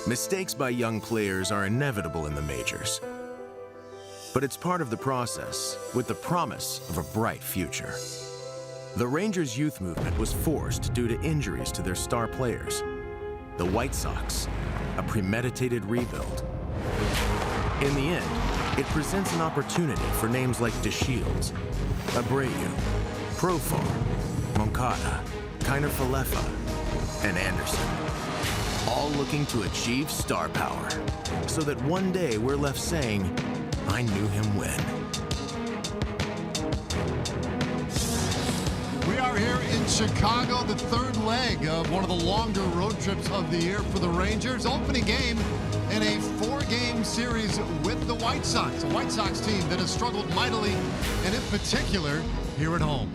Mistakes by young players are inevitable in the majors. But it's part of the process, with the promise of a bright future. The Rangers' youth movement was forced due to injuries to their star players. The White Sox, a premeditated rebuild. In the end, it presents an opportunity for names like DeShields, Abreu, Profar, Moncada, Kiner-Falefa, and Anderson. All looking to achieve star power, so that one day we're left saying, I knew him when. We are here in Chicago, the third leg of one of the longer road trips of the year for the Rangers. Opening game in a 4-game series with the White Sox, a White Sox team that has struggled mightily, and in particular, here at home.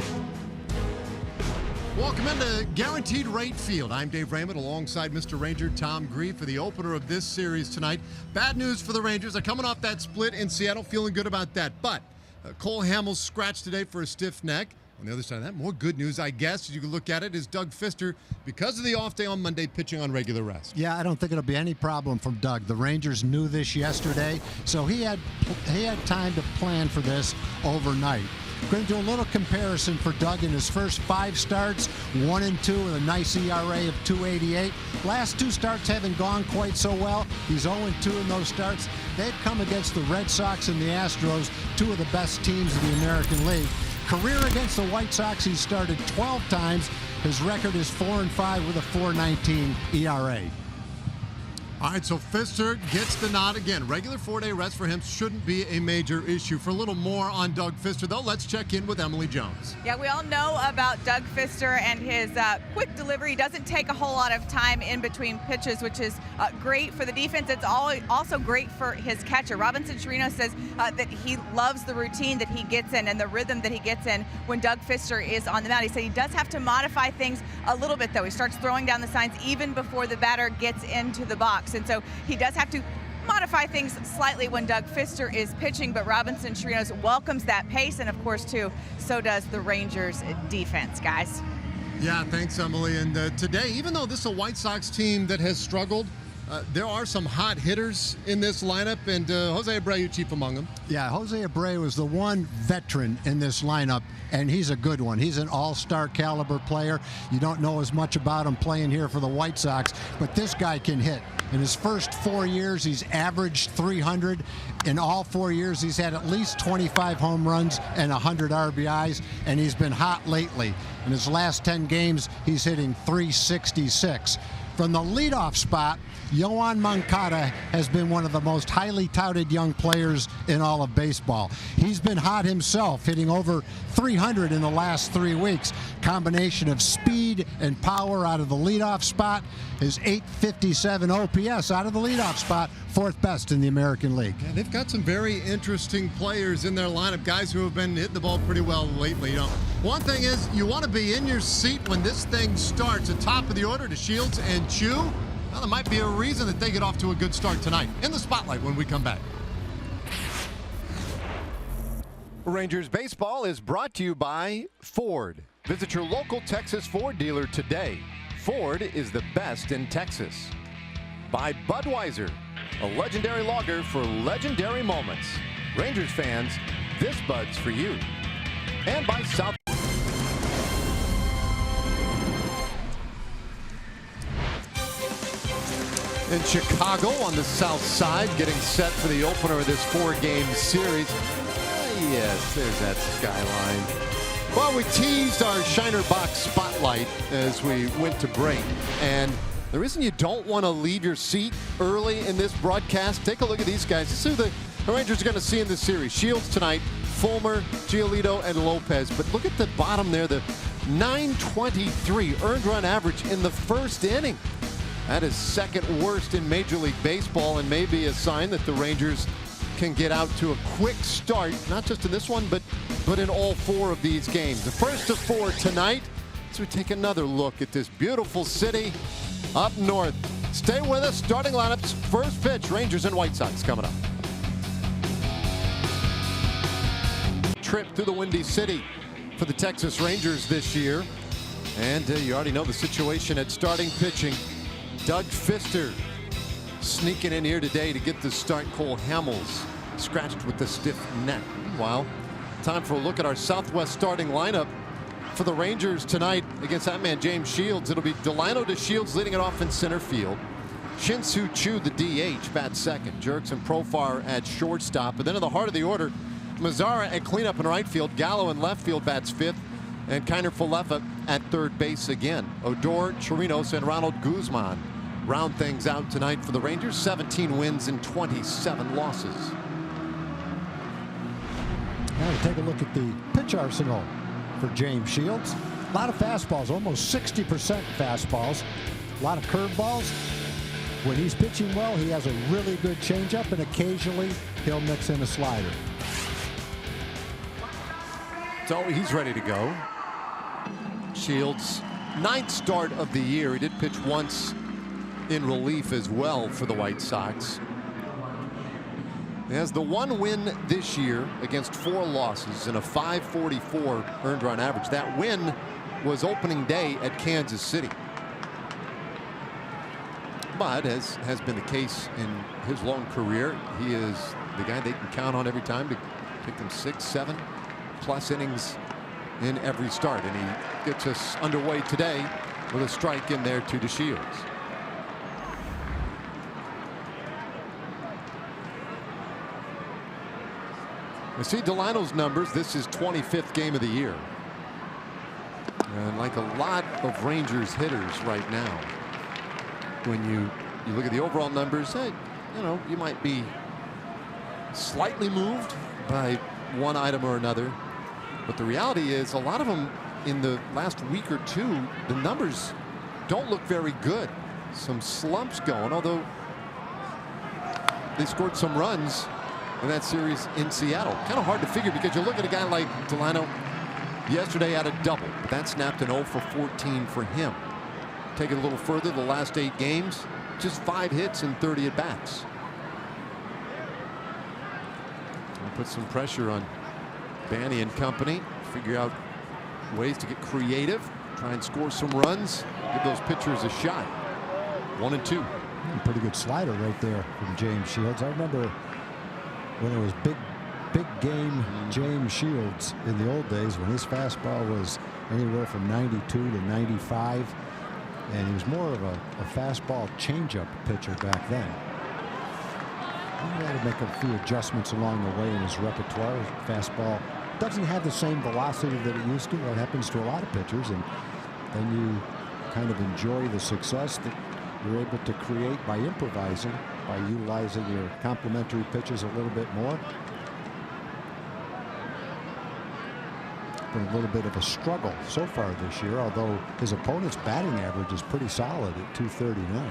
Welcome into Guaranteed Rate Field. I'm Dave Raymond alongside Mr. Ranger Tom Grief for the opener of this series tonight. Bad news for the Rangers. They're coming off that split in Seattle, feeling good about that. But Cole Hamels scratched today for a stiff neck. On the other side of that, more good news, I guess, as you can look at it, is Doug Fister, because of the off day on Monday, pitching on regular rest. Yeah, I don't think it'll be any problem from Doug. The Rangers knew this yesterday, so he had time to plan for this overnight. We're going to do a little comparison for Doug in his first 5 starts, 1 and 2 with a nice ERA of 2.88. Last 2 starts haven't gone quite so well. He's 0 and 2 in those starts. They've come against the Red Sox and the Astros, 2 of the best teams in the American League. Career against the White Sox, he's started 12 times. His record is 4 and 5 with a 4.19 ERA. All right, so Fister gets the nod again. Regular 4-day rest for him shouldn't be a major issue. For a little more on Doug Fister, though, let's check in with Emily Jones. Yeah, we all know about Doug Fister and his quick delivery. He doesn't take a whole lot of time in between pitches, which is great for the defense. It's also great for his catcher. Robinson Chirino says that he loves the routine that he gets in and the rhythm that he gets in when Doug Fister is on the mound. He said he does have to modify things a little bit, though. He starts throwing down the signs even before the batter gets into the box. And so he does have to modify things slightly when Doug Fister is pitching, but Robinson Chirinos welcomes that pace, and of course, too, so does the Rangers defense, guys. Yeah, thanks, Emily. And today, even though this is a White Sox team that has struggled, there are some hot hitters in this lineup, and Jose Abreu chief among them. Yeah, Jose Abreu is the one veteran in this lineup, and he's a good one. He's an all-star caliber player. You don't know as much about him playing here for the White Sox, but this guy can hit. In his first 4 years, he's averaged 300. In all 4 years, he's had at least 25 home runs and 100 RBIs, and he's been hot lately. In his last 10 games, he's hitting 366. From the leadoff spot, Yoan Moncada has been one of the most highly touted young players in all of baseball. He's been hot himself, hitting over 300 in the last 3 weeks. Combination of speed and power out of the leadoff spot. His .857 OPS out of the leadoff spot, 4th best in the American League. Yeah, they've got some very interesting players in their lineup, guys who have been hitting the ball pretty well lately. You know, one thing is you want to be in your seat when this thing starts. At top of the order to Shields and Chu. Well, there might be a reason that they get off to a good start tonight. In the spotlight when we come back. Rangers baseball is brought to you by Ford. Visit your local Texas Ford dealer today. Ford is the best in Texas. By Budweiser, a legendary lager for legendary moments. Rangers fans, this Bud's for you. And by South. In Chicago on the south side, getting set for the opener of this 4-game series. Yes, there's that skyline. Well, we teased our Shiner Box spotlight as we went to break. And the reason you don't want to leave your seat early in this broadcast, take a look at these guys. This is who the Rangers are going to see in this series. Shields tonight, Fulmer, Giolito, and Lopez. But look at the bottom there, the .923 earned run average in the first inning. That is second worst in Major League Baseball, and maybe a sign that the Rangers can get out to a quick start, not just in this one, but in all 4 of these games. The first of 4 tonight, as we take another look at this beautiful city up north. Stay with us. Starting lineups, first pitch, Rangers and White Sox coming up. Trip through the Windy City for the Texas Rangers this year. And you already know the situation at starting pitching. Doug Fister sneaking in here today to get the start. Cole Hamels scratched with the stiff neck. Meanwhile, time for a look at our Southwest starting lineup for the Rangers tonight against that man James Shields. It'll be Delino to Shields leading it off in center field. Shin-Soo Choo, the DH, bats second. Jurickson Profar at shortstop. But then in the heart of the order, Mazzara at cleanup in right field. Gallo in left field bats fifth. And Kiner Falefa at third base again. Odor, Chirinos, and Ronald Guzman round things out tonight for the Rangers. 17 wins and 27 losses. Now we take a look at the pitch arsenal for James Shields. A lot of fastballs, almost 60% fastballs. A lot of curveballs. When he's pitching well, he has a really good changeup, and occasionally he'll mix in a slider. So he's ready to go. Shields, 9th start of the year. He did pitch once in relief as well for the White Sox. He has the one win this year against 4 losses and a .544 earned run average. That win was opening day at Kansas City. But as has been the case in his long career, he is the guy they can count on every time to pick them 6, 7 plus innings in every start. And he gets us underway today with a strike in there to Shields. You see Delino's numbers. This is 25th game of the year. And like a lot of Rangers hitters right now, when you look at the overall numbers, you know, you might be slightly moved by one item or another. But the reality is a lot of them in the last week or two, the numbers don't look very good. Some slumps going, although they scored some runs in that series in Seattle. Kind of hard to figure because you look at a guy like Delino. Yesterday had a double, but that snapped an 0 for 14 for him. Take it a little further, the last 8 games, just 5 hits and 30 at bats. We'll put some pressure on Banny and company. Figure out ways to get creative, try and score some runs, give those pitchers a shot. 1 and 2. Pretty good slider right there from James Shields. I remember when it was big game James Shields in the old days when his fastball was anywhere from 92 to 95, and he was more of a fastball changeup pitcher back then. He had to make a few adjustments along the way in his repertoire. His fastball doesn't have the same velocity that it used to. That happens to a lot of pitchers, and then you kind of enjoy the success that you're able to create by improvising, by utilizing your complementary pitches a little bit more. Been a little bit of a struggle so far this year, although his opponent's batting average is pretty solid at .239.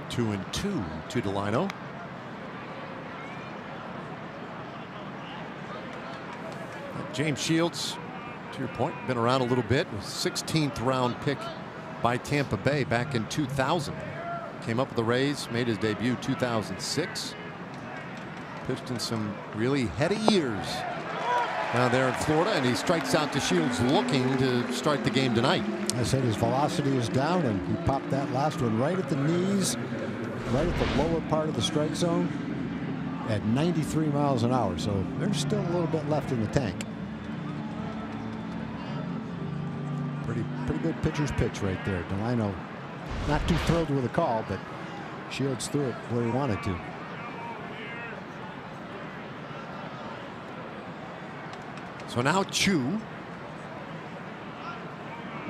2 and 2 to Delino. James Shields, to your point, been around a little bit. 16th round pick by Tampa Bay back in 2000. Came up with the Rays, made his debut 2006. Pitched in some really heady years down there in Florida, and he strikes out to Shields looking to start the game tonight. I said his velocity is down, and he popped that last one right at the knees, right at the lower part of the strike zone at 93 miles an hour. So there's still a little bit left in the tank. Pretty good pitcher's pitch right there. Delino not too thrilled with the call, but Shields threw it where he wanted to. So now Choo,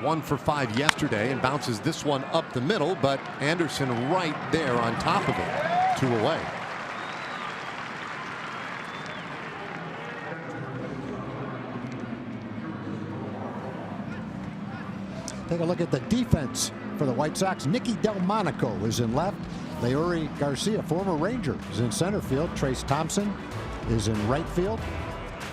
1 for 5 yesterday, and bounces this one up the middle, but Anderson right there on top of it. 2 away. Take a look at the defense for the White Sox. Nicky Delmonico is in left. Leury Garcia, former Ranger, is in center field. Trace Thompson is in right field.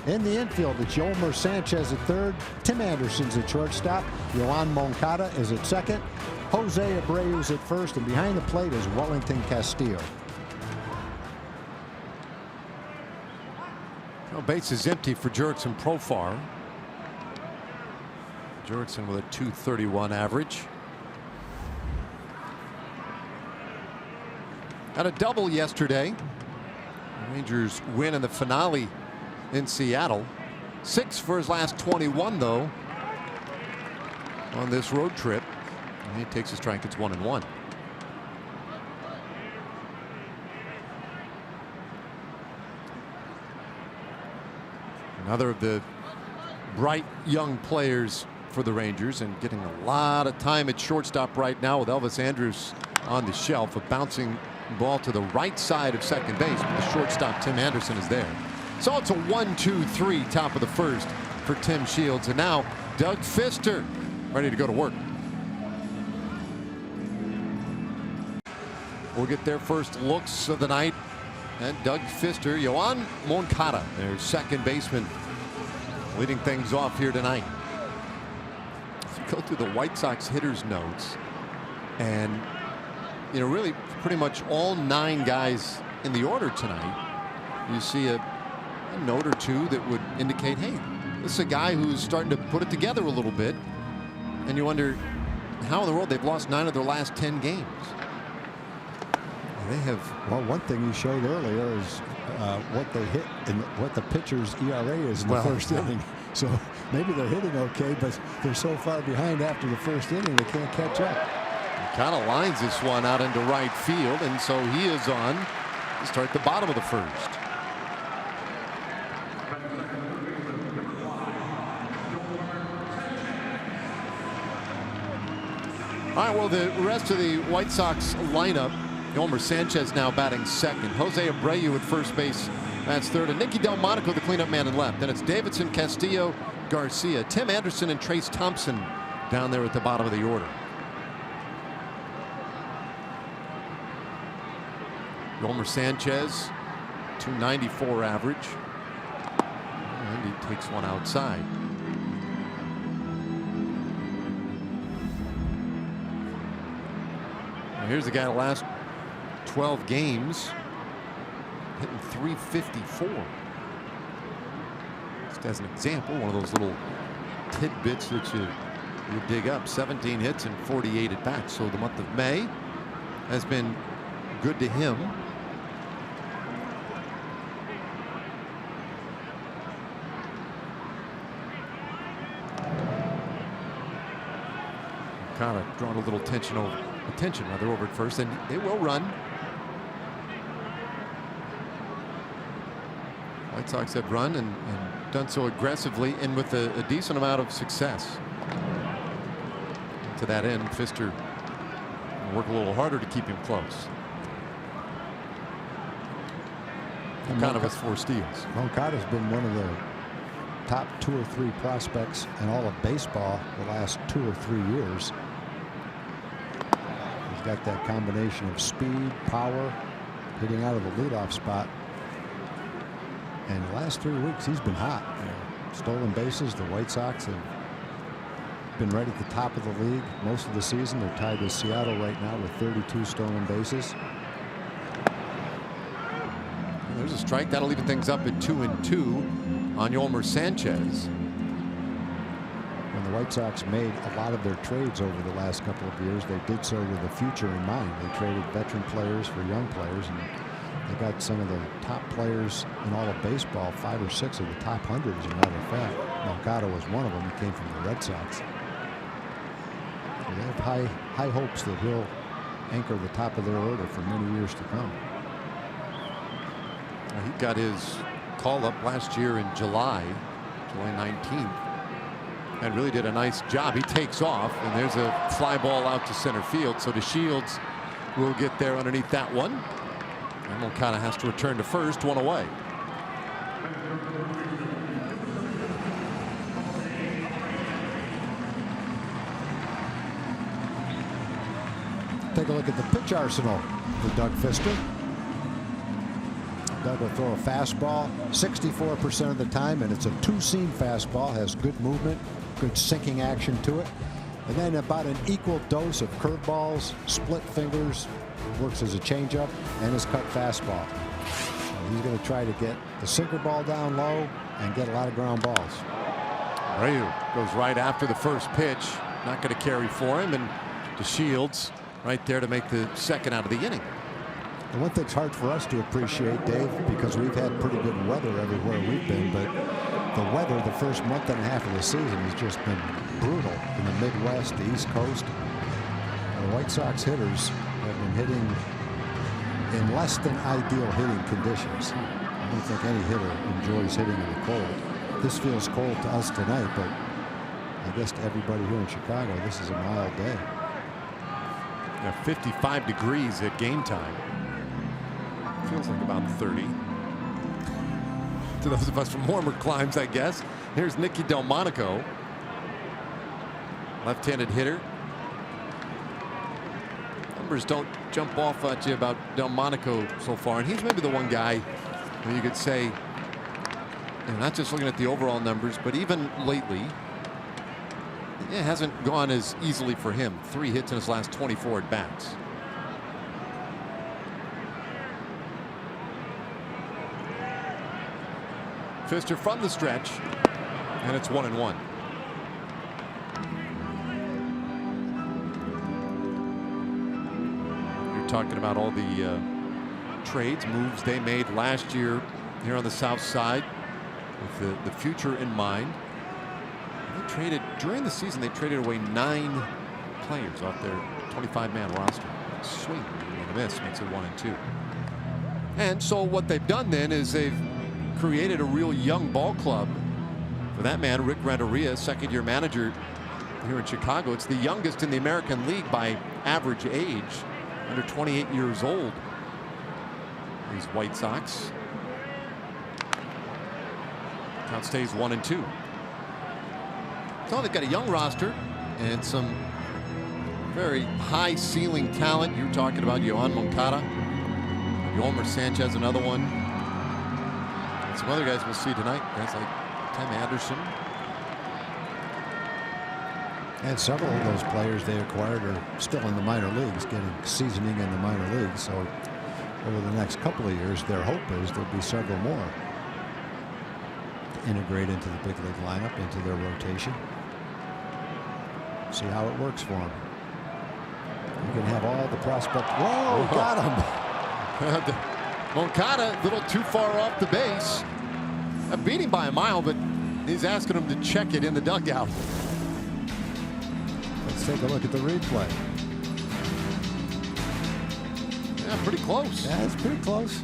In the infield, it's Yomer Sanchez at third. Tim Anderson's at shortstop. Yohan Moncada is at second. Jose Abreu's at first. And behind the plate is Wellington Castillo. Well, base is empty for Jurickson Profar. Jurickson with a .231 average. Had a double yesterday. The Rangers win in the finale in Seattle. 6 for his last 21, though, on this road trip. And he takes a strike. It's 1-1. Another of the bright young players for the Rangers, and getting a lot of time at shortstop right now with Elvis Andrus on the shelf. A bouncing ball to the right side of second base, but the shortstop Tim Anderson is there. So it's a 1-2-3 top of the first for Tim Shields, and now Doug Fister ready to go to work. We'll get their first looks of the night. And Doug Fister, Yoan Moncada, their second baseman, leading things off here tonight. If you go through the White Sox hitters notes, and really pretty much all 9 guys in the order tonight, you see a note or two that would indicate, hey, this is a guy who's starting to put it together a little bit. And you wonder how in the world they've lost 9 of their last 10 games. They have. Well, one thing you showed earlier is what they hit and what the pitcher's ERA is in the first inning. So maybe they're hitting okay, but they're so far behind after the first inning they can't catch up. He kind of lines this one out into right field, and so he is on to start the bottom of the first. All right, well, the rest of the White Sox lineup. Yolmer Sanchez now batting second. Jose Abreu at first base. That's third. And Nicky Delmonico, the cleanup man, in left. Then it's Davidson, Castillo, Garcia, Tim Anderson, and Trace Thompson down there at the bottom of the order. Yolmer Sanchez, .294 average. And he takes one outside. Now here's the guy that last 12 games hitting .354. Just as an example, one of those little tidbits that you dig up. 17 hits and 48 at bats. So the month of May has been good to him. Kind of drawing a little attention rather over at first, and they will run. White Sox have run and done so aggressively and with a decent amount of success. To that end, Fister will work a little harder to keep him close. Kind of has 4 steals. Moncada's been one of the top 2 or 3 prospects in all of baseball the last 2 or 3 years. He's got that combination of speed, power, hitting out of the leadoff spot. And the last 3 weeks, he's been hot. Stolen bases, the White Sox have been right at the top of the league most of the season. They're tied with Seattle right now with 32 stolen bases. There's a strike. That'll even things up at 2-2 on Yolmer Sanchez. When the White Sox made a lot of their trades over the last couple of years, they did so with the future in mind. They traded veteran players for young players, and they got some of the top players in all of baseball, 5 or 6 of the top 100, as a matter of fact. Moncada was one of them. He came from the Red Sox. So they have high hopes that he'll anchor the top of their order for many years to come. He got his call up last year in July 19th, and really did a nice job. He takes off, and there's a fly ball out to center field. So DeShields will get there underneath that one. And Moncada has to return to first, 1 away. Take a look at the pitch arsenal for Doug Fister. Doug will throw a fastball 64% of the time, and it's a 2-seam fastball, has good movement, good sinking action to it, and then about an equal dose of curveballs, split fingers, works as a changeup, and his cut fastball. So he's going to try to get the sinker ball down low and get a lot of ground balls. Abreu goes right after the first pitch, not going to carry for him, and DeShields right there to make the second out of the inning. The one thing's hard for us to appreciate, Dave, because we've had pretty good weather everywhere we've been, but the weather the first month and a half of the season has just been brutal in the Midwest, the East Coast. The White Sox hitters have been hitting in less than ideal hitting conditions. I don't think any hitter enjoys hitting in the cold. This feels cold to us tonight, but I guess to everybody here in Chicago, this is a mild day. Yeah, 55 degrees at game time. Feels like about 30. To those of us from warmer climes, I guess. Here's Nicky Delmonico, left-handed hitter. Numbers don't jump off at you about Delmonico so far, and he's maybe the one guy where you could say, you know, not just looking at the overall numbers, but even lately, it hasn't gone as easily for him. 3 hits in his last 24 at bats. Pfister from the stretch, and it's 1-1. You're talking about all the trades, moves they made last year here on the South Side with the future in mind. They traded during the season. They traded away 9 players off their 25-man roster. Swing and a miss makes it 1-2. And so what they've done then is they've created a real young ball club. For that man, Rick Renteria, second-year manager here in Chicago. It's the youngest in the American League by average age, under 28 years old. These White Sox. Count stays 1-2. So they've got a young roster and some very high ceiling talent. You're talking about Yohan Moncada, Yolmer Sanchez, another one. And some other guys we'll see tonight, guys like Tim Anderson. And several of those players they acquired are still in the minor leagues, getting seasoning in the minor leagues. So over the next couple of years, their hope is there'll be several more to integrate into the big league lineup, into their rotation. See how it works for them. You can have all the prospect. Whoa, got him. Moncada a little too far off the base. Beat him by a mile, but he's asking him to check it in the dugout. Let's take a look at the replay. Yeah, pretty close. Yeah, it's pretty close.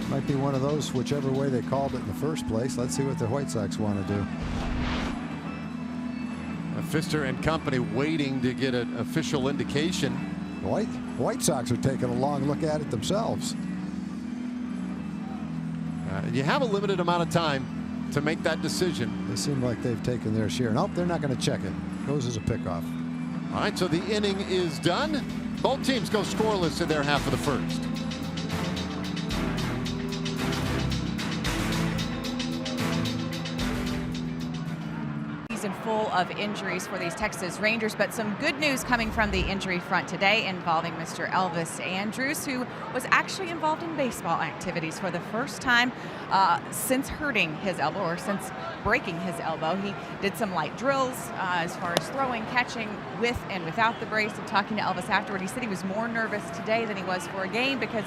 Might be one of those, whichever way they called it in the first place. Let's see what the White Sox want to do. Pfister and company waiting to get an official indication. White Sox are taking a long look at it themselves. You have a limited amount of time to make that decision. They seem like they've taken their share. Nope, they're not going to check it. Goes as a pickoff. All right, so the inning is done. Both teams go scoreless in their half of the first. Season full of injuries for these Texas Rangers, but some good news coming from the injury front today involving Mr. Elvis Andrus, who was actually involved in baseball activities for the first time since hurting his elbow, or since breaking his elbow. He did some light drills as far as throwing, catching with and without the brace. And talking to Elvis afterward, he said he was more nervous today than he was for a game because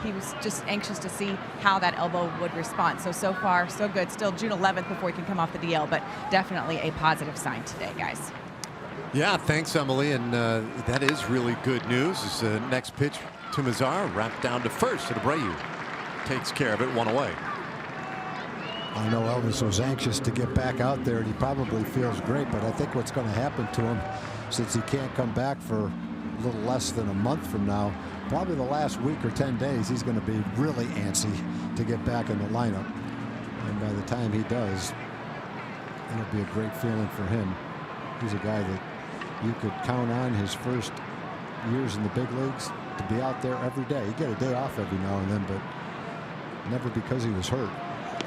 he was just anxious to see how that elbow would respond. So far, so good. Still June 11th before he can come off the DL, but definitely a positive sign today, guys. Yeah, thanks, Emily. And that is really good news. This next pitch to Mazar, wrapped down to first, and Abreu takes care of it, 1 away. I know Elvis was anxious to get back out there, and he probably feels great, but I think what's going to happen to him, since he can't come back for a little less than a month from now, probably the last week or 10 days, he's going to be really antsy to get back in the lineup. And by the time he does, it'll be a great feeling for him. He's a guy that you could count on his first years in the big leagues to be out there every day. He'd get a day off every now and then, but never because he was hurt.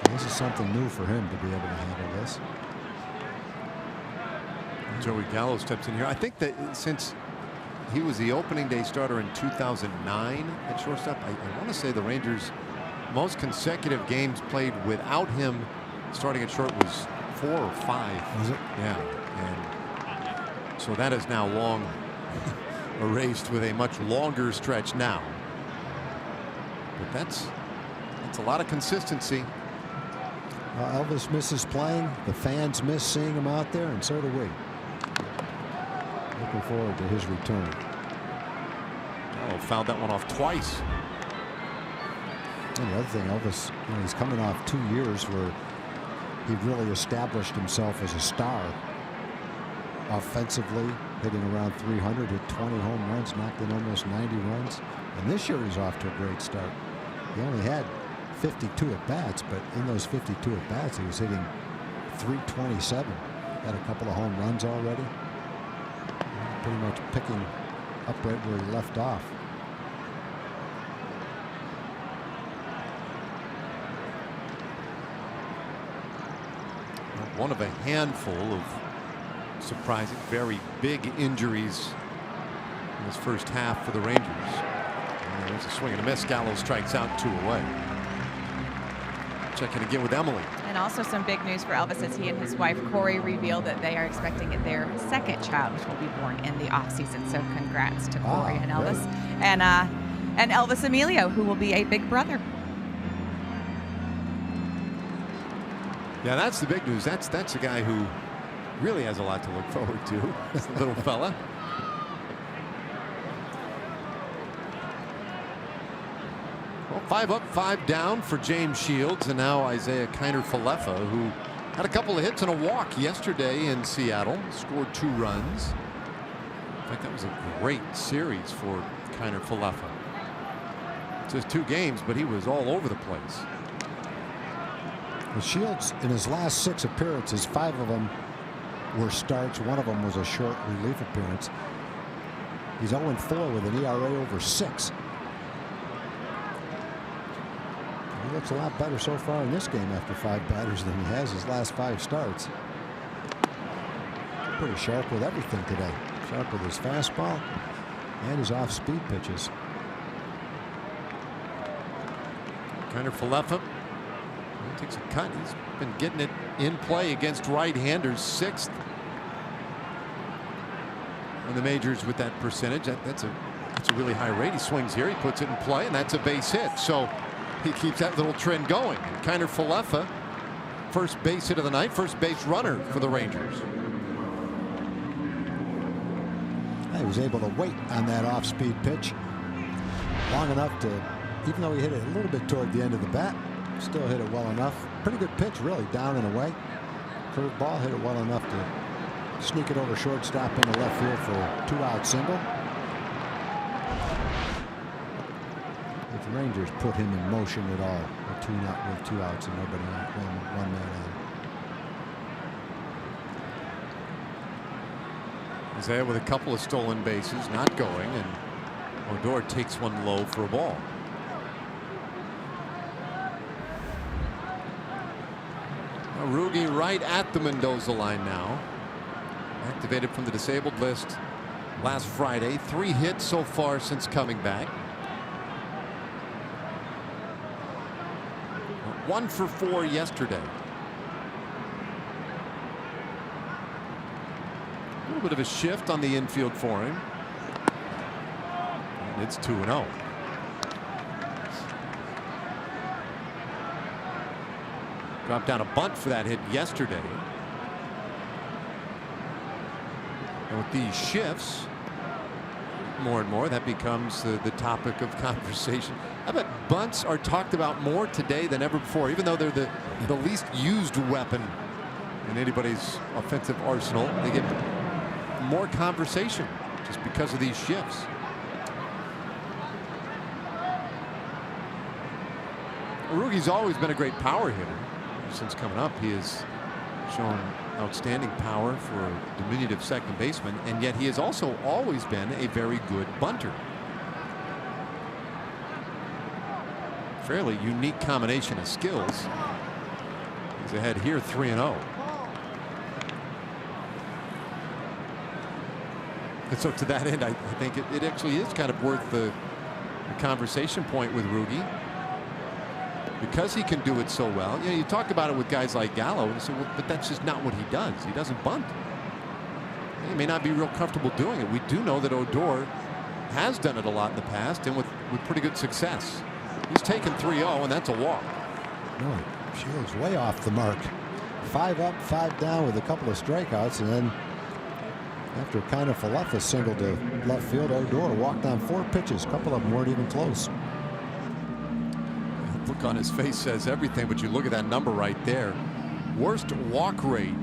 And this is something new for him to be able to handle this. Joey Gallo steps in here. I think that since he was the opening day starter in 2009 at shortstop, I want to say the Rangers' most consecutive games played without him starting at short was 4 or 5. Was it? Yeah. And so that is now long erased with a much longer stretch now. But that's a lot of consistency. Elvis misses playing. The fans miss seeing him out there, and so do we. Looking forward to his return. Oh, fouled that one off twice. And the other thing, Elvis, he's coming off 2 years where he really established himself as a star. Offensively, hitting around 300, hit 20 home runs, knocked in almost 90 runs. And this year he's off to a great start. He only had 52 at-bats, but in those 52 at-bats, he was hitting 327. Had a couple of home runs already. Pretty much picking up right where he left off. One of a handful of surprising, very big injuries in this first half for the Rangers. And there's a swing and a miss. Gallo strikes out, 2 away. Checking again with Emily. And also some big news for Elvis as he and his wife Corey revealed that they are expecting their second child, which will be born in the offseason. So congrats to Corey and Elvis. Really? And Elvis Emilio, who will be a big brother. Yeah, that's the big news. That's a guy who really has a lot to look forward to. This little fella. Well, 5 up, 5 down for James Shields, and now Isaiah Kiner-Falefa, who had a couple of hits and a walk yesterday in Seattle, scored 2 runs. In fact, that was a great series for Kiner-Falefa. Just 2 games, but he was all over the place. Well, Shields, in his last 6 appearances, 5 of them were starts. 1 of them was a short relief appearance. He's 0-4 with an ERA over 6. He looks a lot better so far in this game after 5 batters than he has his last 5 starts. Pretty sharp with everything today. Sharp with his fastball and his off-speed pitches. Kiner-Falefa takes a cut. He's been getting it in play against right-handers, 6th in the majors with that percentage. That's a really high rate. He swings here, he puts it in play, and that's a base hit. So he keeps that little trend going. And Kiner-Falefa, first base hit of the night, first base runner for the Rangers. He was able to wait on that off-speed pitch long enough to, even though he hit it a little bit toward the end of the bat, still hit it well enough. Pretty good pitch, really, down and away. Curved ball, hit it well enough to sneak it over shortstop into left field for a 2-out single. If the Rangers put him in motion at all, with 2 outs and nobody out, one man on. Isaiah with a couple of stolen bases, not going, and Odor takes one low for a ball. Rugi right at the Mendoza line now. Activated from the disabled list last Friday. 3 hits so far since coming back. 1 for 4 yesterday. A little bit of a shift on the infield for him. And it's 2-0. Dropped down a bunt for that hit yesterday. And with these shifts, more and more, that becomes the topic of conversation. I bet bunts are talked about more today than ever before, even though they're the least used weapon in anybody's offensive arsenal. They get more conversation just because of these shifts. Rugi's always been a great power hitter. Since coming up, he has shown outstanding power for a diminutive second baseman, and yet he has also always been a very good bunter. Fairly unique combination of skills. He's ahead here, 3-0. And so to that end, I think it actually is kind of worth the conversation point with Rugi. Because he can do it so well. You know, you talk about it with guys like Gallo and say, well, but that's just not what he does. He doesn't bunt. He may not be real comfortable doing it. We do know that Odor has done it a lot in the past and with pretty good success. He's taken 3-0, and that's a walk. No, Shields way off the mark. 5 up, 5 down with a couple of strikeouts, and then after kind of Falefa singled to left field, Odor walked on 4 pitches. A couple of them weren't even close. The look on his face says everything, but you look at that number right there. Worst walk rate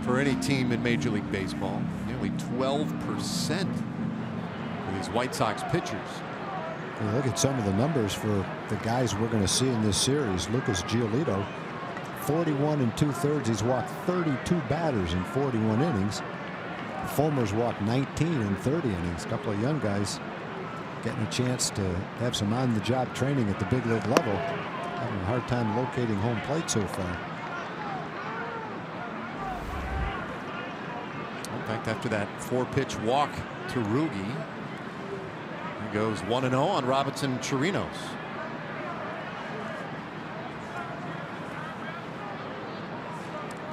for any team in Major League Baseball. Nearly 12% for these White Sox pitchers. You look at some of the numbers for the guys we're going to see in this series. Lucas Giolito, 41 2/3. He's walked 32 batters in 41 innings. Fulmer's walked 19 in 30 innings. A couple of young guys getting a chance to have some on-the-job training at the big league level. Having a hard time locating home plate so far. In fact, after that 4-pitch walk to Rugi, he goes 1-0 on Robinson Chirinos.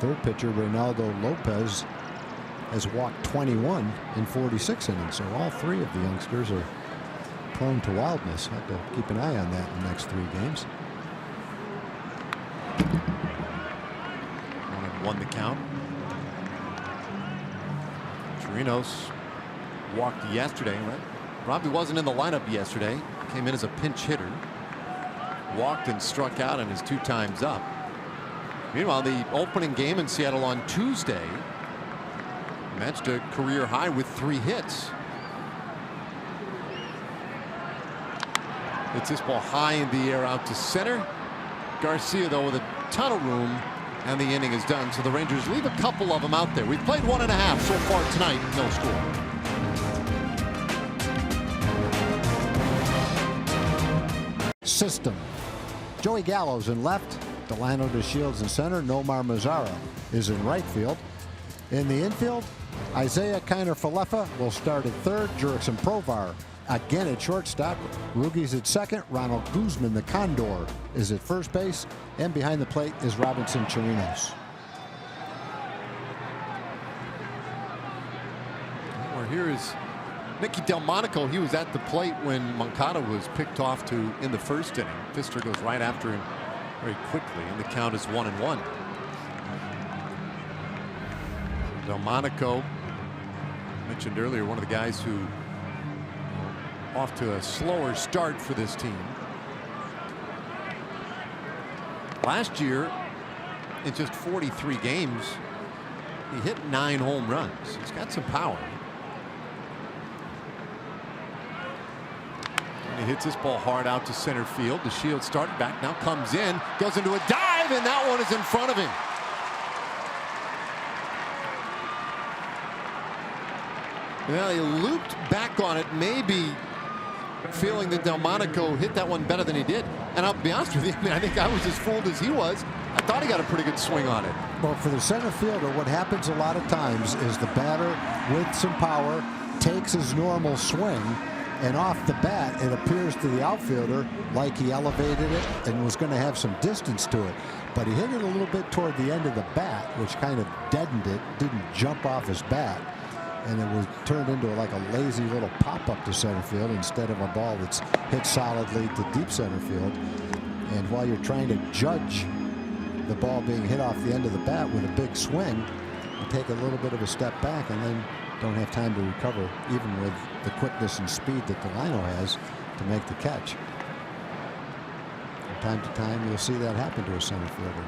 Third pitcher, Reynaldo Lopez, has walked 21 in 46 innings. So all 3 of the youngsters are prone to wildness. Have to keep an eye on that in the next 3 games. 1-1 the count. Chirinos walked yesterday. Probably wasn't in the lineup yesterday. Came in as a pinch hitter. Walked and struck out in his 2 times up. Meanwhile, the opening game in Seattle on Tuesday matched a career high with 3 hits. It's this ball high in the air out to center. Garcia, though, with a ton of room, and the inning is done. So the Rangers leave a couple of them out there. We've played 1.5 so far tonight. No score. System. Joey Gallo's in left. Delano DeShields in center. Nomar Mazara is in right field. In the infield, Isaiah Kiner-Falefa will start at third. Jurickson Provar again at shortstop. Rugi's at second. Ronald Guzman, the Condor, is at first base. And behind the plate is Robinson Chirinos. Well, here is Nicky Delmonico. He was at the plate when Moncada was picked off in the first inning. Pfister goes right after him very quickly, and the count is 1-1. Delmonico, mentioned earlier, one of the guys who off to a slower start for this team. Last year, in just 43 games, he hit 9 home runs. He's got some power. And he hits this ball hard out to center field. The Shield started back, now comes in, goes into a dive, and that one is in front of him. Well, he looped back on it, maybe feeling that Delmonico hit that one better than he did. And I'll be honest with you, I think I was as fooled as he was. I thought he got a pretty good swing on it. Well, for the center fielder, what happens a lot of times is the batter with some power takes his normal swing, and off the bat, it appears to the outfielder like he elevated it and was going to have some distance to it. But he hit it a little bit toward the end of the bat, which kind of deadened it, didn't jump off his bat. And it was turned into like a lazy little pop-up to center field instead of a ball that's hit solidly to deep center field. And while you're trying to judge the ball being hit off the end of the bat with a big swing, you take a little bit of a step back and then don't have time to recover, even with the quickness and speed that Delano has to make the catch. From time to time, you'll see that happen to a center fielder.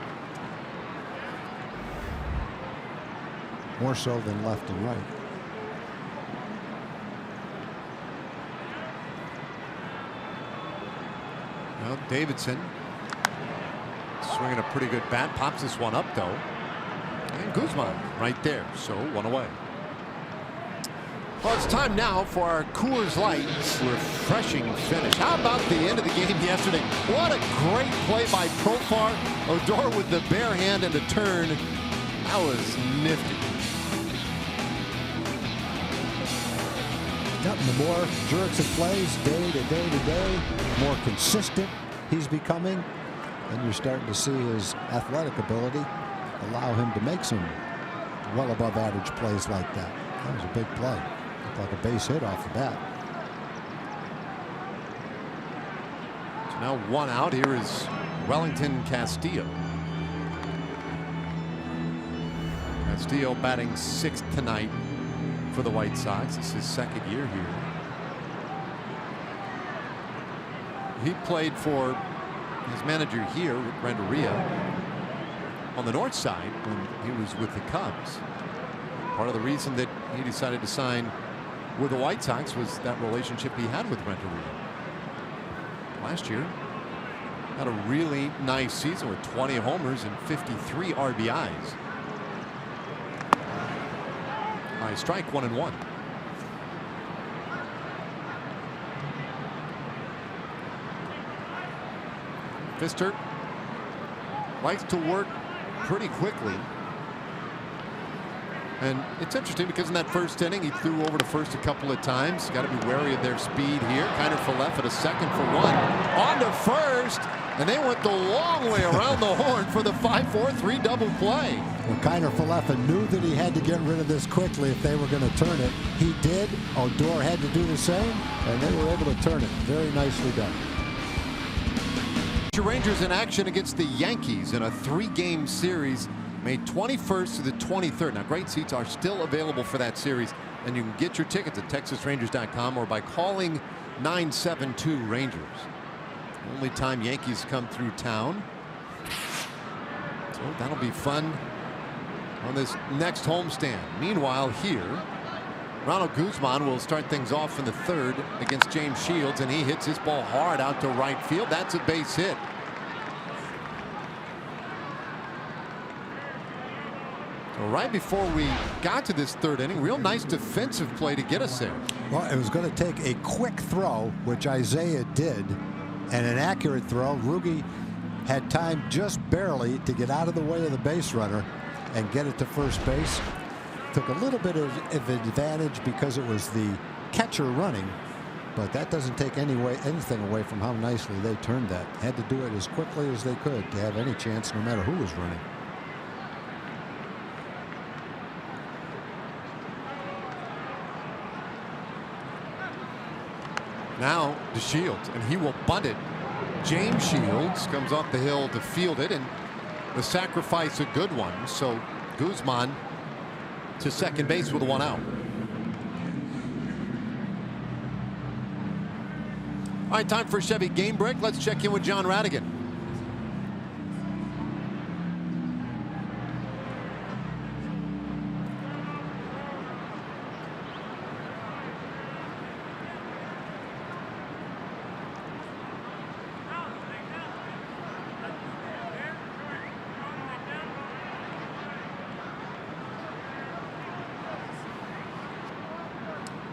More so than left and right. Well, Davidson swinging a pretty good bat, pops this one up though, and Guzman right there, so 1 away. Well, it's time now for our Coors Light refreshing finish. How about the end of the game yesterday? What a great play by Profar. Odor with the bare hand and a turn. That was nifty. The more Jurickson plays day to day to day, more consistent he's becoming, and you're starting to see his athletic ability allow him to make some well above average plays like that. That was a big play. Looked like a base hit off the bat. Now 1 out. Here is Wellington Castillo. Castillo batting 6th tonight for the White Sox. This is his 2nd year here. He played for his manager here, Renteria, on the north side when he was with the Cubs. Part of the reason that he decided to sign with the White Sox was that relationship he had with Renteria. Last year, had a really nice season with 20 homers and 53 RBIs. High strike, 1-1. Pfister likes to work pretty quickly. And it's interesting because in that first inning, he threw over to first a couple of times. Got to be wary of their speed here. Kiner for left at a second for 1. On to first. And they went the long way around the horn for the 5-4-3 double play. Well, Kiner Falefa knew that he had to get rid of this quickly if they were going to turn it. He did. Odor had to do the same, and they were able to turn it. Very nicely done. Rangers in action against the Yankees in a 3-game series, May 21st to the 23rd. Now, great seats are still available for that series, and you can get your tickets at TexasRangers.com or by calling 972-RANGERS. Only time Yankees come through town. So that'll be fun on this next homestand. Meanwhile, here, Ronald Guzman will start things off in the 3rd against James Shields, and he hits this ball hard out to right field. That's a base hit. So right before we got to this 3rd inning, real nice defensive play to get us there. Well, it was going to take a quick throw, which Isaiah did, and an accurate throw. Rugi had time just barely to get out of the way of the base runner and get it to first base. Took a little bit of advantage because it was the catcher running, but that doesn't take anything away from how nicely they turned that. Had to do it as quickly as they could to have any chance, no matter who was running. Now to Shields, and he will bunt it. James Shields comes off the hill to field it, and the sacrifice a good one. So Guzman to second base with a 1 out. All right, time for a Chevy game break. Let's check in with John Radigan.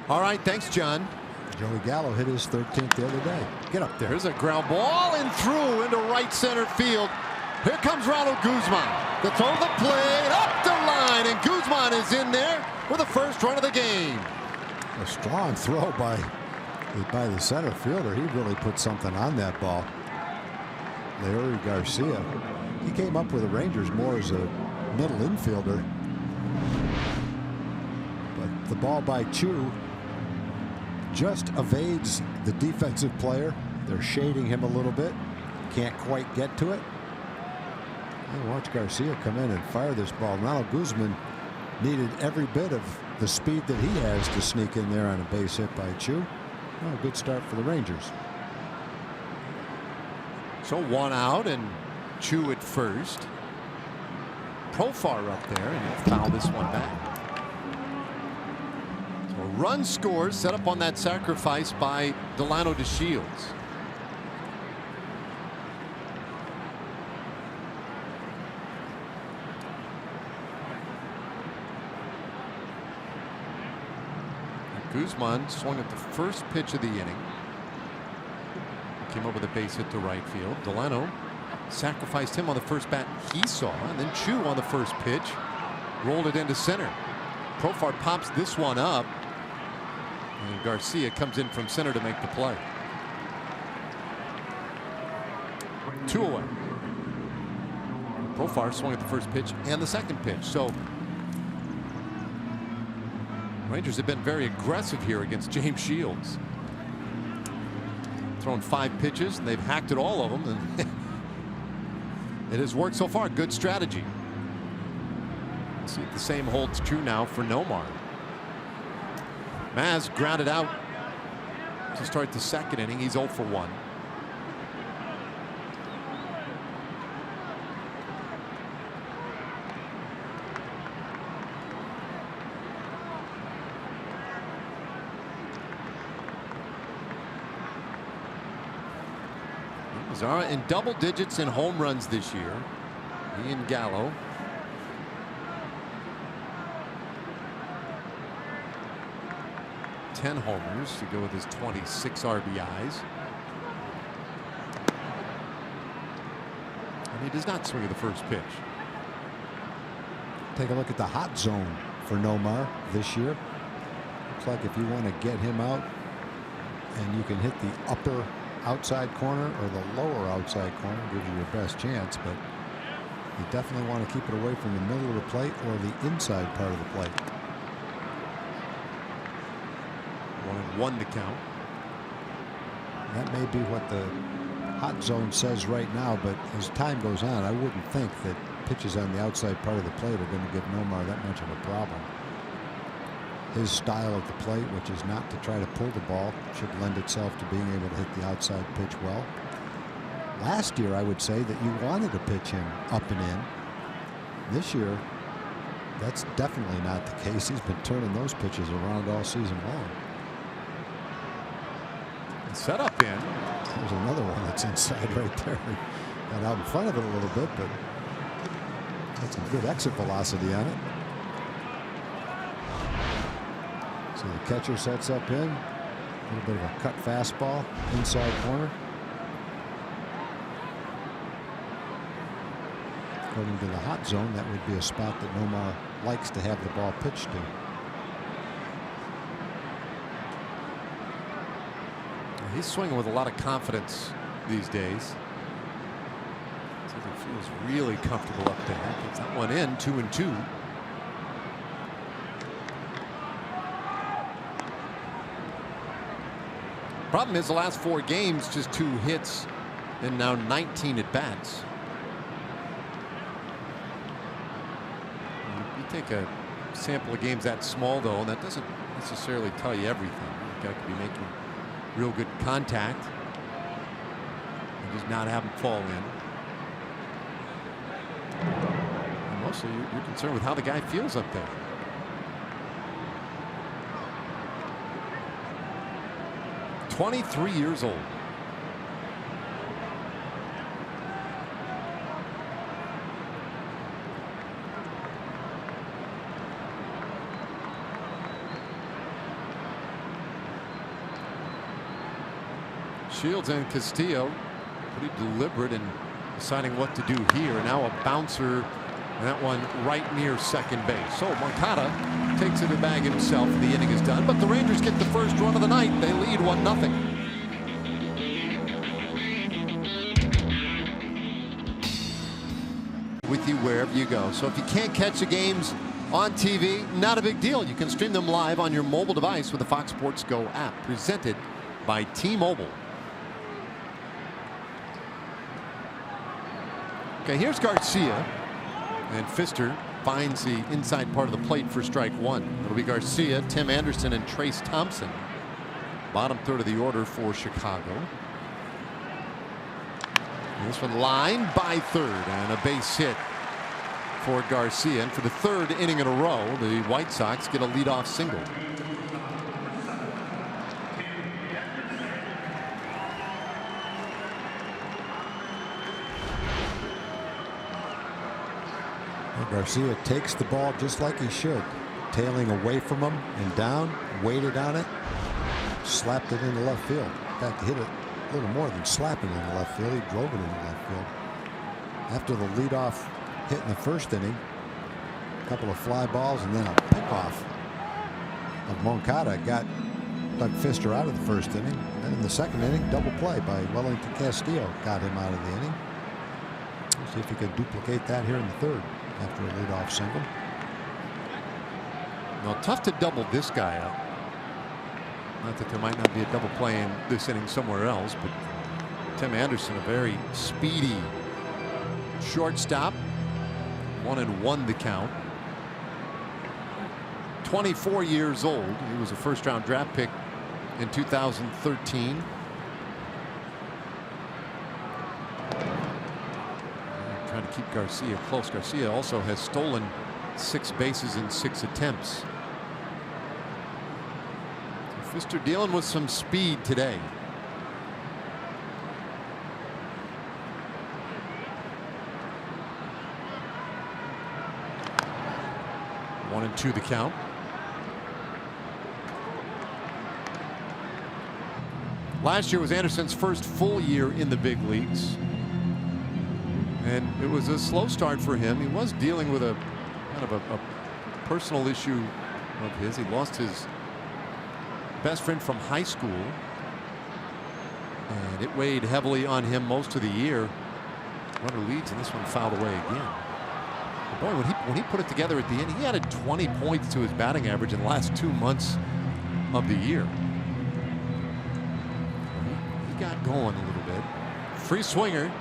All right, thanks, John. Joey Gallo hit his 13th the other day. Get up there. There's a ground ball and through into right center field. Here comes Ronald Guzman. The throw of the plate up the line, and Guzman is in there for the first run of the game. A strong throw by the center fielder. He really put something on that ball. Larry Garcia. He came up with the Rangers more as a middle infielder. But the ball by Chu just evades the defensive player. They're shading him a little bit. Can't quite get to it. And watch Garcia come in and fire this ball. Ronald Guzman needed every bit of the speed that he has to sneak in there on a base hit by Chu. Oh, good start for the Rangers. So 1 out and Chu at first. Profar up there, and he'll foul this one back. So a run scores set up on that sacrifice by Delano to Shields. Guzman swung at the first pitch of the inning. Came over the base hit to right field. Delano sacrificed him on the first bat he saw, and then Chu on the first pitch rolled it into center. Profar pops this one up, and Garcia comes in from center to make the play. 2 away. Profar swung at the first pitch and the second pitch. So Rangers have been very aggressive here against James Shields. thrown 5 pitches, and they've hacked at all of them, and it has worked so far. Good strategy. Let's see if the same holds true now for Nomar. Maz grounded out to start the second inning. He's 0 for 1. Zara in double digits in home runs this year. Ian Gallo. Ten homers to go with his 26 RBIs. And he does not swing at the first pitch. Take a look at the hot zone for Nomar this year. Looks like if you want to get him out and you can hit the upper outside corner or the lower outside corner, gives you your best chance, but you definitely want to keep it away from the middle of the plate or the inside part of the plate. 1-1 to count. That may be what the hot zone says right now, but as time goes on, I wouldn't think that pitches on the outside part of the plate are going to give Nomar that much of a problem. His style of the plate, which is not to try to pull the ball, should lend itself to being able to hit the outside pitch well. Last year, I would say that you wanted to pitch him up and in. This year, that's definitely not the case. He's been turning those pitches around all season long. Set up in. There's another one that's inside right there. Got out in front of it a little bit, but that's some good exit velocity on it. So the catcher sets up in. A little bit of a cut fastball, inside corner. According to the hot zone, that would be a spot that Nomar likes to have the ball pitched to. He's swinging with a lot of confidence these days. So he feels really comfortable up there. Gets that one in, 2-2. Problem is the last 4 games, just 2 hits and now 19 at bats. You take a sample of games that small though, and that doesn't necessarily tell you everything. The guy could be making real good contact and just not have him fall in. And mostly you're concerned with how the guy feels up there. "23 years old. Shields and Castillo pretty deliberate in deciding what to do here. Now a bouncer, and that one right near second base. So Moncada takes it to the bag himself. The inning is done, but the Rangers get the first run of the night. They lead 1-0. With you wherever you go. So if you can't catch the games on TV, not a big deal. You can stream them live on your mobile device with the Fox Sports Go app, presented by T-Mobile. Okay, here's Garcia, and Pfister finds the inside part of the plate for strike 1. It'll be Garcia, Tim Anderson, and Trace Thompson. Bottom third of the order for Chicago. And this one lined by third, and a base hit for Garcia. And for the 3rd inning in a row, the White Sox get a leadoff single. Garcia takes the ball just like he should, tailing away from him and down, waited on it, slapped it into left field. In fact, he hit it a little more than slapping it into left field. He drove it into left field. After the leadoff hit in the 1st inning, a couple of fly balls and then a pickoff of Moncada got Doug Pfister out of the 1st inning. And then in the 2nd inning, double play by Wellington Castillo got him out of the inning. We'll see if he can duplicate that here in the 3rd. After a leadoff single. Well, tough to double this guy up. Not that there might not be a double play in this inning somewhere else, but Tim Anderson, a very speedy shortstop. 1-1 the count. 24 years old. He was a first-round draft pick in 2013. Trying to keep Garcia close. Garcia also has stolen 6 bases in 6 attempts. So Fister dealing with some speed today. One and two the count. Last year was Anderson's first full year in the big leagues, and it was a slow start for him. He was dealing with a kind of a personal issue of his. He lost his best friend from high school, and it weighed heavily on him most of the year. Runner leads, and this one fouled away again. But boy, when he put it together at the end, he added 20 points to his batting average in the last 2 months of the year. He got going a little bit. Free swinger.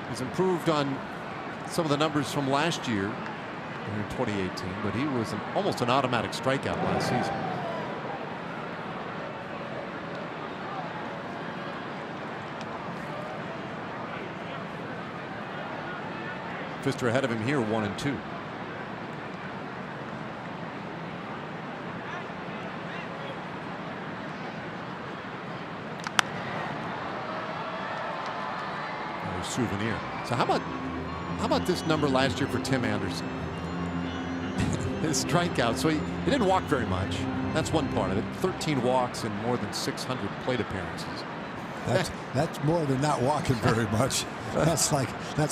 He's improved on some of the numbers from last year in 2018, but he was almost an automatic strikeout last season. Fister ahead of him here, 1-2. Souvenir. So how about this number last year for Tim Anderson? His strikeout. So he didn't walk very much. That's one part of it. 13 walks and more than 600 plate appearances. That's more than not walking very much. That's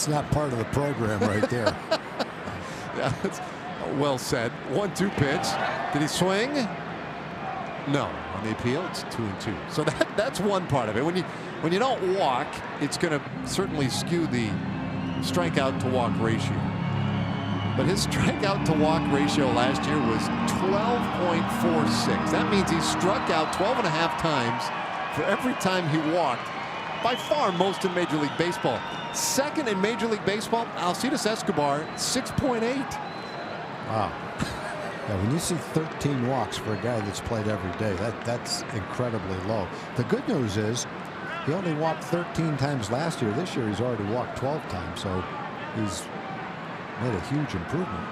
not part of the program right there. Yeah, that's well said. 1-2 pitch. Did he swing? No. On the appeal, it's 2-2. So that's one part of it. When you don't walk, it's going to certainly skew the strikeout to walk ratio. But his strikeout to walk ratio last year was 12.46. That means he struck out 12.5 times for every time he walked. By far most in Major League Baseball. Second in Major League Baseball, Alcides Escobar, 6.8. Wow. Yeah, when you see 13 walks for a guy that's played every day, that's incredibly low. The good news is he only walked 13 times last year. This year he's already walked 12 times, so he's made a huge improvement.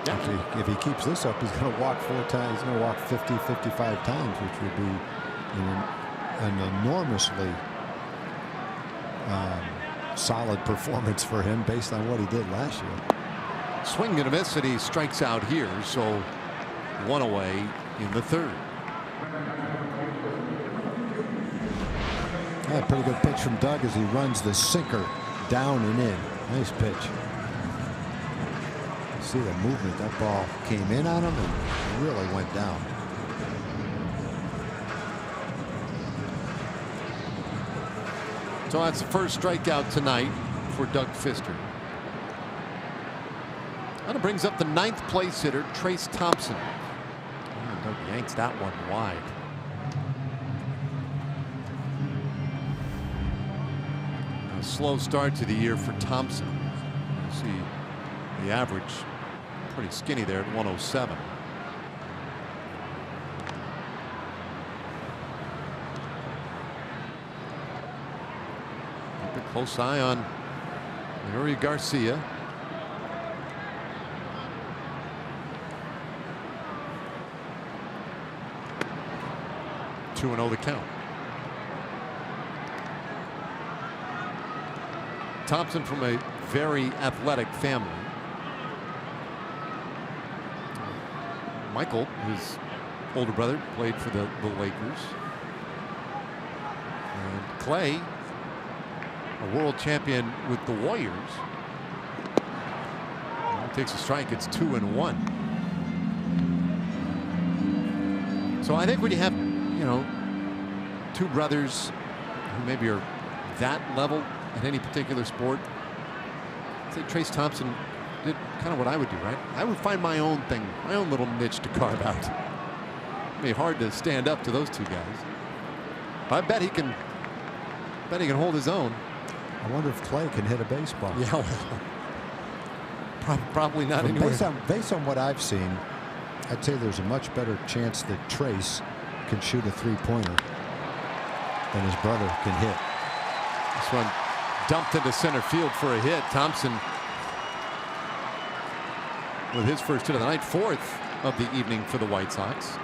Yeah. If he keeps this up, he's going to walk 4 times. He's going to walk 50, 55 times, which would be an enormously solid performance for him based on what he did last year. Swing and a miss, and he strikes out here, so 1 away in the third. Yeah, pretty good pitch from Doug as he runs the sinker down and in. Nice pitch. See the movement. That ball came in on him and really went down. So that's the first strikeout tonight for Doug Fister. That brings up the 9th place hitter, Trace Thompson. Oh, Doug yanks that one wide. A slow start to the year for Thompson. You see the average pretty skinny there at 107. Keep a close eye on Yuri Garcia. 2-0 the count. Thompson from a very athletic family. Michael, his older brother, played for the Lakers. And Clay, a world champion with the Warriors. He takes a strike. It's 2-1. So I think when you have, two brothers who maybe are that level at any particular sport, I'd say Trace Thompson did kind of what I would do, right? I would find my own thing, my own little niche to carve out. It'd be hard to stand up to those two guys. I bet he can hold his own. I wonder if Clay can hit a baseball. Yeah, well, probably not anywhere. Based on what I've seen, I'd say there's a much better chance that Trace can shoot a three-pointer than his brother can hit. This one dumped into center field for a hit. Thompson with his first hit of the night, 4th of the evening for the White Sox.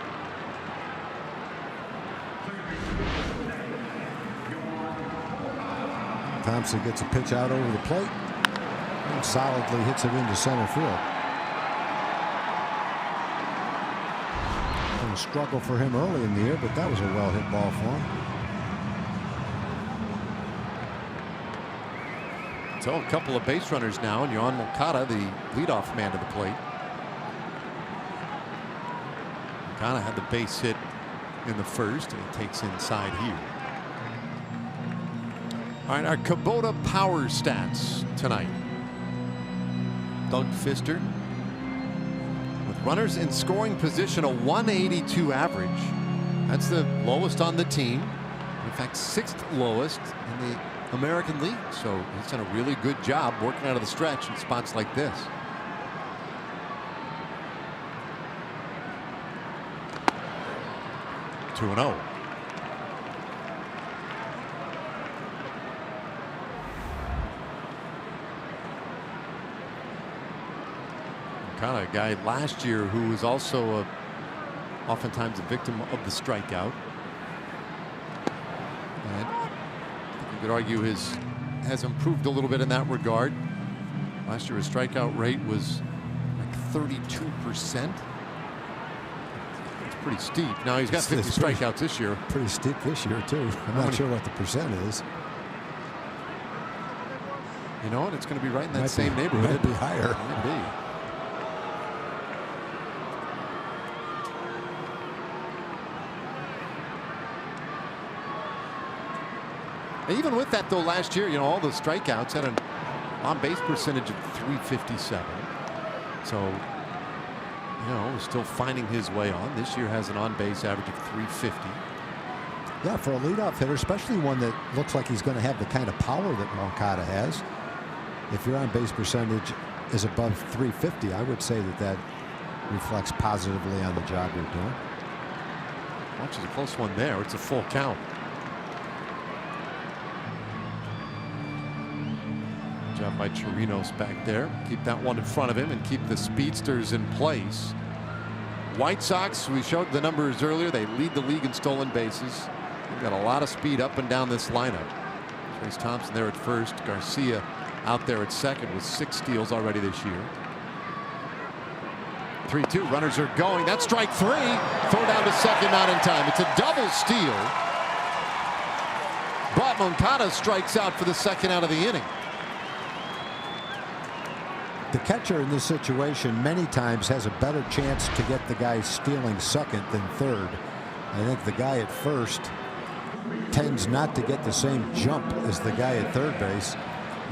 Thompson gets a pitch out over the plate and solidly hits it into center field. A struggle for him early in the year, but that was a well-hit ball for him. So a couple of base runners now, and Yoan Moncada, the leadoff man to the plate. Moncada had the base hit in the first, and he takes inside here. All right, our Kubota power stats tonight. Doug Fister with runners in scoring position, a 182 average. That's the lowest on the team. In fact, 6th lowest in the American League. So he's done a really good job working out of the stretch in spots like this. Two and 0. Kind of a guy last year who was also oftentimes a victim of the strikeout. And I think you could argue has improved a little bit in that regard. Last year his strikeout rate was like 32%. It's pretty steep. Now he's got 50 strikeouts this year. Pretty steep this year too. I'm not sure what the percent is. You know what? It's going to be right in that same neighborhood. Might be higher. Might be. Even with that, though, last year, you know, all the strikeouts had an on-base percentage of .357. So, you know, was still finding his way on. This year has an on-base average of .350. Yeah, for a leadoff hitter, especially one that looks like he's going to have the kind of power that Moncada has. If your on-base percentage is above .350, I would say that reflects positively on the job you're doing. Watch, a close one there. It's a full count. Job by Chirinos back there. Keep that one in front of him and keep the speedsters in place. White Sox, we showed the numbers earlier. They lead the league in stolen bases. They've got a lot of speed up and down this lineup. Trace Thompson there at first. Garcia out there at second with 6 steals already this year. 3-2. Runners are going. That's strike 3. Throw down to second, not in time. It's a double steal. But Moncada strikes out for the second out of the inning. The catcher in this situation many times has a better chance to get the guy stealing second than third. I think the guy at first tends not to get the same jump as the guy at third base.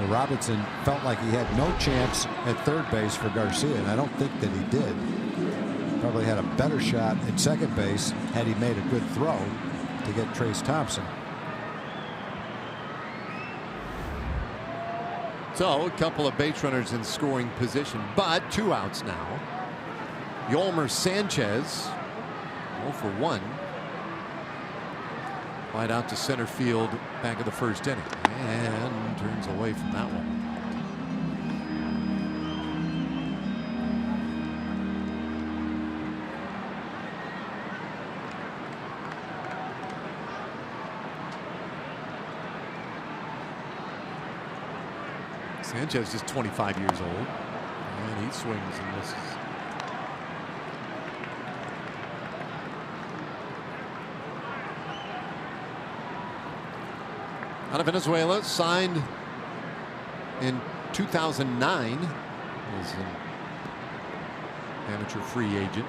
Robinson felt like he had no chance at third base for Garcia, and I don't think that he did. Probably had a better shot at second base had he made a good throw to get Trace Thompson. So a couple of base runners in scoring position, but 2 outs now. Yolmer Sanchez 0 for 1. Wide out to center field back of the first inning and turns away from that one. Sanchez is 25 years old, and he swings and misses. Out of Venezuela, signed in 2009 as an amateur free agent.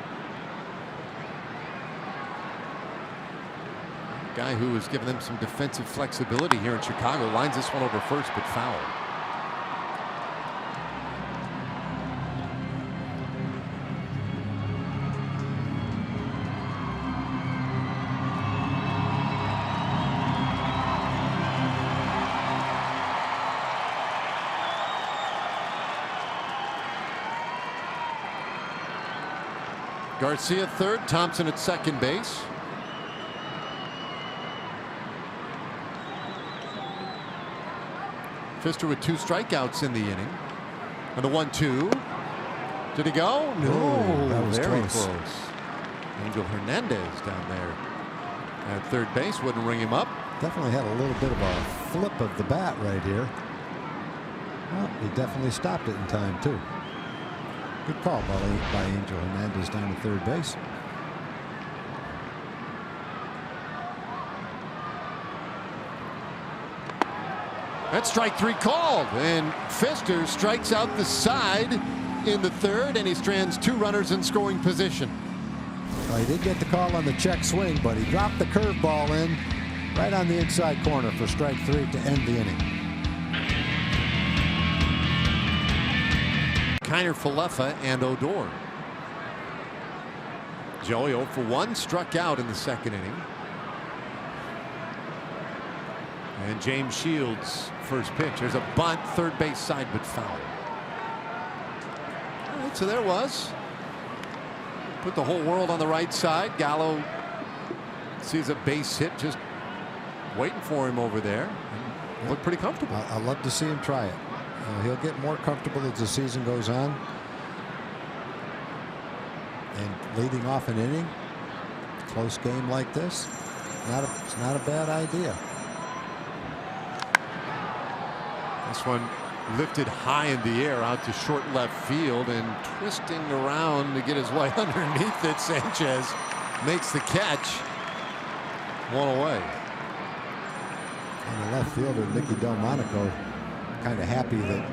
A guy who has given them some defensive flexibility here in Chicago. Lines this one over first, but foul. Garcia at third, Thompson at second base. Pfister with 2 strikeouts in the inning. And the 1-2. Did he go? No, that was very close. Angel Hernandez down there at third base wouldn't ring him up. Definitely had a little bit of a flip of the bat right here. Well, he definitely stopped it in time, too. Good call by Angel Hernandez down to third base. That's strike 3 called, and Pfister strikes out the side in the third, and he strands 2 runners in scoring position. Well, he did get the call on the check swing, but he dropped the curveball in right on the inside corner for strike 3 to end the inning. Kiner, Falefa, and Odor. Joey 0 for 1, struck out in the second inning. And James Shields, first pitch. There's a bunt, third base side, but foul. All right, so there was. Put the whole world on the right side. Gallo sees a base hit just waiting for him over there. And looked pretty comfortable. I love to see him try it. He'll get more comfortable as the season goes on. And leading off an inning, close game like this, it's not a bad idea. This one lifted high in the air out to short left field, and twisting around to get his way underneath it. Sanchez makes the catch. 1 away. And the left fielder, Nicky Delmonico, kind of happy that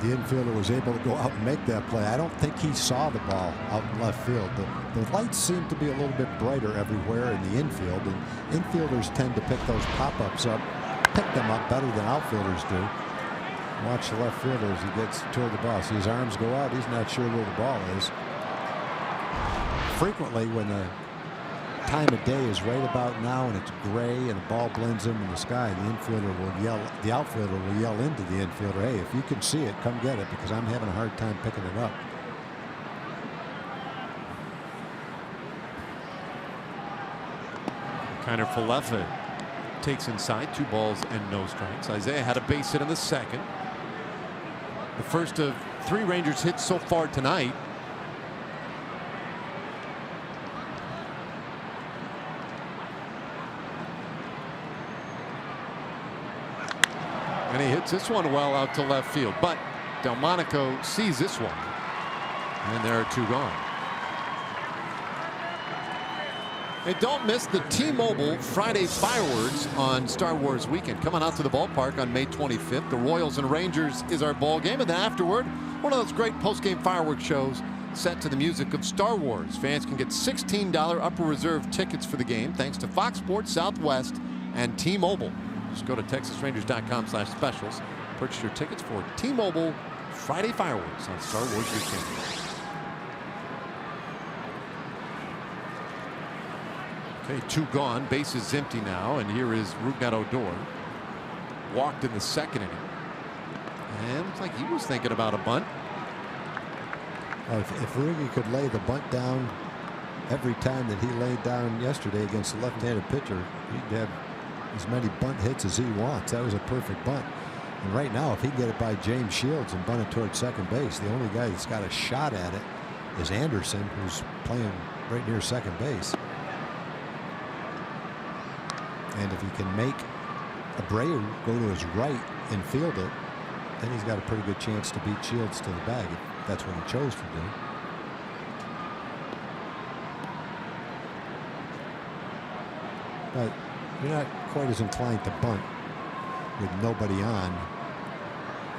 the infielder was able to go out and make that play. I don't think he saw the ball out in left field. The lights seem to be a little bit brighter everywhere in the infield, and infielders tend to pick those pop-ups up, pick them up better than outfielders do. Watch the left fielder as he gets toward the ball. See his arms go out. He's not sure where the ball is. Frequently, when the time of day is right about now and it's gray and the ball blends in the sky, the outfielder will yell into the infielder, "Hey, if you can see it, come get it, because I'm having a hard time picking it up." Kiner, Falefa takes inside, 2 balls and no strikes. Isaiah had a base hit in the second. The first of 3 Rangers hits so far tonight. And he hits this one well out to left field, but Delmonico sees this one, and there are 2 gone. Hey, don't miss the T-Mobile Friday fireworks on Star Wars weekend. Coming out to the ballpark on May 25th. The Royals and Rangers is our ball game, and then afterward, one of those great post-game fireworks shows set to the music of Star Wars. Fans can get $16 upper reserve tickets for the game thanks to Fox Sports Southwest and T-Mobile. Just go to TexasRangers.com/specials. Purchase your tickets for T-Mobile Friday fireworks on Star Wars weekend. Okay, 2 gone, bases empty now, and here is Rougned Odor. Walked in the second inning, and looks like he was thinking about a bunt. If Rugi could lay the bunt down every time that he laid down yesterday against the left-handed pitcher, he'd have as many bunt hits as he wants. That was a perfect bunt. And right now, if he can get it by James Shields and bunt it towards second base, the only guy that's got a shot at it is Anderson, who's playing right near second base. And if he can make Abreu go to his right and field it, then he's got a pretty good chance to beat Shields to the bag, if that's what he chose to do. But you're not quite as inclined to bunt with nobody on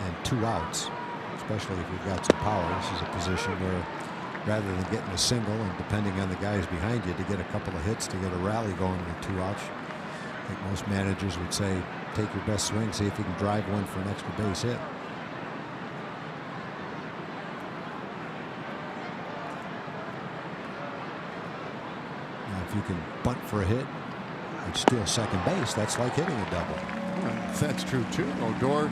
and 2 outs, especially if you've got some power. This is a position where, rather than getting a single and depending on the guys behind you to get a couple of hits to get a rally going with 2 outs, I think most managers would say take your best swing, see if you can drive one for an extra base hit. Now, if you can bunt for a hit and steal second base, that's like hitting a double. That's true too. Odor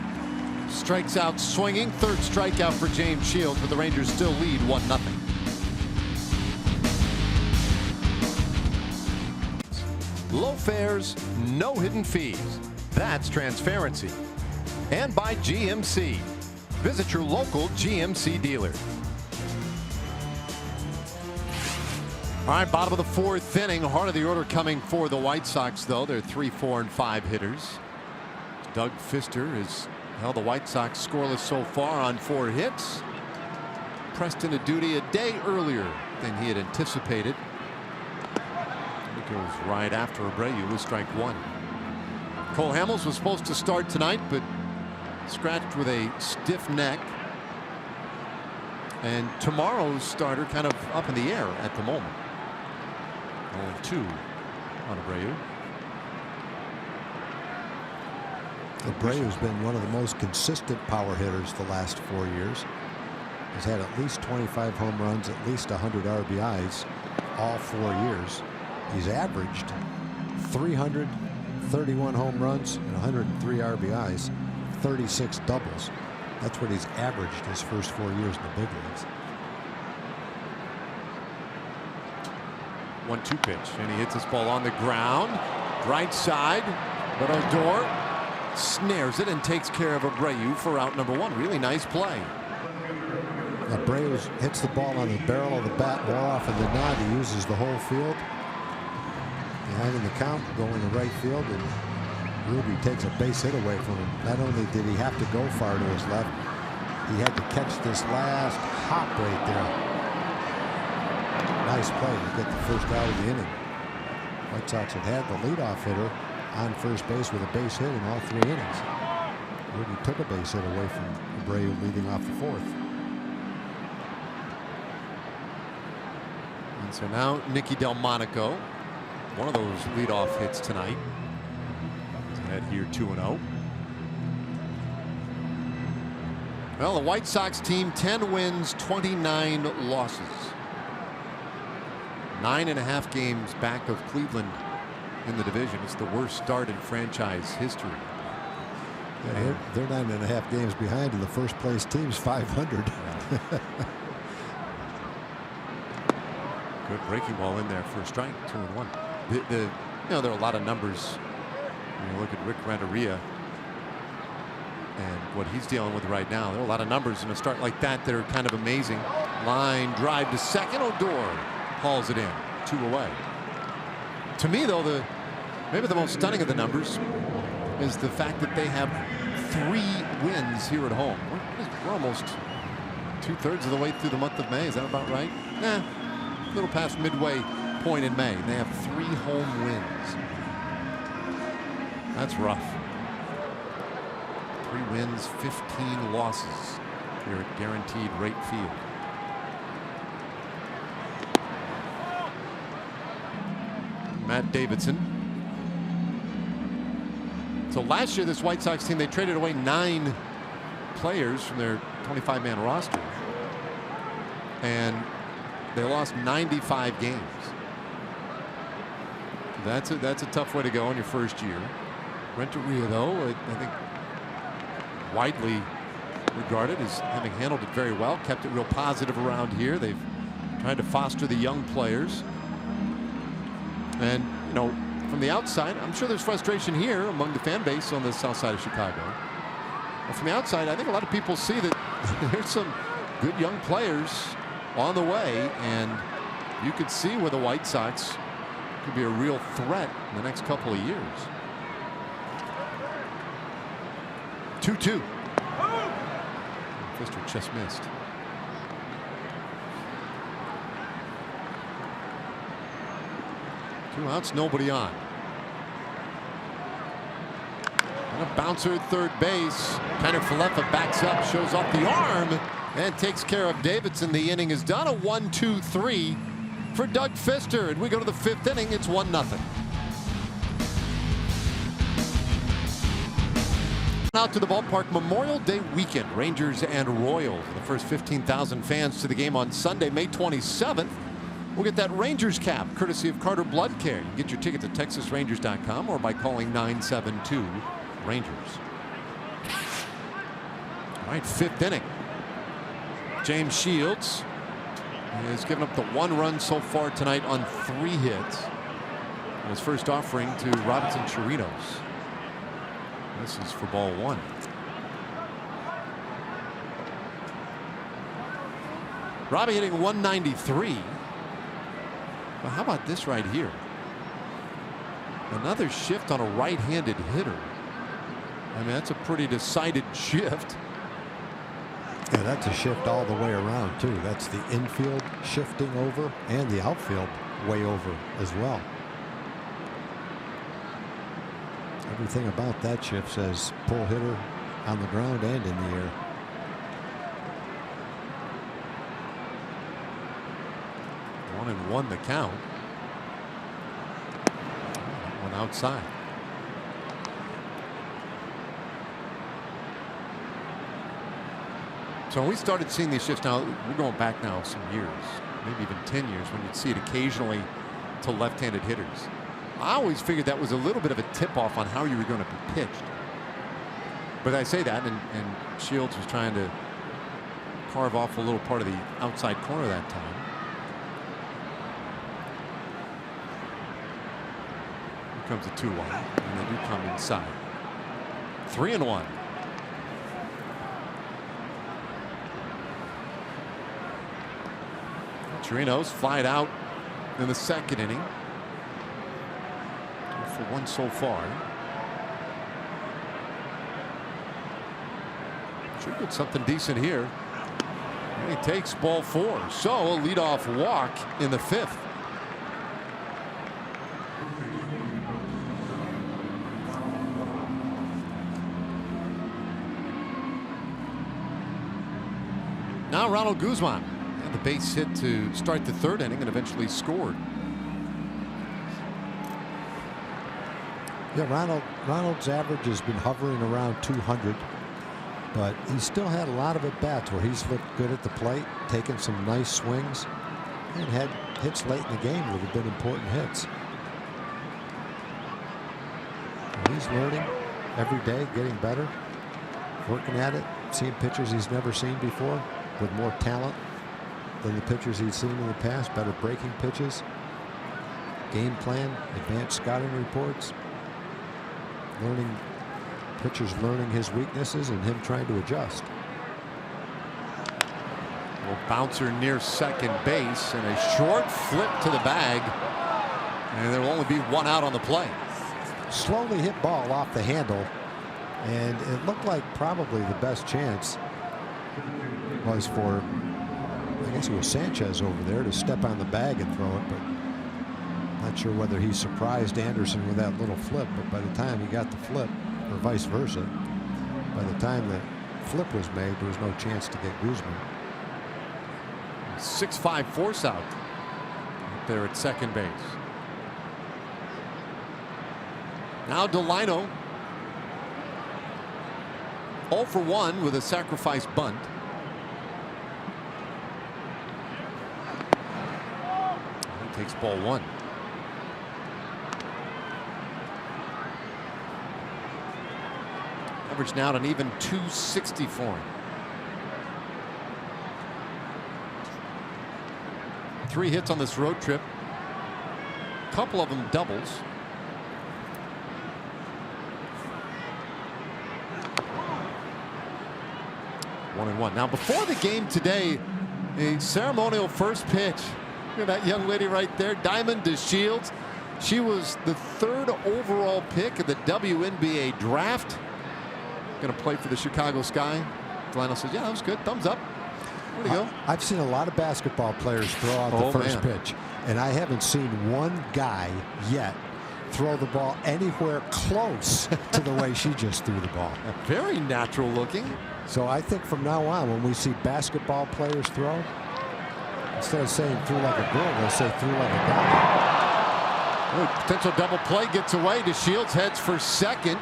strikes out swinging. 3rd strikeout for James Shields, but the Rangers still lead 1-0. Low fares, no hidden fees. That's transparency. And by GMC. Visit your local GMC dealer. All right, bottom of the fourth inning. Heart of the order coming for the White Sox, though. They're 3, 4, and 5 hitters. Doug Fister has held the White Sox scoreless so far on 4 hits. Pressed into duty a day earlier than he had anticipated. He goes right after Abreu with strike 1. Cole Hamels was supposed to start tonight, but scratched with a stiff neck. And tomorrow's starter kind of up in the air at the moment. 0-2 on Abreu. Abreu's been one of the most consistent power hitters the last 4 years. He's had at least 25 home runs, at least 100 RBIs all 4 years. He's averaged 331 home runs and 103 RBIs, 36 doubles. That's what he's averaged his first 4 years in the big leagues. 1-2 pitch, and he hits this ball on the ground, right side, but Odor snares it and takes care of Abreu for out number 1. Really nice play. Abreu hits the ball on the barrel of the bat more often than not. He uses the whole field. Behind in the count, going to right field, and Ruby takes a base hit away from him. Not only did he have to go far to his left, he had to catch this last hop right there. Nice play to get the first out of the inning. White Sox had the leadoff hitter on first base with a base hit in all 3 innings. Ruby took a base hit away from Abreu leading off the 4th. And so now Nicky Delmonico, one of those leadoff hits tonight. Head here 2-0. Well, the White Sox team 10 wins, 29 losses. 9.5 games back of Cleveland in the division. It's the worst start in franchise history. Yeah, they're 9.5 games behind, and the first place team's 500. Good breaking ball in there for a strike. 2-1. You know, there are a lot of numbers. You look at Rick Renteria and what he's dealing with right now. There are a lot of numbers in a start like that that are kind of amazing. Line drive to second. Odor hauls it in. 2 away. To me, though, maybe the most stunning of the numbers is the fact that they have 3 wins here at home. We're almost 2/3 of the way through the month of May. Is that about right? A little past midway point in May. They have 3 home wins. That's rough. 3 wins, 15 losses here at Guaranteed Rate Field. Matt Davidson. So last year, this White Sox team, they traded away 9 players from their 25-man roster, and they lost 95 games. That's a tough way to go in your first year. Renteria, though, I think widely regarded as having handled it very well, kept it real positive around here. They've tried to foster the young players. And, you know, from the outside, I'm sure there's frustration here among the fan base on the south side of Chicago. But from the outside, I think a lot of people see that there's some good young players on the way, and you could see where the White Sox could be a real threat in the next couple of years. 2-2. Fister just missed. Two outs, nobody on. And a bouncer at third base. Tanner Falefa backs up, shows off the arm, and takes care of Davidson. The inning is done. A 1-2-3 for Doug Fister. And we go to the 5th inning. It's 1-0. Out to the ballpark Memorial Day weekend. Rangers and Royals. The first 15,000 fans to the game on Sunday, May 27th. We'll get that Rangers cap courtesy of Carter Blood Care. You can get your tickets at TexasRangers.com or by calling 972-RANGERS. All right, 5th inning. James Shields has given up the 1 run so far tonight on 3 hits. His first offering to Robinson Chirinos. This is for ball 1. Robbie hitting 193. Well, how about this right here? Another shift on a right-handed hitter. I mean, that's a pretty decided shift. Yeah, that's a shift all the way around, too. That's the infield shifting over and the outfield way over as well. Everything about that shift says pull hitter on the ground and in the air. One and one the count. One outside. So when we started seeing these shifts, now we're going back now some years, maybe even 10 years, when you'd see it occasionally to left-handed hitters. I always figured that was a little bit of a tip-off on how you were going to be pitched. But I say that, and Shields was trying to carve off a little part of the outside corner that time. Here comes a 2-1, and they do come inside. 3-1. Chirinos flied out in the second inning. For one so far. Should get something decent here. And he takes ball 4. So a leadoff walk in the 5th. Now Ronald Guzman had the base hit to start the 3rd inning and eventually scored. Yeah, Ronald's average has been hovering around 200, but he still had a lot of at bats where he's looked good at the plate, taking some nice swings, and had hits late in the game that have been important hits. And he's learning every day, getting better, working at it, seeing pitchers he's never seen before with more talent than the pitchers he'd seen in the past, better breaking pitches, game plan, advanced scouting reports. Pitchers learning his weaknesses and him trying to adjust. Well, bouncer near second base and a short flip to the bag, and there will only be one out on the play. Slowly hit ball off the handle, and it looked like probably the best chance was for, I guess it was Sanchez over there, to step on the bag and throw it, but not sure whether he surprised Anderson with that little flip, but by the time he got the flip, or vice versa, by the time the flip was made, there was no chance to get Guzman. 6-5 force out there at second base. Now Delino 0 for 1 with a sacrifice bunt. He takes ball 1. Average now at an even 260 for him. 3 hits on this road trip. A couple of them doubles. One and one. Now before the game today, a ceremonial first pitch. Look at that young lady right there, Diamond DeShields. She was the 3rd overall pick of the WNBA draft. Going to play for the Chicago Sky. Delino says, yeah, that was good. Thumbs up. Way to go. I've seen a lot of basketball players throw out the first pitch, and I haven't seen one guy yet throw the ball anywhere close to the way she just threw the ball. Very natural looking. So I think from now on, when we see basketball players throw, instead of saying threw like a girl, they'll say threw like a guy. Ooh, potential double play gets away. DeShields heads for second.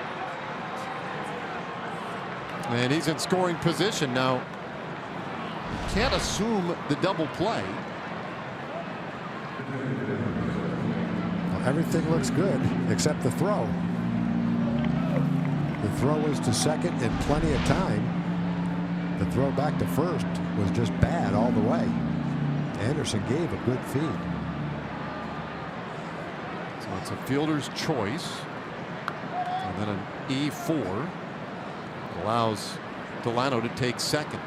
And he's in scoring position now. Can't assume the double play. Well, everything looks good except the throw. The throw was to second in plenty of time. The throw back to first was just bad all the way. Anderson gave a good feed. So it's a fielder's choice. And then an E4 allows Delano to take second.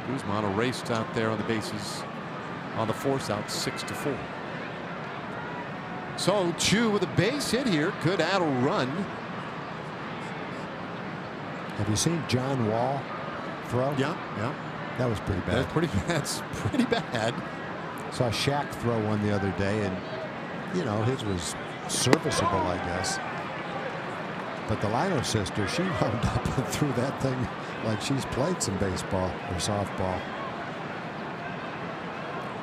Guzman raced out there on the bases on the force out 6-4. So Chu with a base hit here could add a run. Have you seen John Wall throw? Yeah. That was pretty bad. That's pretty bad. Saw Shaq throw one the other day, and you know, his was serviceable, I guess. But the Lino sister, she wound up and threw that thing like she's played some baseball or softball.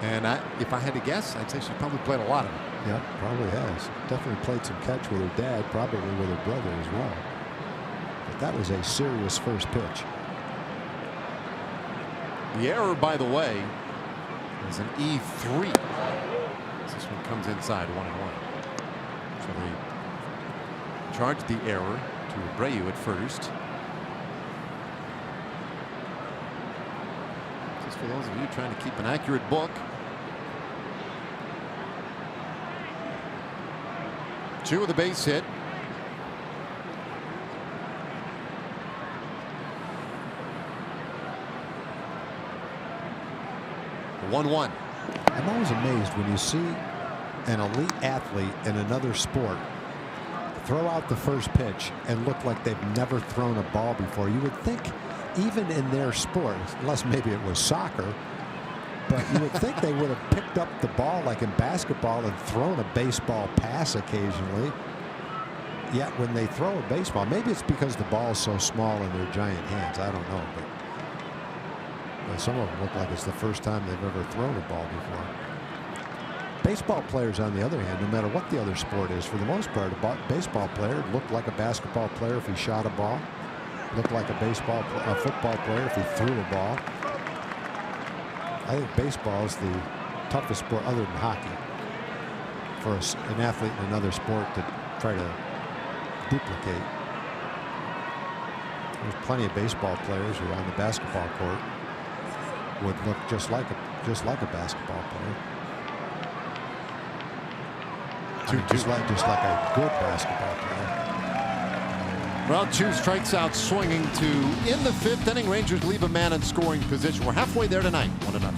And if I had to guess, I'd say she's probably played a lot of it. Yeah, probably has. Definitely played some catch with her dad, probably with her brother as well. But that was a serious first pitch. The error, by the way, is an E3. This one comes inside 1-1. So they charged the error to Abreu at first. Just for those of you trying to keep an accurate book. Chu with a base hit. The 1-1. I'm always amazed when you see an elite athlete in another sport throw out the first pitch and look like they've never thrown a ball before. You would think even in their sport, unless maybe it was soccer, but you would think they would have picked up the ball like in basketball and thrown a baseball pass occasionally. Yet when they throw a baseball, maybe it's because the ball is so small in their giant hands. I don't know, but some of them look like it's the first time they've ever thrown a ball before. Baseball players, on the other hand, no matter what the other sport is, for the most part, a baseball player looked like a basketball player if he shot a ball, looked like a football player if he threw a ball. I think baseball is the toughest sport other than hockey for an athlete in another sport to try to duplicate. There's plenty of baseball players who on the basketball court would look just like a basketball player. I mean, just like a good basketball player. Well, Chu strikes out swinging to in the fifth inning. Rangers leave a man in scoring position. We're halfway there tonight, 1-0.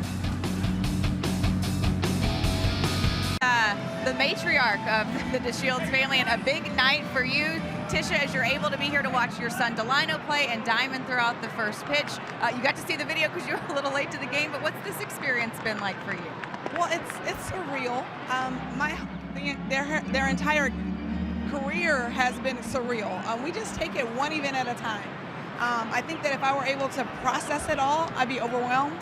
The matriarch of the DeShields family, and a big night for you, Tisha, as you're able to be here to watch your son Delino play and Diamond throw out the first pitch. You got to see the video because you were a little late to the game, but what's this experience been like for you? Well, it's surreal. Their entire career has been surreal. We just take it one event at a time. I think that if I were able to process it all, I'd be overwhelmed.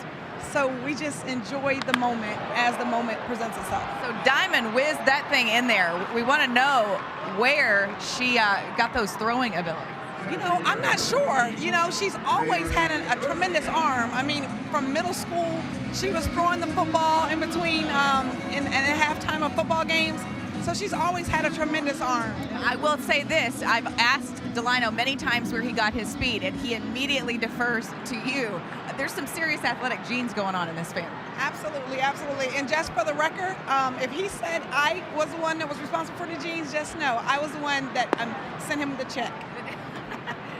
So we just enjoy the moment as the moment presents itself. So Diamond whizzed that thing in there. We want to know where she got those throwing abilities. You know, I'm not sure. You know, she's always had a tremendous arm. I mean, from middle school, she was throwing the football in between in halftime of football games. So she's always had a tremendous arm. I will say this. I've asked Delino many times where he got his speed, and he immediately defers to you. There's some serious athletic genes going on in this family. Absolutely, absolutely. And just for the record, if he said I was the one that was responsible for the genes, just know I was the one that sent him the check.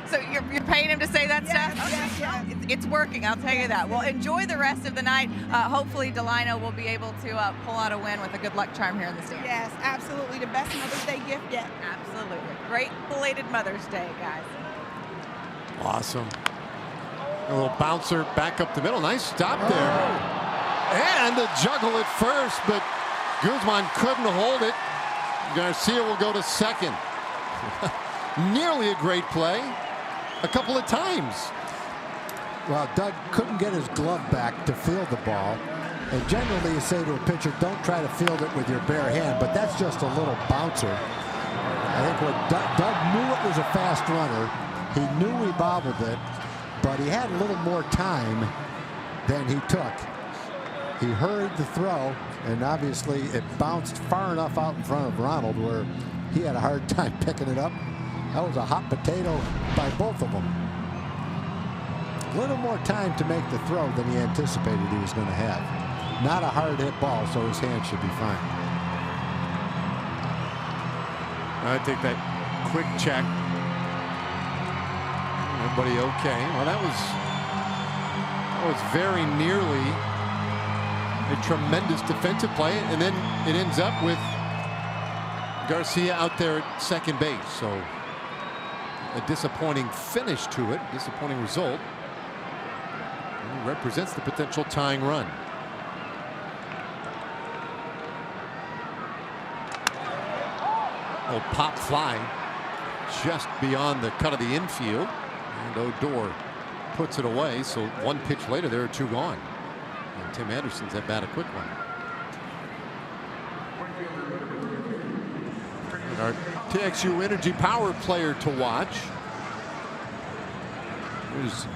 So you're paying him to say that Yes, stuff? yes, yes. It's working, I'll tell you that. Well, enjoy the rest of the night. Hopefully Delino will be able to pull out a win with a good luck charm here in the stand. Yes, absolutely. The best Mother's Day gift yet. Absolutely. Great belated Mother's Day, guys. Awesome. A little bouncer back up the middle. Nice stop there. And the juggle at first, but Guzman couldn't hold it. Garcia will go to second. Nearly a great play. A couple of times. Well, Doug couldn't get his glove back to field the ball. And generally you say to a pitcher, don't try to field it with your bare hand, but that's just a little bouncer. I think when Doug knew it was a fast runner, he knew he bobbled it, but he had a little more time than he took. He hurried the throw, and obviously it bounced far enough out in front of Ronald where he had a hard time picking it up. That was a hot potato by both of them. A little more time to make the throw than he anticipated he was going to have. Not a hard hit ball, so his hand should be fine. I take that quick check. Everybody okay? Well, that was very nearly a tremendous defensive play, and then it ends up with Garcia out there at second base. So a disappointing finish to it, disappointing result. And it represents the potential tying run. Oh, pop fly just beyond the cut of the infield, and Odor puts it away. So one pitch later, there are two gone. And Tim Anderson's at bat, a quick one. And our TXU Energy Power player to watch. Here's,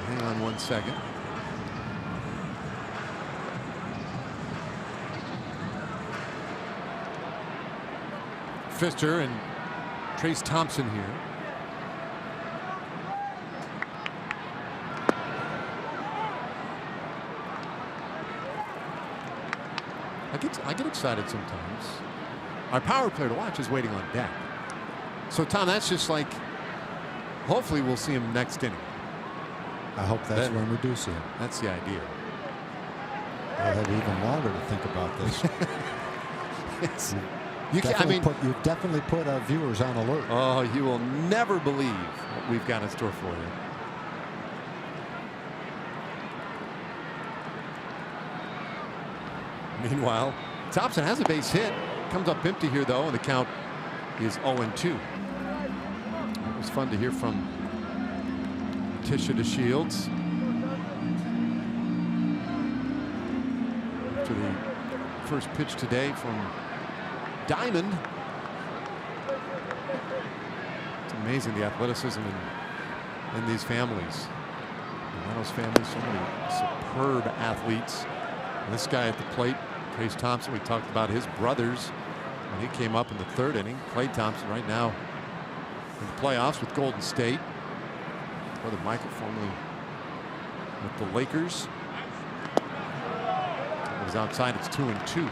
hang on 1 second. Pfister and Trace Thompson here. I get excited sometimes. Our power player to watch is waiting on deck. So Tom, that's just like, hopefully we'll see him next inning. I hope that's when we do see him. That's the idea. I'll have even longer to think about this. You definitely put our viewers on alert. Oh, you will never believe what we've got in store for you. Meanwhile, Thompson has a base hit. Comes up empty here, though, and the count is 0-2. It was fun to hear from Tisha DeShields. After the first pitch today from Diamond. It's amazing the athleticism in these families. Those families, so many superb athletes. And this guy at the plate, Trace Thompson, we talked about his brothers when he came up in the third inning. Clay Thompson right now in the playoffs with Golden State. Brother Michael formerly with the Lakers. It was outside, it's 2-2.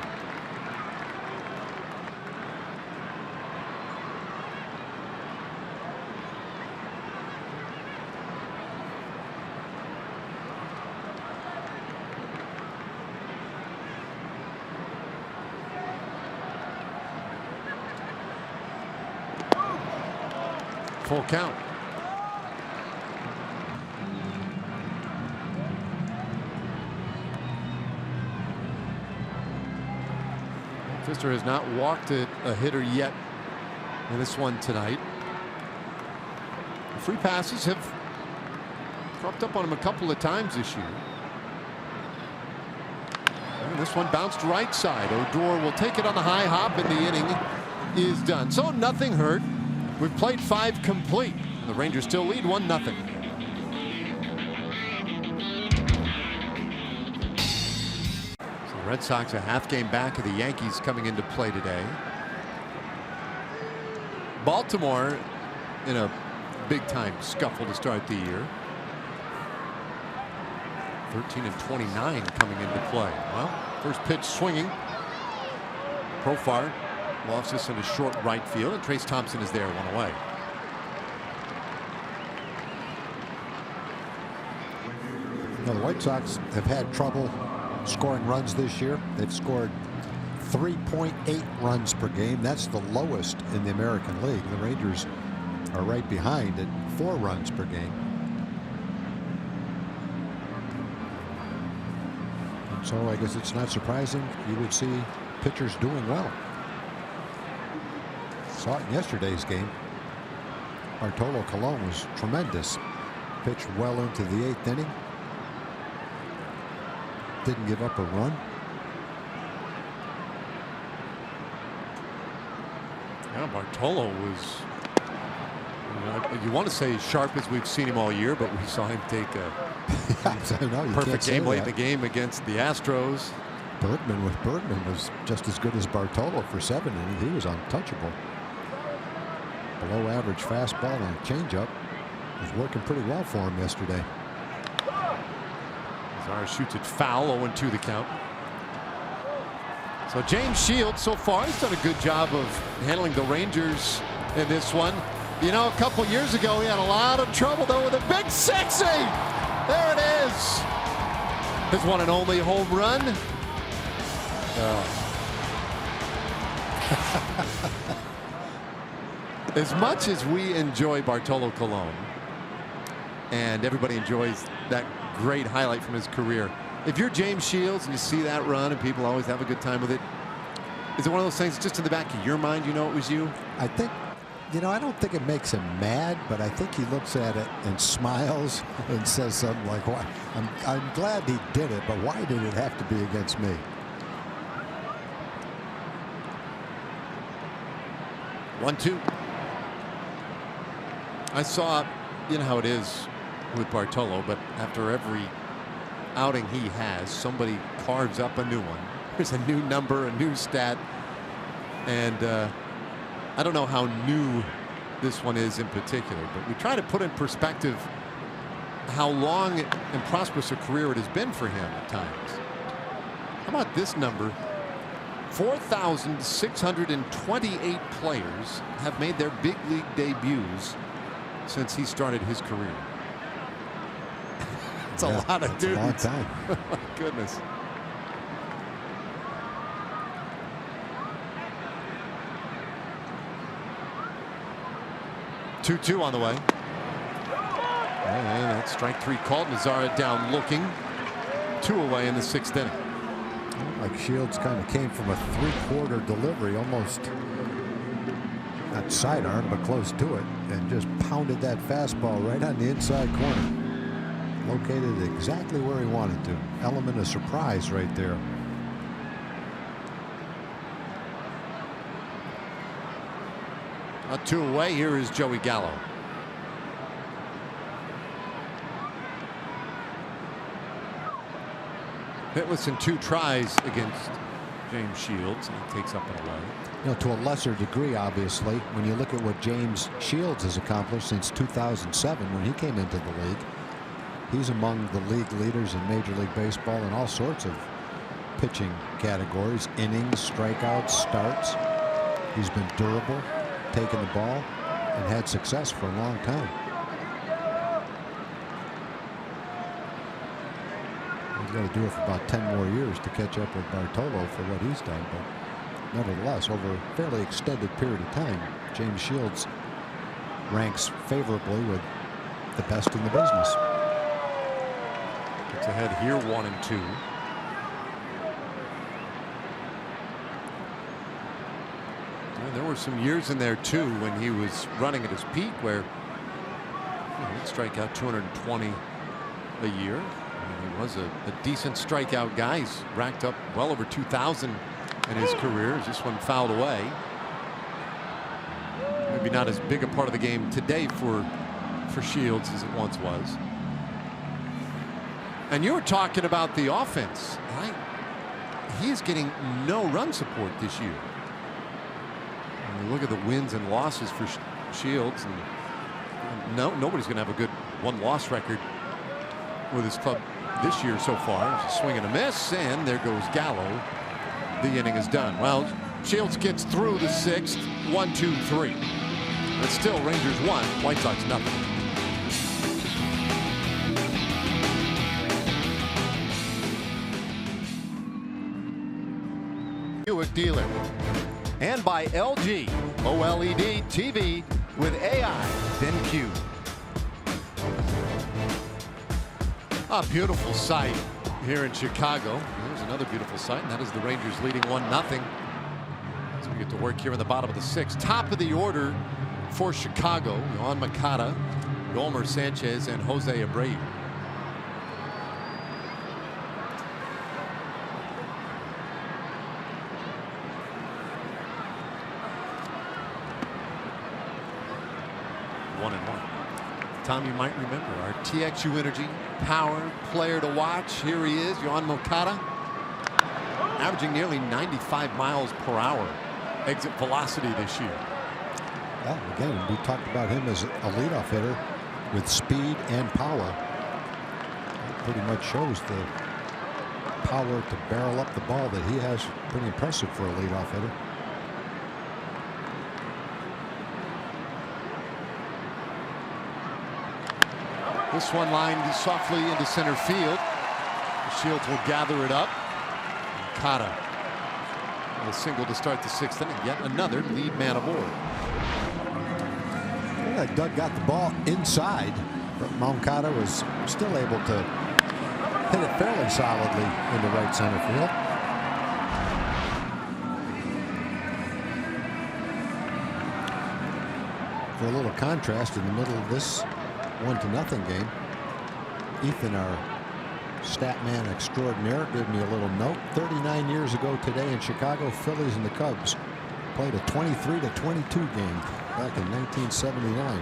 Full count. Pfister has not walked a hitter yet in this one tonight. The free passes have cropped up on him a couple of times this year. And this one bounced right side. Odor will take it on the high hop, and the inning is done. So nothing hurt. We've played 5 complete. The Rangers still lead 1-0. So the Red Sox a half game back of the Yankees coming into play today. Baltimore in a big time scuffle to start the year. 13-29 coming into play. Well, first pitch swinging. Profar lofts this into short right field, and Trace Thompson is there, one away. Now, the White Sox have had trouble scoring runs this year. They've scored 3.8 runs per game. That's the lowest in the American League. The Rangers are right behind at 4 runs per game. And so I guess it's not surprising you would see pitchers doing well. Saw it in yesterday's game. Bartolo Colon was tremendous. Pitched well into the 8th inning. Didn't give up a run. Yeah, Bartolo was, you want to say as sharp as we've seen him all year, but we saw him take a perfect game late in the game against the Astros. Bergman was just as good as Bartolo for 7 innings. He was untouchable. Below average fastball and a changeup was working pretty well for him yesterday. Zara shoots it foul, 0-2 the count. So James Shields so far has done a good job of handling the Rangers in this one. You know, a couple years ago he had a lot of trouble though with a big 60. There it is. His one and only home run. As much as we enjoy Bartolo Colon, and everybody enjoys that great highlight from his career, if you're James Shields and you see that run and people always have a good time with it, is it one of those things just in the back of your mind you know it was you? I think, you know, I don't think it makes him mad, but I think he looks at it and smiles and says something like, "Why? I'm glad he did it, but why did it have to be against me?" 1-2. I saw, you know how it is with Bartolo, but after every outing he has, somebody carves up a new one. There's a new number, a new stat, and I don't know how new this one is in particular, but we try to put in perspective how long and prosperous a career it has been for him at times. How about this number? 4,628 players have made their big league debuts since he started his career. It's a lot of dudes. A long time. Oh my goodness. Two on the way. And that's strike three called. Nazara down looking. 2 away in the 6th inning. Like Shields kind of came from a 3/4 delivery, almost not sidearm, but close to it, and just pounded that fastball right on the inside corner. Located exactly where he wanted to. Element of surprise right there. A 2 away. Here is Joey Gallo. Hitless in 2 tries against James Shields, and he takes up and away. You know, to a lesser degree, obviously, when you look at what James Shields has accomplished since 2007 when he came into the league. He's among the league leaders in Major League Baseball in all sorts of pitching categories, innings, strikeouts, starts. He's been durable, taken the ball, and had success for a long time. He's got to do it for about 10 more years to catch up with Bartolo for what he's done, but nevertheless, over a fairly extended period of time, James Shields ranks favorably with the best in the business. Gets ahead here, 1-2. And there were some years in there too when he was running at his peak where he'd strike out 220 a year. And he was a decent strikeout guy. He's racked up well over 2,000 in his career. This one fouled away. Maybe not as big a part of the game today for Shields as it once was. And you were talking about the offense. He is getting no run support this year. And you look at the wins and losses for Shields, and nobody's going to have a good 1-loss record with his club this year so far. It's a swing and a miss, and there goes Gallo. The inning is done. Well, Shields gets through the 6th, 1-2-3. But still, Rangers 1, White Sox nothing. Dealer, and by LG OLED TV with AI BenQ. A beautiful sight here in Chicago. There's another beautiful sight, and that is the Rangers leading 1-0 as we get to work here in the bottom of the 6th. Top of the order for Chicago: Yohan Moncada, Yolmer Sanchez, and Jose Abreu. Tom, you might remember our TXU Energy power player to watch. Here he is, Yohan Moncada, averaging nearly 95 miles per hour exit velocity this year. Well, again, we talked about him as a leadoff hitter with speed and power. It pretty much shows the power to barrel up the ball that he has. Pretty impressive for a leadoff hitter. This one lined softly into center field. Shields will gather it up. Moncada, a single to start the 6th inning. Yet another lead man aboard. Like Doug got the ball inside, but Moncada was still able to hit it fairly solidly into right center field. For a little contrast, in the middle of this 1-0 game, Ethan, our stat man extraordinaire, gave me a little note. 39 years ago today in Chicago, Phillies and the Cubs played a 23-22 game back in 1979.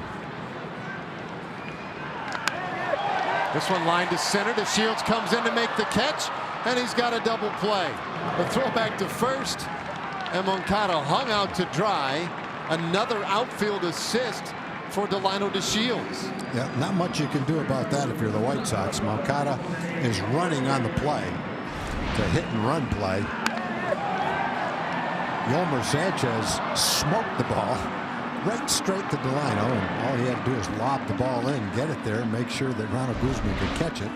This one lined to center. The Shields comes in to make the catch, and he's got a double play. The throw back to first, and Moncada hung out to dry. Another outfield assist for Delino DeShields. Yeah, not much you can do about that if you're the White Sox. Moncada is running on the play. It's a hit and run play. Yolmer Sanchez smoked the ball right straight to Delino, and all he had to do is lob the ball in, get it there, and make sure that Ronald Guzman could catch it,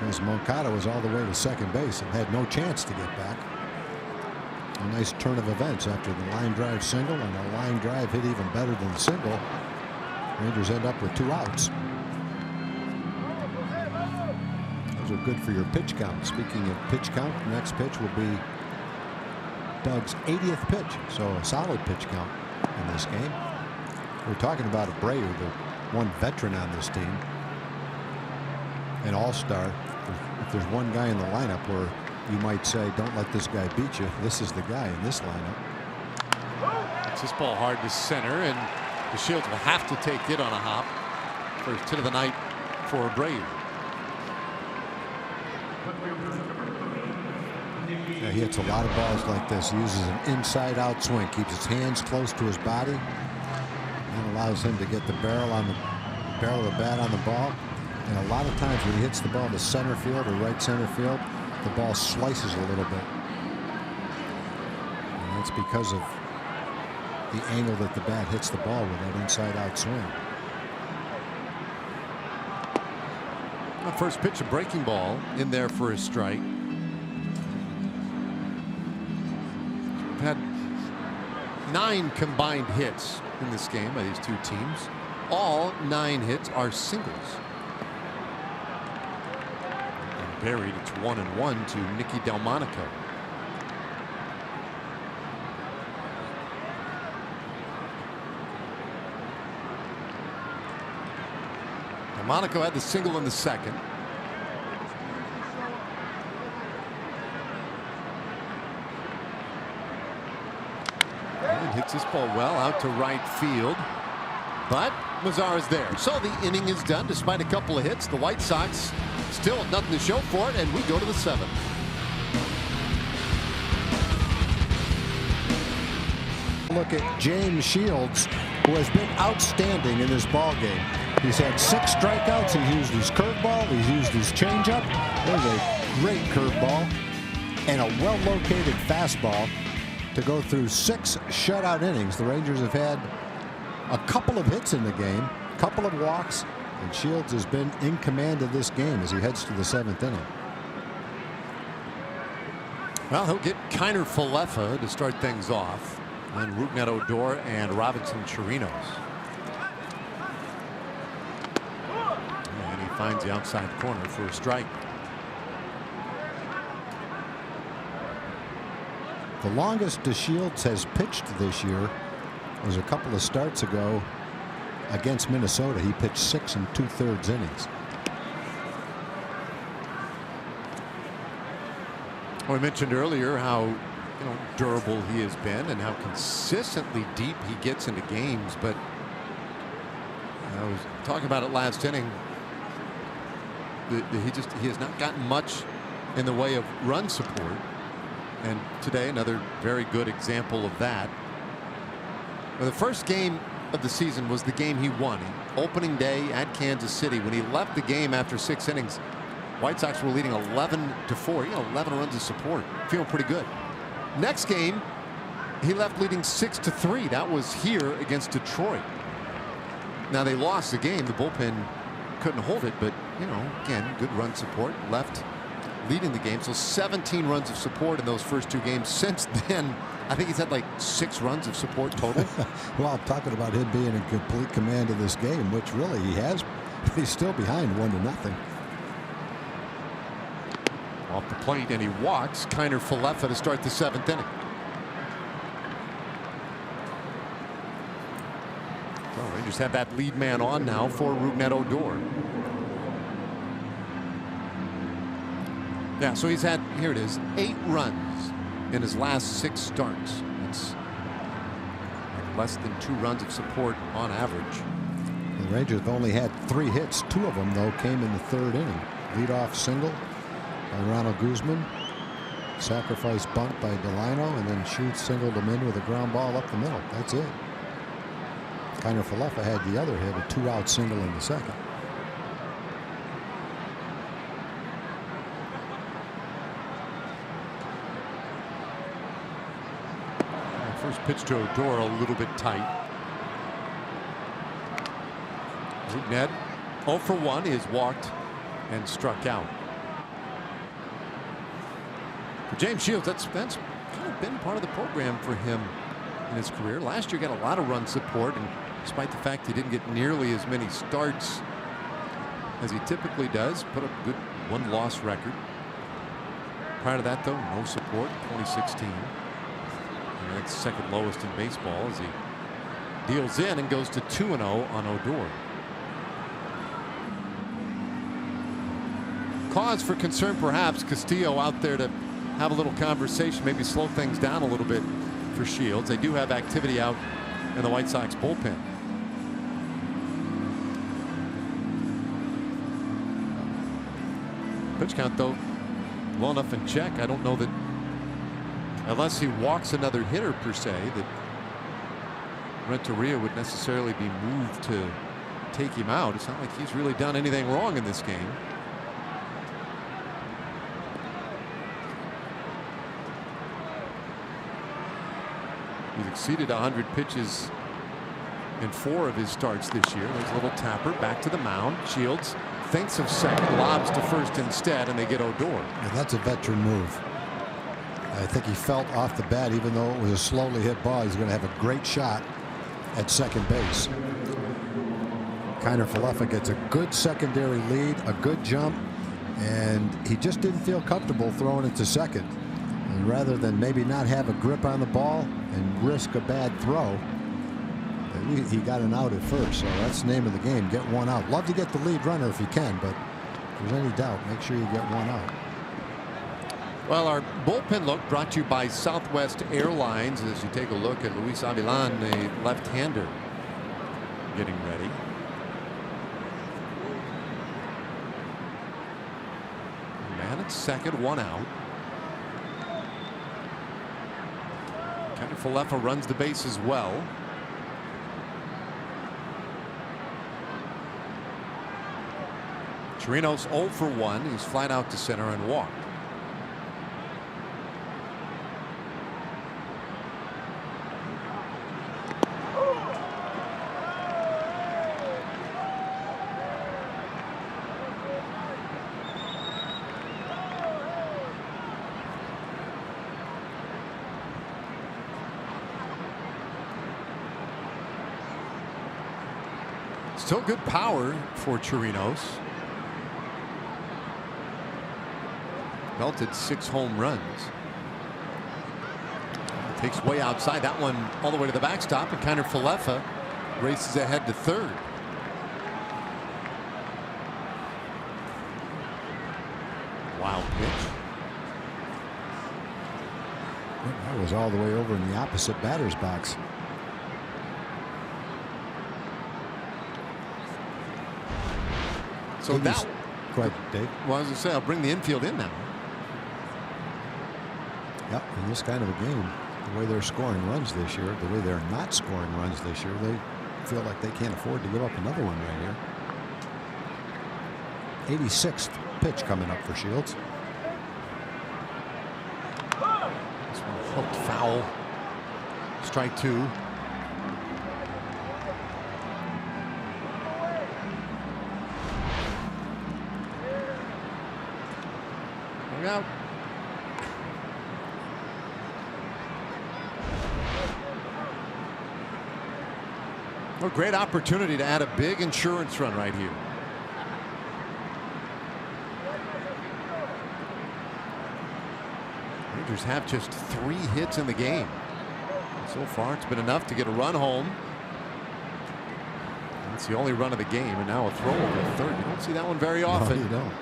as Moncada was all the way to second base and had no chance to get back. A nice turn of events after the line drive single, and a line drive hit even better than the single. Rangers end up with 2 outs. Those are good for your pitch count. Speaking of pitch count, the next pitch will be Doug's 80th pitch, so a solid pitch count in this game. We're talking about Abreu, the one veteran on this team, an all-star. If there's one guy in the lineup where you might say, don't let this guy beat you, this is the guy in this lineup. It's this ball hard to center, and the Shields will have to take it on a hop. First hit of the night for Abreu. Yeah, he hits a lot of balls like this. He uses an inside-out swing, keeps his hands close to his body, and allows him to get the barrel of the bat on the ball. And a lot of times when he hits the ball to center field or right center field, the ball slices a little bit. And that's because of the angle that the bat hits the ball with that inside-out swing. The first pitch, a breaking ball in there for a strike. We've had 9 combined hits in this game by these two teams. All 9 hits are singles. And buried, it's 1-1 to Nicky Delmonico. Delmonico had the single in the second. And hits this ball well out to right field. But Mazara's there. So the inning is done despite a couple of hits. The White Sox still have nothing to show for it, and we go to the 7th. Look at James Shields, who has been outstanding in this ball game. He's had 6 strikeouts. He's used his curveball. He's used his changeup. There's a great curveball and a well-located fastball to go through 6 shutout innings. The Rangers have had a couple of hits in the game, a couple of walks, and Shields has been in command of this game as he heads to the 7th inning. Well, he'll get Kiner Falefa to start things off, and Rougned Odor and Robinson Chirinos. And he finds the outside corner for a strike. The longest DeShields has pitched this year was a couple of starts ago against Minnesota. He pitched 6 2/3 innings. Well, I mentioned earlier how durable he has been and how consistently deep he gets into games, but I was talking about it last inning. He has not gotten much in the way of run support, and today another very good example of that. Well, the first game of the season was the game he won, opening day at Kansas City. When he left the game after 6 innings, White Sox were leading 11-4. He got 11 runs of support. Feeling pretty good. Next game, he left leading 6-3. That was here against Detroit. Now they lost the game. The bullpen couldn't hold it, but you know, again, good run support. Left leading the game. So 17 runs of support in those first 2 games. Since then, I think he's had like 6 runs of support total. Well, talking about him being in complete command of this game, which really he has, but he's still behind 1-0. Off the plate, and he walks Kiner Falefa to start the 7th inning. So Rangers have that lead man on now for Rougned Odor. Yeah, so he's had, here it is, 8 runs in his last 6 starts. It's less than 2 runs of support on average. The Rangers have only had 3 hits. 2 of them, though, came in the 3rd inning. Leadoff single by Ronald Guzman, sacrifice bunt by Delino, and then Schutz singled him in with a ground ball up the middle. That's it. Kiner Falefa had the other hit, a 2-out single in the 2nd. First pitch to Odor a little bit tight. Rougned 0 for 1. He has walked and struck out. For James Shields, that's kind of been part of the program for him in his career. Last year got a lot of run support, and despite the fact he didn't get nearly as many starts as he typically does, put up a good 1-loss record. Prior to that, though, no support. 2016. And that's second lowest in baseball as he deals in and goes to 2-0 on Odor. Cause for concern, perhaps. Castillo out there to have a little conversation, maybe slow things down a little bit for Shields. They do have activity out in the White Sox bullpen. Pitch count, though, low enough in check. I don't know that, unless he walks another hitter per se, that Renteria would necessarily be moved to take him out. It's not like he's really done anything wrong in this game. He's exceeded 100 pitches in 4 of his starts this year. There's a little tapper back to the mound. Shields thinks of second, lobs to first instead, and they get Odor. Yeah, that's a veteran move. I think he felt off the bat, even though it was a slowly hit ball, he's going to have a great shot at second base. Kiner Falefa gets a good secondary lead, a good jump, and he just didn't feel comfortable throwing it to second. And rather than maybe not have a grip on the ball and risk a bad throw, he got an out at first. So that's the name of the game. Get 1 out. Love to get the lead runner if you can, but if there's any doubt, make sure you get 1 out. Well, our bullpen look brought to you by Southwest Airlines as you take a look at Luis Avilan, the left-hander, getting ready. Man at second, 1 out. Kiner Falefa runs the base as well. Chirinos 0 for 1. He's flat out to center and walked. Still good power for Chirinos. Belted 6 home runs. Takes way outside. That one all the way to the backstop, and Kiner Falefa races ahead to third. Wild pitch. That was all the way over in the opposite batter's box. So that, go ahead, Dave. Well, as I say, I'll bring the infield in now. Yep, in this kind of a game, the way they're scoring runs this year, the way they're not scoring runs this year, they feel like they can't afford to give up another one right here. 86th pitch coming up for Shields. This one hooked foul. Strike 2. Look out. A great opportunity to add a big insurance run right here. Rangers have just 3 hits in the game. So far, it's been enough to get a run home. That's the only run of the game, and now a throw over to third. You don't see that one very often. No, you don't.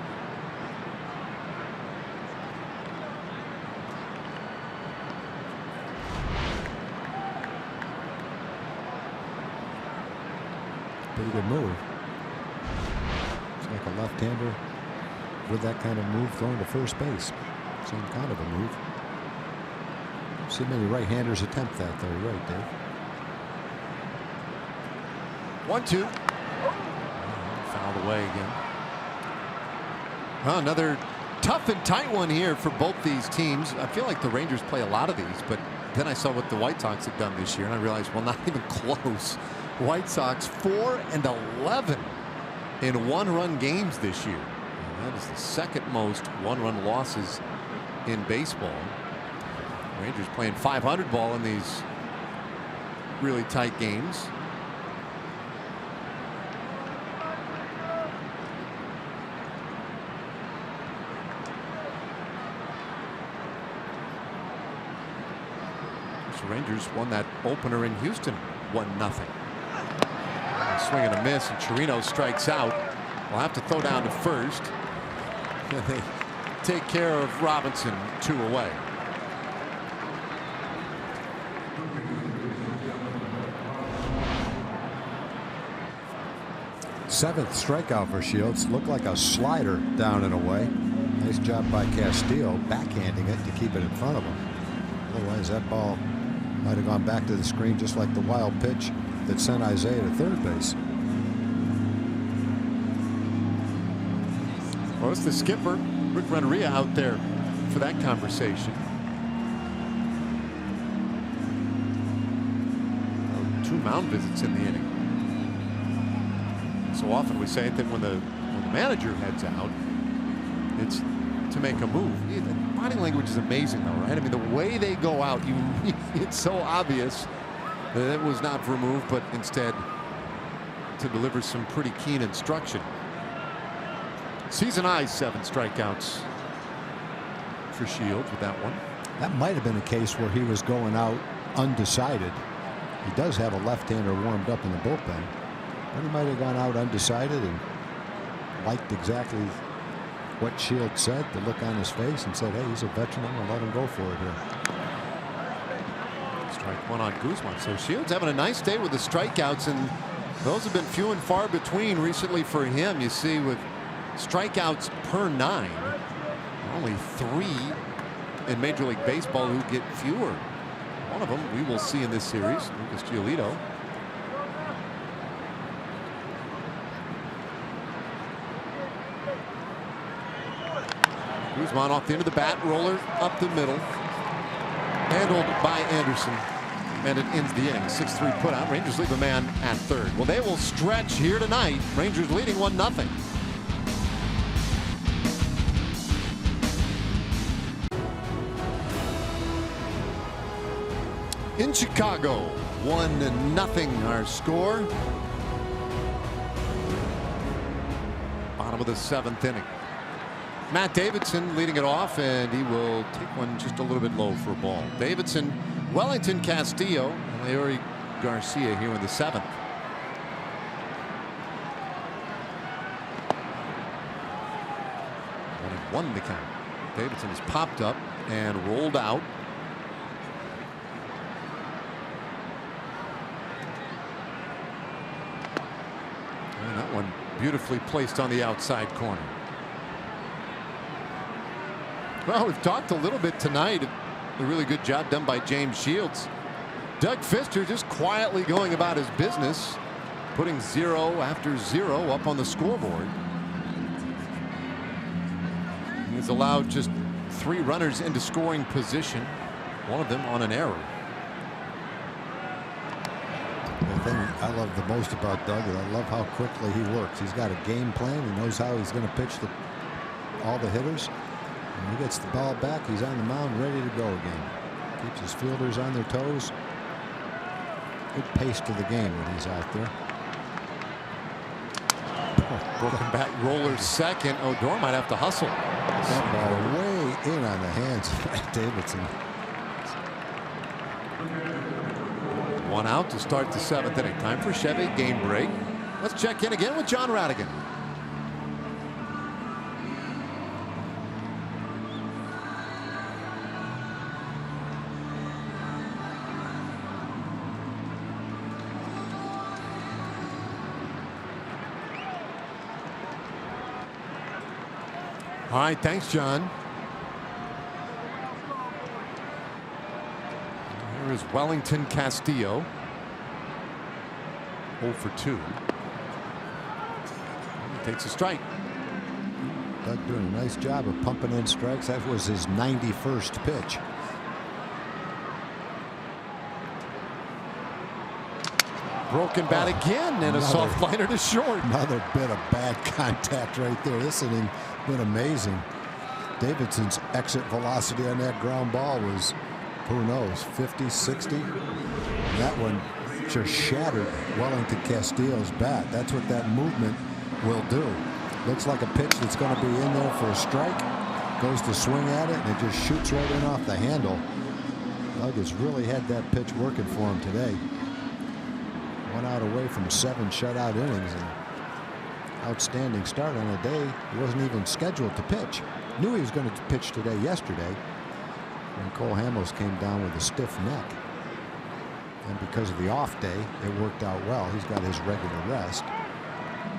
Pretty good move. It's like a left-hander with that kind of move throwing to first base. Same kind of a move. See many right-handers attempt that, though. You're right, Dave. 1-2. Fouled away again. Well, another tough and tight one here for both these teams. I feel like the Rangers play a lot of these, but then I saw what the White Sox have done this year, and I realized, well, not even close. White Sox 4-11 in one-run games this year. And that is the second most one-run losses in baseball. Rangers playing 500 ball in these really tight games. The Rangers won that opener in Houston 1-0. Swing and a miss, and Chirino strikes out. We'll have to throw down to first. And they take care of Robinson, 2 away. Seventh strikeout for Shields. Looked like a slider down and away. Nice job by Castillo backhanding it to keep it in front of him. Otherwise, that ball might have gone back to the screen just like the wild pitch that sent Isaiah to third base. Well, it's the skipper, Rick Renteria, out there for that conversation. 2 mound visits in the inning. So often we say that when the manager heads out, it's to make a move. The body language is amazing, though, right? I mean, the way they go out, it's so obvious that it was not for a move, but instead to deliver some pretty keen instruction. Season high 7 strikeouts for Shields with that one. That might have been a case where he was going out undecided. He does have a left-hander warmed up in the bullpen, but he might have gone out undecided and liked exactly what Shields said, the look on his face, and said, hey, he's a veteran, I'm going to let him go for it here. Strike 1 on Guzman. So Shields having a nice day with the strikeouts, and those have been few and far between recently for him. You see, with strikeouts per 9, only 3 in Major League Baseball who get fewer. One of them we will see in this series, Lucas Giolito. Guzman off the end of the bat, roller up the middle, handled by Anderson, and it ends the inning. 6-3 put out. Rangers leave a man at third. Well, they will stretch here tonight. Rangers leading 1-0. In Chicago, 1-0 our score. Bottom of the 7th inning. Matt Davidson leading it off, and he will take one just a little bit low for a ball. Davidson, Wellington, Castillo, and Larry Garcia here in the 7th. Won the count. Davidson has popped up and rolled out. And that one beautifully placed on the outside corner. Well, we've talked a little bit tonight. A really good job done by James Shields. Doug Fister just quietly going about his business, putting 0 after 0 up on the scoreboard. has allowed just 3 runners into scoring position, one of them on an error. The thing I love the most about Doug is I love how quickly he works. He's got a game plan. He knows how he's going to pitch all the hitters. When he gets the ball back, he's on the mound ready to go again. Keeps his fielders on their toes. Good pace to the game when he's out there. Broken back roller second. Odor might have to hustle. That ball way in on the hands of Davidson. 1 out to start the 7th inning. Time for Chevy game break. Let's check in again with John Radigan. All right, thanks, John. Here is Wellington Castillo. 0 for 2. He takes a strike. Doug doing a nice job of pumping in strikes. That was his 91st pitch. Broken bat again, and a soft liner to short. Another bit of bad contact right there. This inning been amazing. Davidson's exit velocity on that ground ball was, who knows, 50, 60. And that one just shattered Wellington Castillo's bat. That's what that movement will do. Looks like a pitch that's going to be in there for a strike. Goes to swing at it, and it just shoots right in off the handle. Doug has really had that pitch working for him today. 1 out away from 7 shutout innings, and outstanding start on a day he wasn't even scheduled to pitch. Knew he was going to pitch today yesterday when Cole Hamels came down with a stiff neck, and because of the off day it worked out well. He's got his regular rest.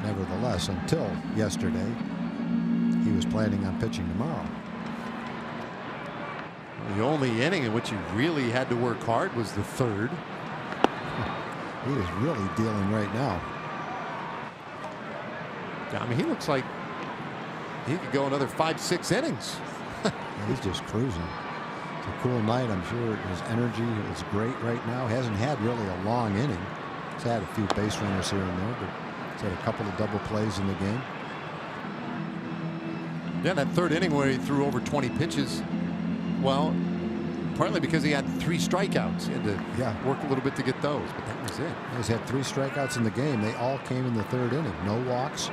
Nevertheless, until yesterday he was planning on pitching tomorrow. The only inning in which he really had to work hard was the 3rd. He is really dealing right now. I mean, he looks like he could go another 5-6 innings. He's just cruising. It's a cool night. I'm sure his energy is great right now. Hasn't had really a long inning. He's had a few base runners here and there, but he's had a couple of double plays in the game. Yeah, that 3rd inning where he threw over 20 pitches. Well, partly because he had 3 strikeouts. He had to work a little bit to get those, but that was it. He's had 3 strikeouts in the game. They all came in the 3rd inning. No walks.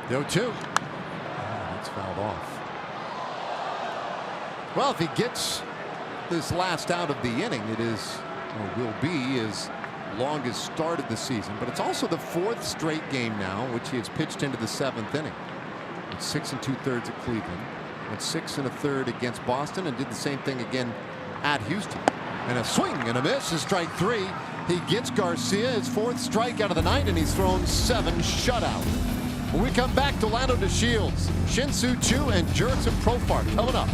The 0-2. That's fouled off. Well, if he gets this last out of the inning, it is, or will be, his longest start of the season. But it's also the 4th straight game now, which he has pitched into the 7th inning. It's 6 2/3 at Cleveland. Went 6 1/3 against Boston, and did the same thing again at Houston. And a swing and a miss is strike 3. He gets Garcia his 4th strikeout of the night, and he's thrown 7 shutout. When we come back, Delano DeShields, Shin-Soo Choo, and Jurickson Profar coming up.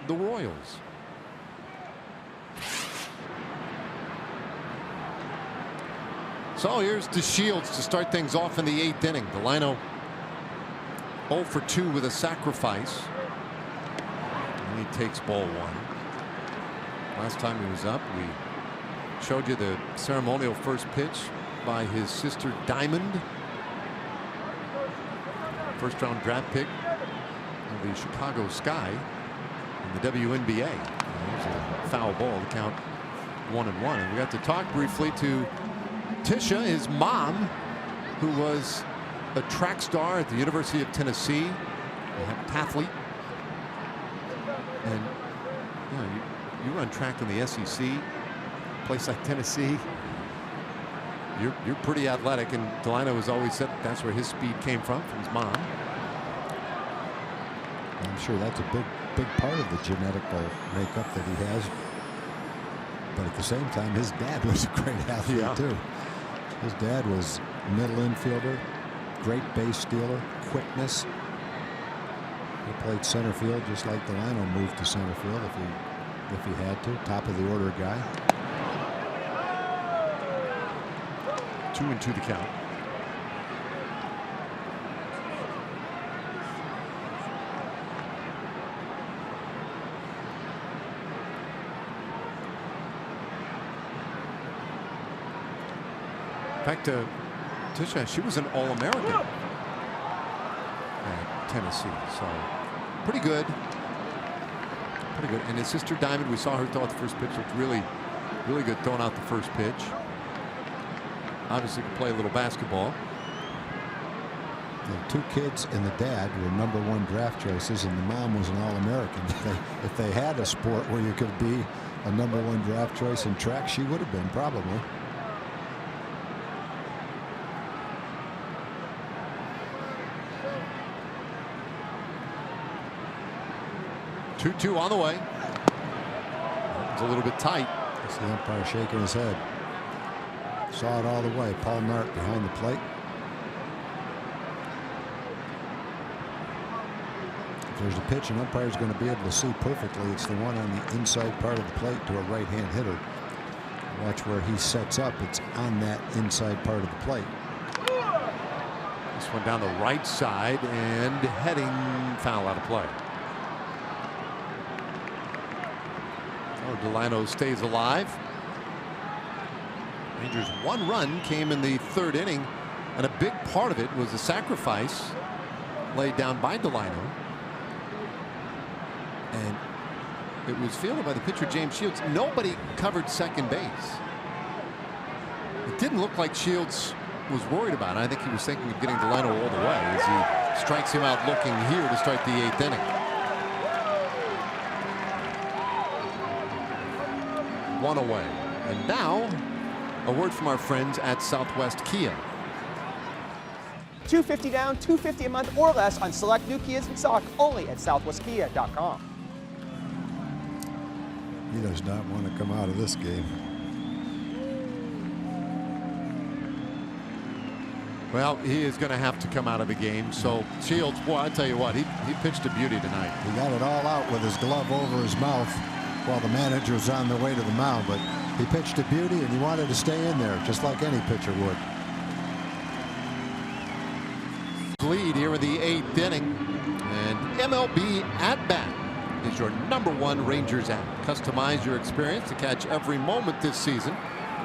The Royals. So here's DeShields to start things off in the 8th inning. Delano 0 for 2 with a sacrifice. And he takes ball 1. Last time he was up, we showed you the ceremonial first pitch by his sister Diamond. 1st-round draft pick of the Chicago Sky in the WNBA. There's a foul ball to count 1-1. And we got to talk briefly to Tisha, his mom, who was a track star at the University of Tennessee, a heptathlete. And you know, you run track in the SEC, place like Tennessee, you're pretty athletic, and Delano has always said that's where his speed came from his mom. I'm sure that's a big part of the genetical makeup that he has. But at the same time, his dad was a great athlete too. His dad was middle infielder, great base stealer, quickness. He played center field just like Delano moved to center field if he had to. Top of the order guy. 2-2 the count. In fact, Tisha, she was an All-American at Tennessee, so pretty good. Pretty good. And his sister Diamond, we saw her throw out the first pitch. Looked really good throwing out the first pitch. Obviously could play a little basketball. The two kids and the dad were #1 draft choices, and the mom was an All-American. If they had a sport where you could be a #1 draft choice in track, she would have been probably. Two on the way. It's a little bit tight. That's the umpire shaking his head. Saw it all the way. Paul Nart behind the plate. If there's a pitch an umpire's going to be able to see perfectly, it's the one on the inside part of the plate to a right-hand hitter. Watch where he sets up. It's on that inside part of the plate. This one down the right side and heading foul out of play. Oh, Delano stays alive. Rangers' 1 run came in the 3rd inning, and a big part of it was a sacrifice laid down by Delano. And it was fielded by the pitcher, James Shields. Nobody covered second base. It didn't look like Shields was worried about it. I think he was thinking of getting Delano all the way as he strikes him out looking here to start the 8th inning. 1 away. And now a word from our friends at Southwest Kia. $250 down, $250 a month or less on select new Kias in stock only at southwestkia.com. He does not want to come out of this game. Well, he is going to have to come out of the game. So Shields, boy, I tell you what, he pitched a beauty tonight. He got it all out with his glove over his mouth while the manager was on the way to the mound, but he pitched a beauty and he wanted to stay in there just like any pitcher would. Lead here in the 8th inning, and MLB At Bat is your #1 Rangers app. Customize your experience to catch every moment this season.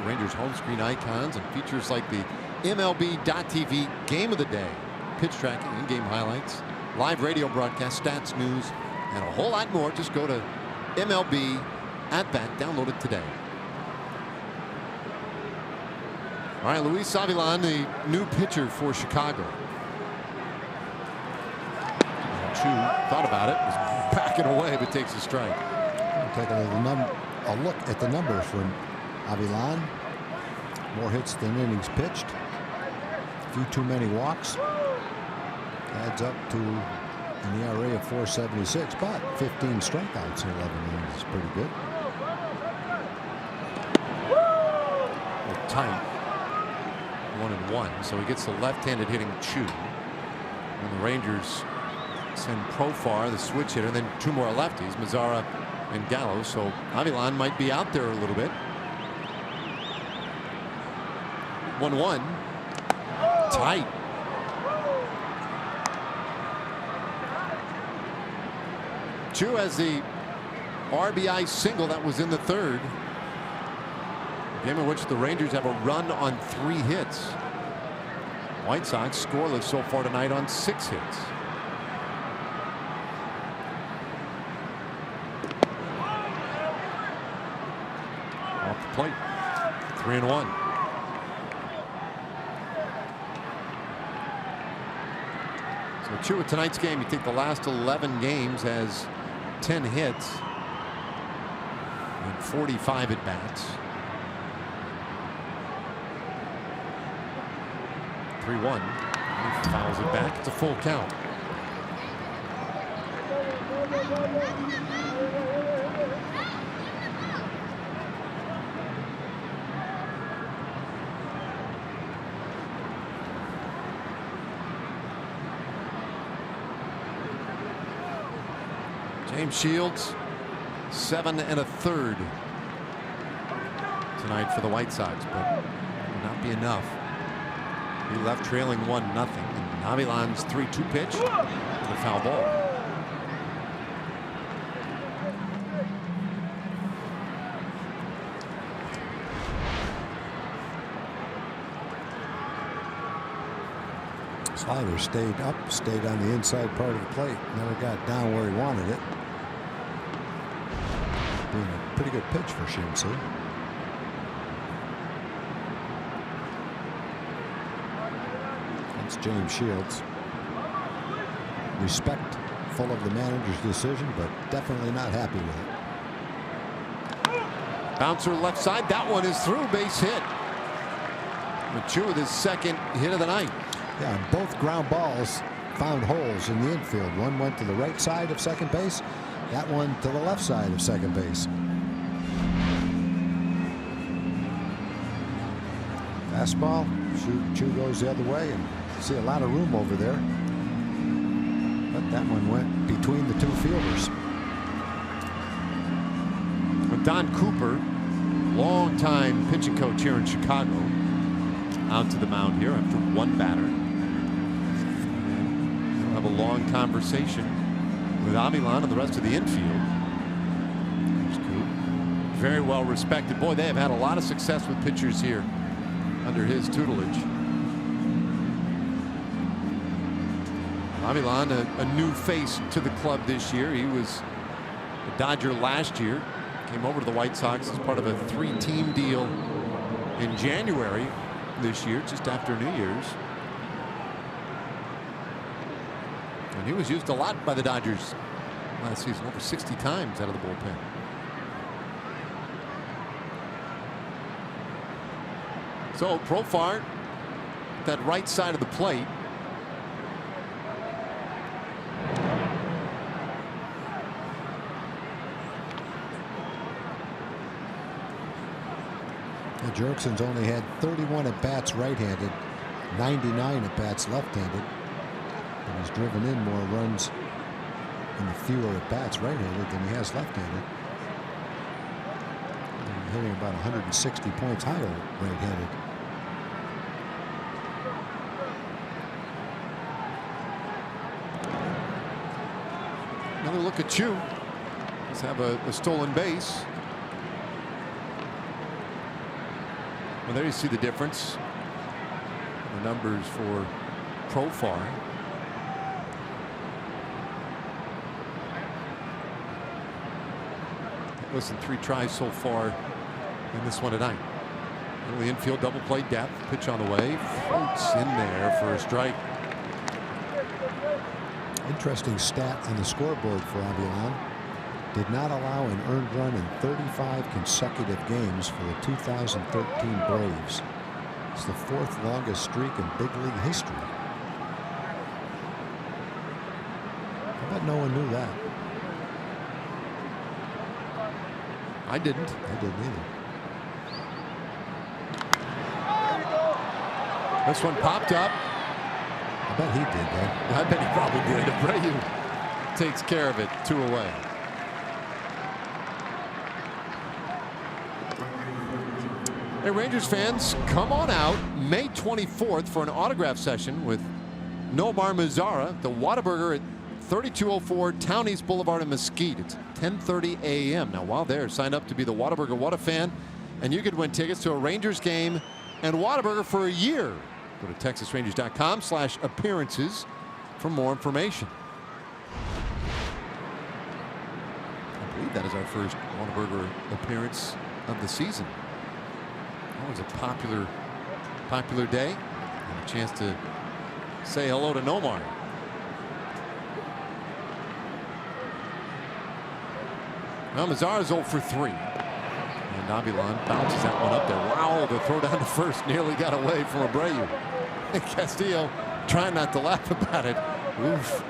The Rangers home screen icons and features like the MLB.TV Game of the Day, pitch tracking, in-game highlights, live radio broadcast, stats, news, and a whole lot more. Just go to MLB At Bat. Download it today. All right, Luis Avilan, the new pitcher for Chicago. Thought about it, was backing away, but takes a strike. Take a look at the numbers from Avilan. More hits than innings pitched. A few too many walks. Adds up to an ERA of 4.76, but 15 strikeouts in 11 innings is pretty good. Well, tight. 1-1, so he gets the left-handed hitting Chu. And the Rangers send Profar, the switch hitter, and then 2 more lefties, Mazzara and Gallo. So Avilan might be out there a little bit. 1-1. Tight. Chu has the RBI single that was in the 3rd. A game in which the Rangers have a run on 3 hits. White Sox scoreless so far tonight on 6 hits. Off the plate. 3-1. So Chu at tonight's game, you think the last 11 games has 10 hits and 45 at bats. 3-1. He fouls it back. It's a full count. James Shields, 7 1/3 tonight for the White Sox, but will not be enough. He left trailing 1-0. And Avilan's 3-2 pitch to the foul ball. Slider stayed up, stayed on the inside part of the plate. Never got down where he wanted it. Being a pretty good pitch for Shinsu. That's James Shields. Respectful of the manager's decision, but definitely not happy with it. Bouncer left side. That one is through. Base hit. Machu with his second hit of the night. Yeah, and both ground balls found holes in the infield. One went to the right side of second base. That one to the left side of second base. Fastball. Chu goes the other way, and see a lot of room over there. But that one went between the two fielders. Don Cooper, longtime pitching coach here in Chicago, out to the mound here after one batter. We'll have a long conversation with Avilan and the rest of the infield. There's Coop. Very well respected. Boy, they have had a lot of success with pitchers here under his tutelage. Avilan, a new face to the club this year. He was a Dodger last year. Came over to the White Sox as part of a 3-team deal in January this year, just after New Year's. And he was used a lot by the Dodgers last season, over 60 times out of the bullpen. So Profar, that right side of the plate. Jerkson's only had 31 at-bats right-handed, 99 at-bats left-handed, and he's driven in more runs in the fewer at-bats right-handed than he has left-handed. Hitting about 160 points higher right-handed. Another look at Chu. Let's have a stolen base. Well, there you see the difference. The numbers for Profar. Listen, 3 tries so far in this one tonight. The infield double play depth. Pitch on the way. Floats in there for a strike. Interesting stat on the scoreboard for Avilan. Did not allow an earned run in 35 consecutive games for the 2013 Braves. It's the 4th longest streak in big league history. I bet no one knew that. I didn't. I didn't either. This one popped up. I bet he did that. I bet he probably did. Abreu takes care of it. 2 away. Hey, Rangers fans, come on out May 24th for an autograph session with Nomar Mazara, the Whataburger at 3204 Town East Boulevard in Mesquite. It's 10:30 a.m. Now, while there, sign up to be the Whataburger What a Fan, and you could win tickets to a Rangers game and Whataburger for a year. Go to TexasRangers.com/appearances for more information. I believe that is our first Whataburger appearance of the season. Always a popular day, and a chance to say hello to Nomar. Now Mazara's 0 for 3. And Avilan bounces that one up there. Wow, the throw down to first nearly got away from Abreu. And Castillo trying not to laugh about it. Oof.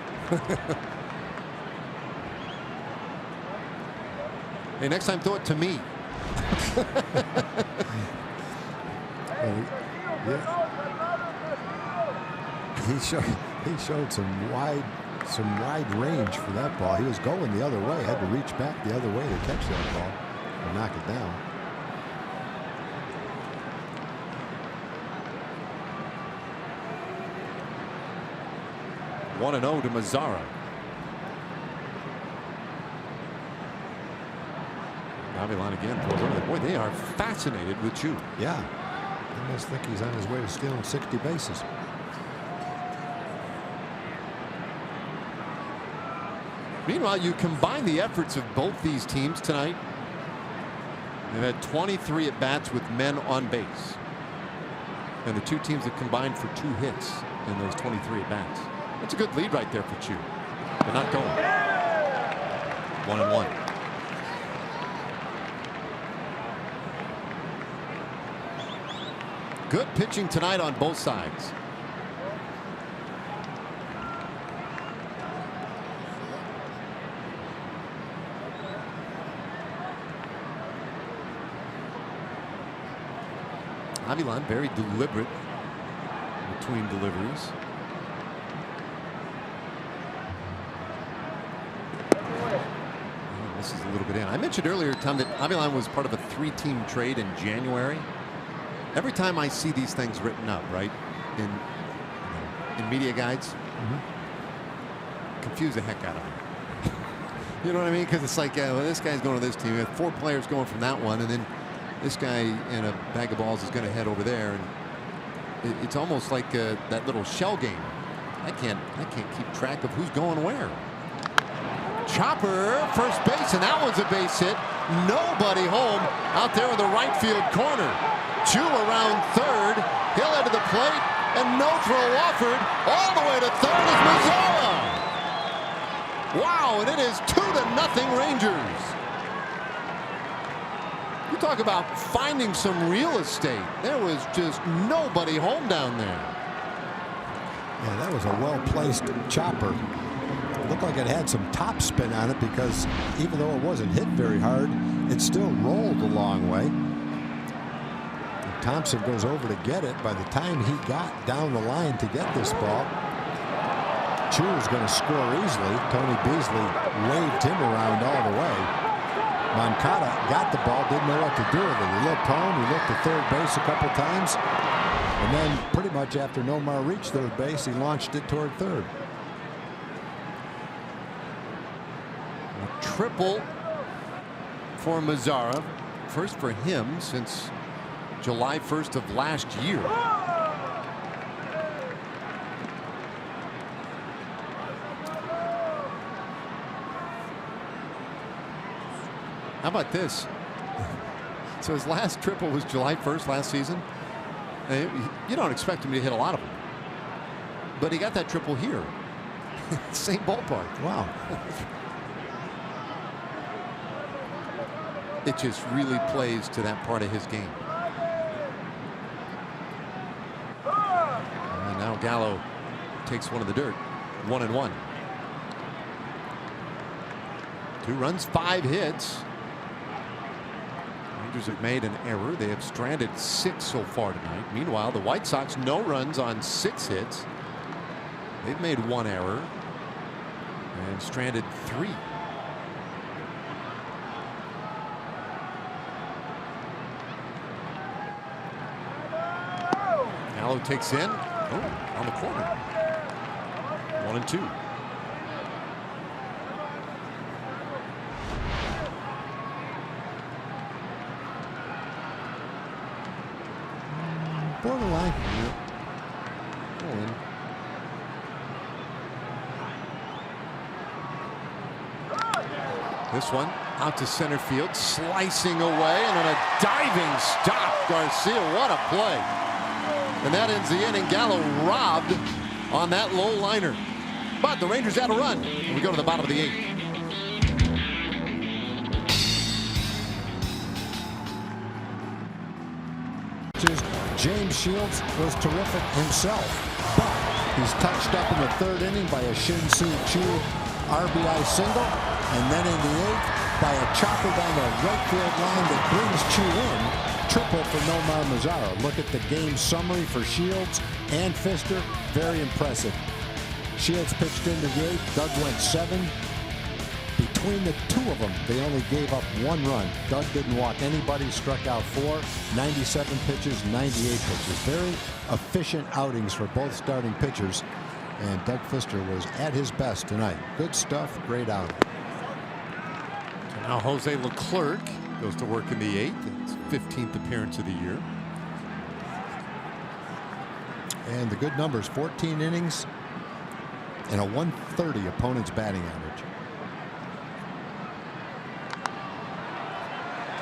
Hey, next time throw it to me. Yeah. He showed some wide range for that ball. He was going the other way, had to reach back the other way to catch that ball and knock it down. 1-0 to Mazzara. Avilan again throws over. Boy, they are fascinated with Chu. Yeah. I must think he's on his way to stealing 60 bases. Meanwhile, you combine the efforts of both these teams tonight. They've had 23 at-bats with men on base. And the two teams have combined for 2 hits in those 23 at-bats. That's a good lead right there for Chu. But not going. 1-1. Good pitching tonight on both sides. Avilan very deliberate between deliveries. Oh, this is a little bit in. I mentioned earlier, Tom, that Avilan was part of a 3-team trade in January. Every time I see these things written up, right, in media guides, confuse the heck out of me. You know what I mean? Because it's like, well, this guy's going to this team. We have 4 players going from that one, and then this guy in a bag of balls is going to head over there, and it's almost like that little shell game. I can't keep track of who's going where. Chopper, first base, and that one's a base hit. Nobody home out there in the right field corner. Chu around third. He'll head to the plate, and no throw offered. All the way to third is Mazzara. Wow, and it is 2-0 Rangers. You talk about finding some real estate. There was just nobody home down there. Yeah, that was a well-placed chopper. It looked like it had some top spin on it because even though it wasn't hit very hard, it still rolled a long way. And Thompson goes over to get it. By the time he got down the line to get this ball, Chu was going to score easily. Tony Beasley waved him around all the way. Moncada got the ball, didn't know what to do with it. He looked home, he looked to third base a couple times, and then pretty much after Nomar reached third base, he launched it toward third. A triple for Mazzara. First for him since July 1st of last year. How about this? So his last triple was July 1st last season. You don't expect him to hit a lot of them. But he got that triple here. Same ballpark. Wow. It just really plays to that part of his game. And now Gallo takes one of the dirt. 1-1. 2 runs, 5 hits. Rangers have made an error. They have stranded 6 so far tonight. Meanwhile, the White Sox, no runs on 6 hits. They've made 1 error and stranded 3. Gallo takes in. Oh, on the corner. 1-2. Borderline. This one out to center field, slicing away, and on a diving stop, Garcia. What a play. And that ends the inning. Gallo robbed on that low liner. But the Rangers had a run. And we go to the bottom of the 8th. James Shields was terrific himself, but he's touched up in the 3rd inning by a Shin-Soo Choo RBI single, and then in the 8th by a chopper down the right field line that brings Choo in. Triple for Nomar Mazzara. Look at the game summary for Shields and Pfister. Very impressive. Shields pitched into the 8th. Doug went 7. Between the 2 of them, they only gave up 1 run. Doug didn't walk anybody, struck out 4, 97 pitches, 98 pitches. Very efficient outings for both starting pitchers. And Doug Fister was at his best tonight. Good stuff, great outing. So now Jose Leclerc goes to work in the 8th. It's 15th appearance of the year. And the good numbers, 14 innings and a 130 opponent's batting average.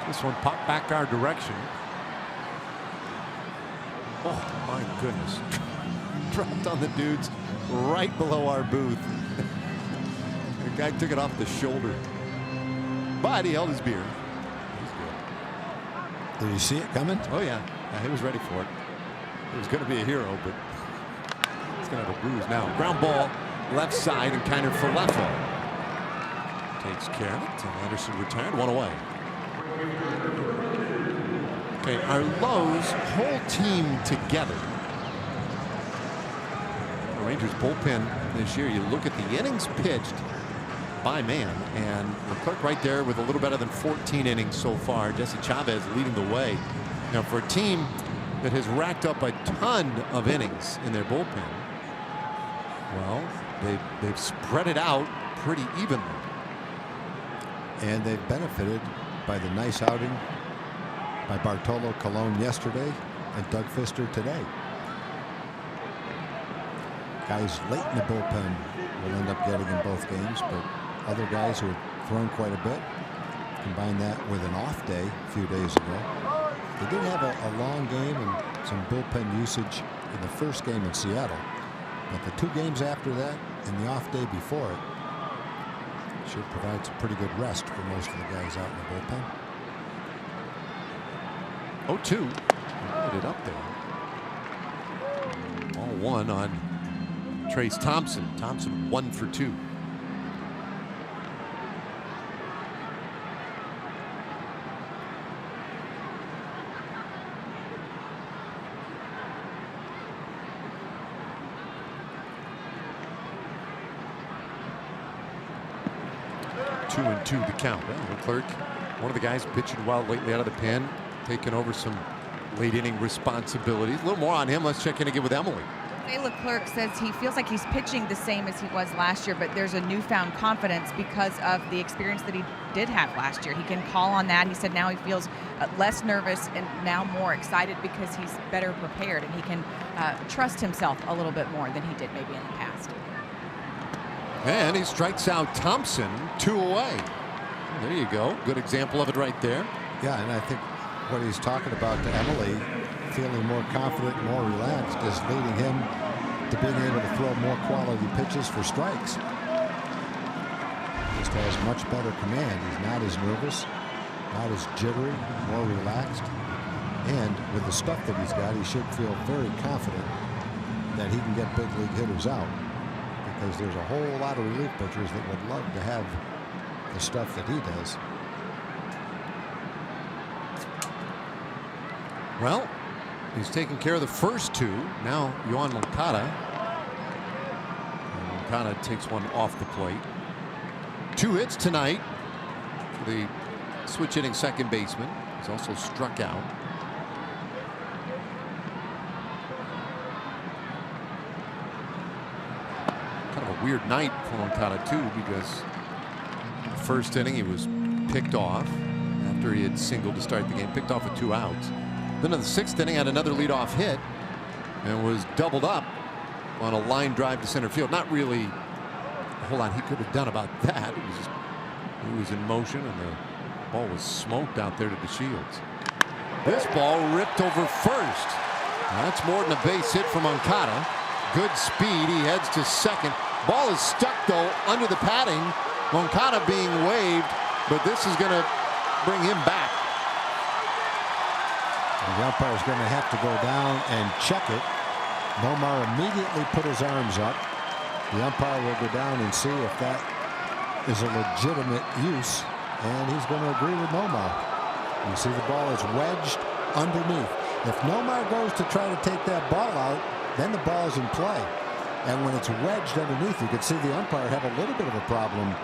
This one popped back our direction. Oh my goodness. Dropped on the dudes right below our booth. The guy took it off the shoulder. But he held his beer. He's good. Did you see it coming? Oh yeah. He was ready for it. He was going to be a hero, but he's going to have a bruise now. Ground ball left side and kind of for Lefo. Takes care of it. And Anderson retired, 1 away. Okay, our Lowe's whole team together. The Rangers bullpen this year, you look at the innings pitched by man, and Leclerc right there with a little better than 14 innings so far. Jesse Chavez leading the way. Now for a team that has racked up a ton of innings in their bullpen, well, they've spread it out pretty evenly. And they've benefited by the nice outing by Bartolo Colon yesterday and Doug Fister today. Guys late in the bullpen will end up getting in both games, but other guys who have thrown quite a bit, combine that with an off day a few days ago. They did have a long game and some bullpen usage in the first game in Seattle, but the 2 games after that and the off day before it should provide some pretty good rest for most of the guys out in the bullpen. 0-2. Put it up there. Ball 1 on Trace Thompson. Thompson 1 for 2. Two and 2 the count. Leclerc, one of the guys pitching well lately out of the pen, taking over some late inning responsibilities. A little more on him. Let's check in again with Emily. Leclerc says he feels like he's pitching the same as he was last year, but there's a newfound confidence because of the experience that he did have last year. He can call on that. He said now he feels less nervous and now more excited because he's better prepared and he can trust himself a little bit more than he did maybe in the past. And he strikes out Thompson, 2 away. There you go. Good example of it right there. Yeah, and I think what he's talking about to Emily, feeling more confident, more relaxed, is leading him to being able to throw more quality pitches for strikes. Just has much better command. He's not as nervous, not as jittery, more relaxed. And with the stuff that he's got, he should feel very confident that he can get big league hitters out. Because there's a whole lot of relief pitchers that would love to have the stuff that he does. Well, he's taking care of the first 2. Now Yoan Moncada. And Moncada takes one off the plate. 2 hits tonight for the switch hitting second baseman. He's also struck out. Kind of a weird night for Moncada too, because the first inning he was picked off after he had singled to start the game, picked off with 2 outs. Then in the 6th inning had another leadoff hit and was doubled up on a line drive to center field. Not really a whole lot he could have done about that. He was in motion and the ball was smoked out there to the Shields. This ball ripped over first. That's more than a base hit from Moncada. Good speed. He heads to second. Ball is stuck though under the padding. Moncada being waved, but this is going to bring him back. The umpire is going to have to go down and check it. Nomar immediately put his arms up. The umpire will go down and see if that is a legitimate use, and he's going to agree with Nomar. You see the ball is wedged underneath. If Nomar goes to try to take that ball out, then the ball is in play. And when it's wedged underneath, you can see the umpire have a little bit of a problem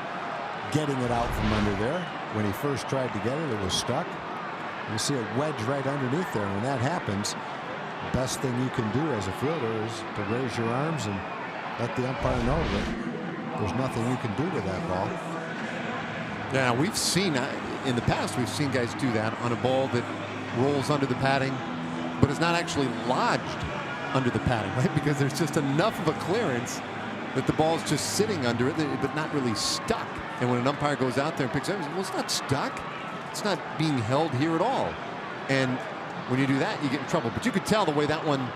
getting it out from under there. When he first tried to get it, it was stuck. You see a wedge right underneath there. When that happens, the best thing you can do as a fielder is to raise your arms and let the umpire know that there's nothing you can do to that ball. Yeah, we've seen in the past, we've seen guys do that on a ball that rolls under the padding, but is not actually lodged under the padding, right? Because there's just enough of a clearance that the ball's just sitting under it, but not really stuck. And when an umpire goes out there and picks it up, well, it's not stuck. It's not being held here at all. And when you do that, you get in trouble. But you could tell the way that one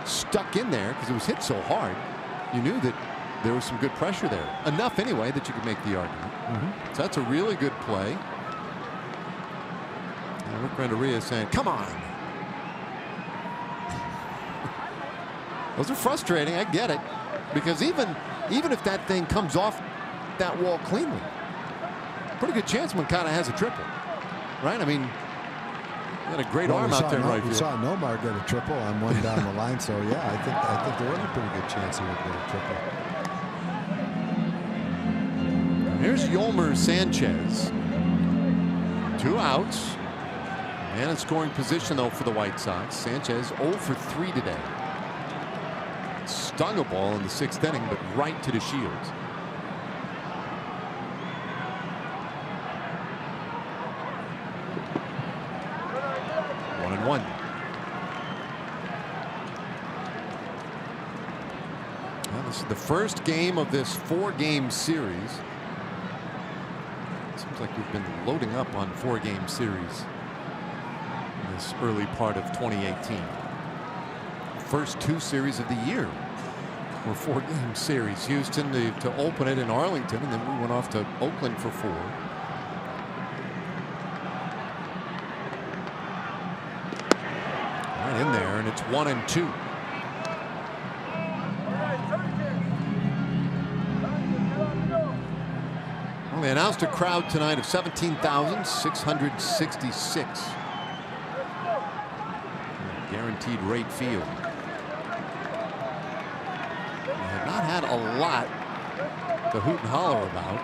stuck in there, because it was hit so hard, you knew that there was some good pressure there. Enough anyway that you could make the argument. So that's a really good play. And Rick Renteria is saying, come on. Those are frustrating. I get it. Because even if that thing comes off that wall cleanly, pretty good chance Moncada has a triple. Right? I mean, he had a great arm out there in right field. We saw Nomar get a triple on one down the line, so yeah, I think there was a pretty good chance he would get a triple. Here's Yolmer Sanchez. 2 outs. And in scoring position, though, for the White Sox. Sanchez 0 for 3 today. Stung a ball in the 6th inning, but right to the shields. One. Well, this is the first game of this 4-game series. It seems like we've been loading up on 4-game series in this early part of 2018. First 2 series of the year were 4-game series. Houston to open it in Arlington, and then we went off to Oakland for 4. In there, and it's 1-2. Well, they announced a crowd tonight of 17,666. Guaranteed rate field. They have not had a lot to hoot and holler about.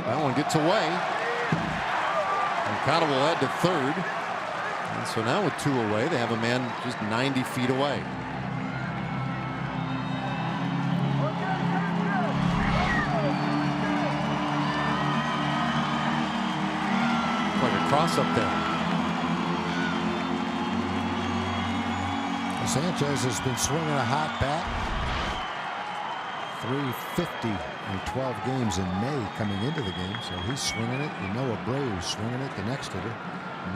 That one gets away. Moncada will head to third. And so now with 2 away, they have a man just 90 feet away. Like a cross up there. Sanchez has been swinging a hot bat. 350 in 12 games in May coming into the game, so he's swinging it. You know, Abreu's swinging it, the next hitter.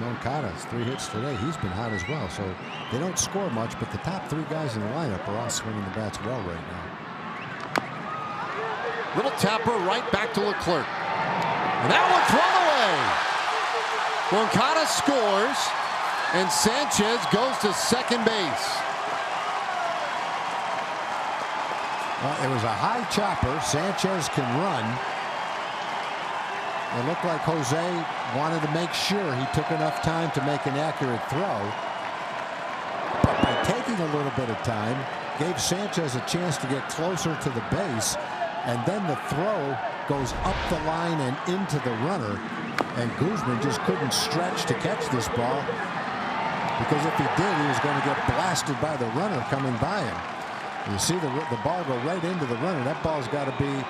Moncada's 3 hits today. He's been hot as well, so they don't score much, but the top 3 guys in the lineup are all swinging the bats well right now. Little tapper right back to Leclerc. And that one's thrown away. Moncada scores, and Sanchez goes to second base. It was a high chopper. Sanchez can run. It looked like Jose wanted to make sure he took enough time to make an accurate throw. But by taking a little bit of time, gave Sanchez a chance to get closer to the base. And then the throw goes up the line and into the runner. And Guzman just couldn't stretch to catch this ball, because if he did, he was going to get blasted by the runner coming by him. You see the ball go right into the runner. That ball's got to be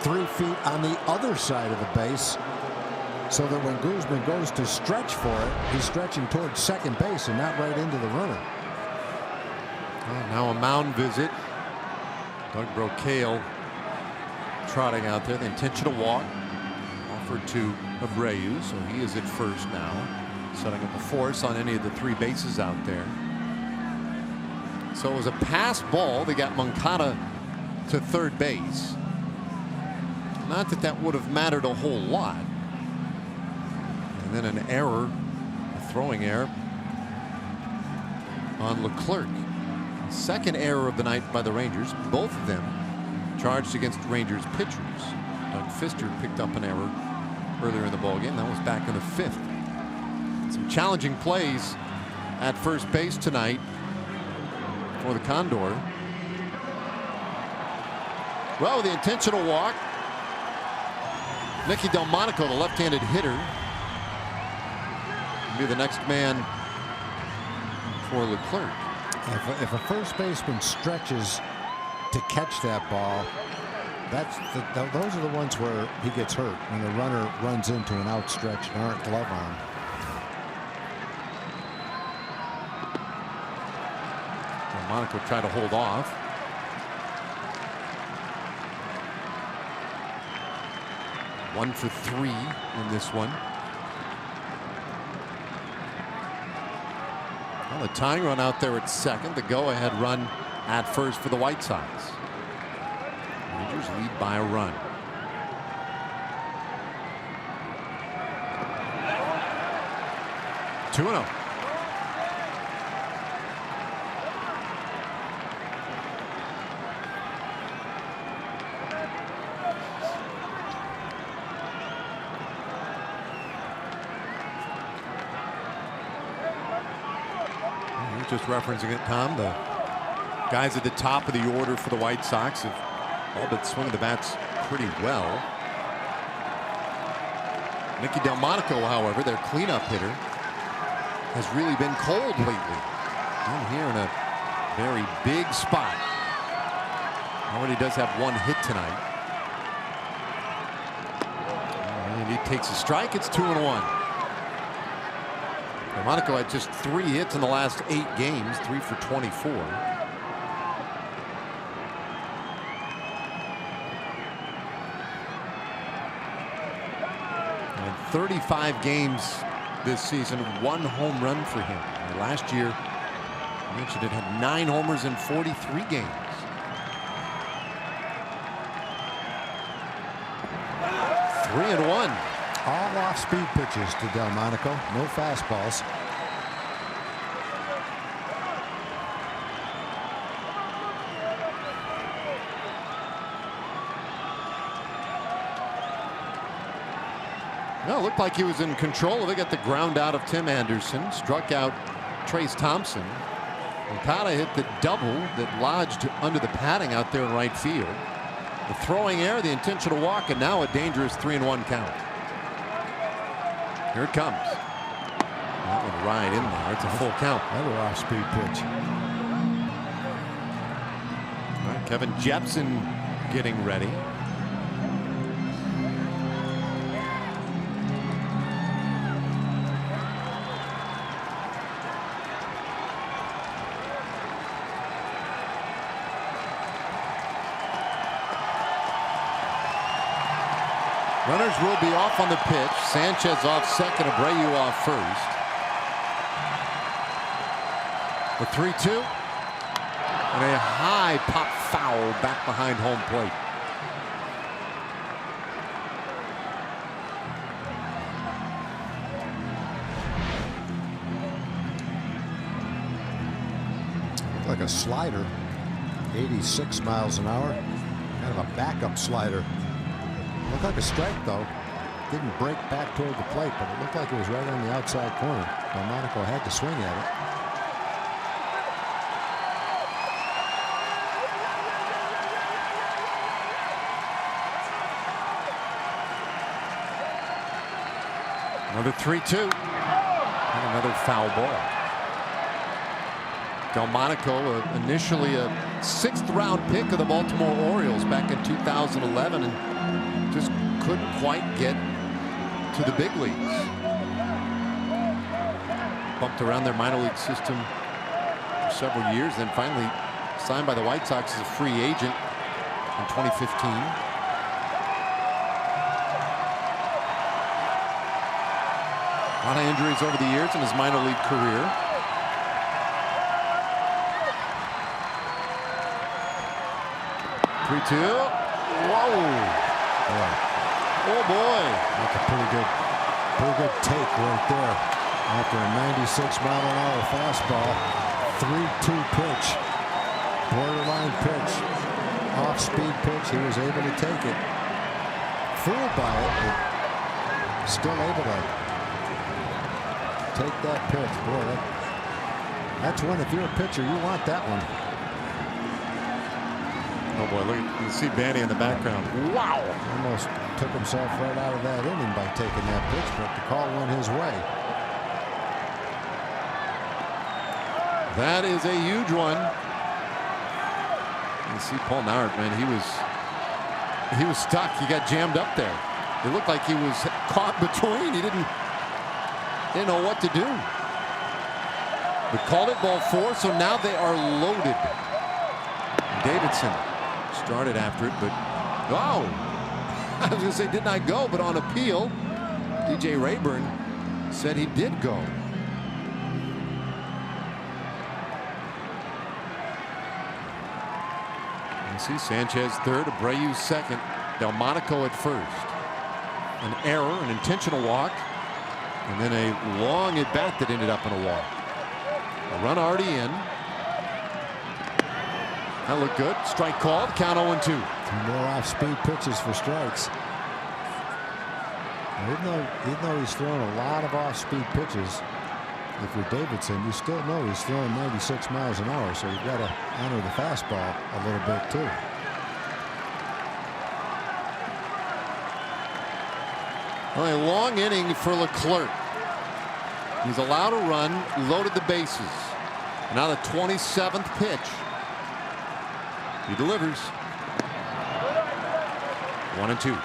3 feet on the other side of the base, so that when Guzman goes to stretch for it, he's stretching towards second base and not right into the runner. Well, now a mound visit. Doug Brocail trotting out there. The intentional walk offered to Abreu, so he is at first now, setting up a force on any of the 3 bases out there. So it was a pass ball. They got Moncada to third base. Not that that would have mattered a whole lot. And then an error, a throwing error on Leclerc. Second error of the night by the Rangers. Both of them charged against Rangers pitchers. Doug Fister picked up an error earlier in the ballgame. That was back in the 5th. Some challenging plays at first base tonight for the Condor. Well, the intentional walk. Nicky Delmonico, the left-handed hitter, Be the next man for Leclerc. If a first baseman stretches to catch that ball, those are the ones where he gets hurt, when the runner runs into an outstretched glove arm. Monaco tried to hold off. One for 3 in this one. Well, a tying run out there at second. The go-ahead run at first for the White Sox. Rangers lead by a run. Two and 0. Just referencing it, Tom, the guys at the top of the order for the White Sox have all but swinging the bats pretty well. Nicky Delmonico, however, their cleanup hitter, has really been cold lately. And here in a very big spot. Already does have 1 hit tonight. And he takes a strike. It's 2-1. Monaco had just 3 hits in the last 8 games, 3 for 24. And 35 games this season, 1 home run for him. And last year, I mentioned it, had 9 homers in 43 games. Three and 1. All off-speed pitches to Delmonico. No fastballs. No, it looked like he was in control. They got the ground out of Tim Anderson. Struck out Trace Thompson. Okada hit the double that lodged under the padding out there in right field. The throwing error, the intentional walk, and now a dangerous 3-1 count. Here it comes. That one right in there. It's a full count. Another off-speed pitch. All right, Kevin Jepson getting ready. Runners will be off on the pitch. Sanchez off second, Abreu off first. The 3-2. And a high pop foul back behind home plate. Looked like a slider. 86 miles an hour. Kind of a backup slider. Looked like a strike, though. Didn't break back toward the plate, but it looked like it was right on the outside corner. Delmonico had to swing at it. Another 3-2. And another foul ball. Delmonico, initially a 6th-round pick of the Baltimore Orioles back in 2011, and just couldn't quite get to the big leagues. Bumped around their minor league system for several years, then finally signed by the White Sox as a free agent in 2015. A lot of injuries over the years in his minor league career. Whoa. Oh boy. That's a pretty good take right there. After a 96-mile-an-hour fastball, 3-2 pitch, borderline pitch, off-speed pitch. He was able to take it. Fooled by it, but still able to take that pitch. Boy, that's one. If you're a pitcher, you want that one. Oh boy, look, you see Banny in the background. Wow! Almost took himself right out of that inning by taking that pitch, but the call went his way. That is a huge one. You see Paul Nart, man, he was stuck. He got jammed up there. It looked like he was caught between. He didn't know what to do. But called it ball 4, so now they are loaded. Davidson started after it, but wow. I was going to say did not go, but on appeal, DJ Rayburn said he did go. You see Sanchez third, Abreu second, Delmonico at first. An error, an intentional walk, and then a long at bat that ended up in a walk. A run already in. That looked good. Strike called. Count 0-2. Two more off-speed pitches for strikes. Even though he's throwing a lot of off-speed pitches, if you're Davidson, you still know he's throwing 96 miles an hour, so you've got to honor the fastball a little bit too. Well, a long inning for Leclerc. He's allowed a run, loaded the bases. Now the 27th pitch. He delivers. 1-2.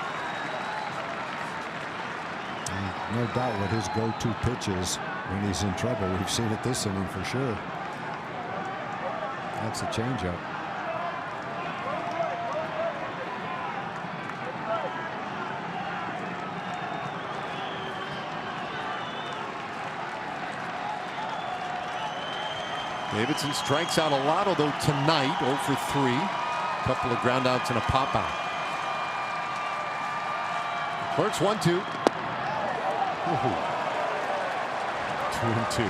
No doubt what his go-to pitch is when he's in trouble. We've seen it this inning for sure. That's a changeup. Davidson strikes out a lot, although tonight 0 for 3. A couple of ground outs and a pop out. Clerks 1-2. 2-2.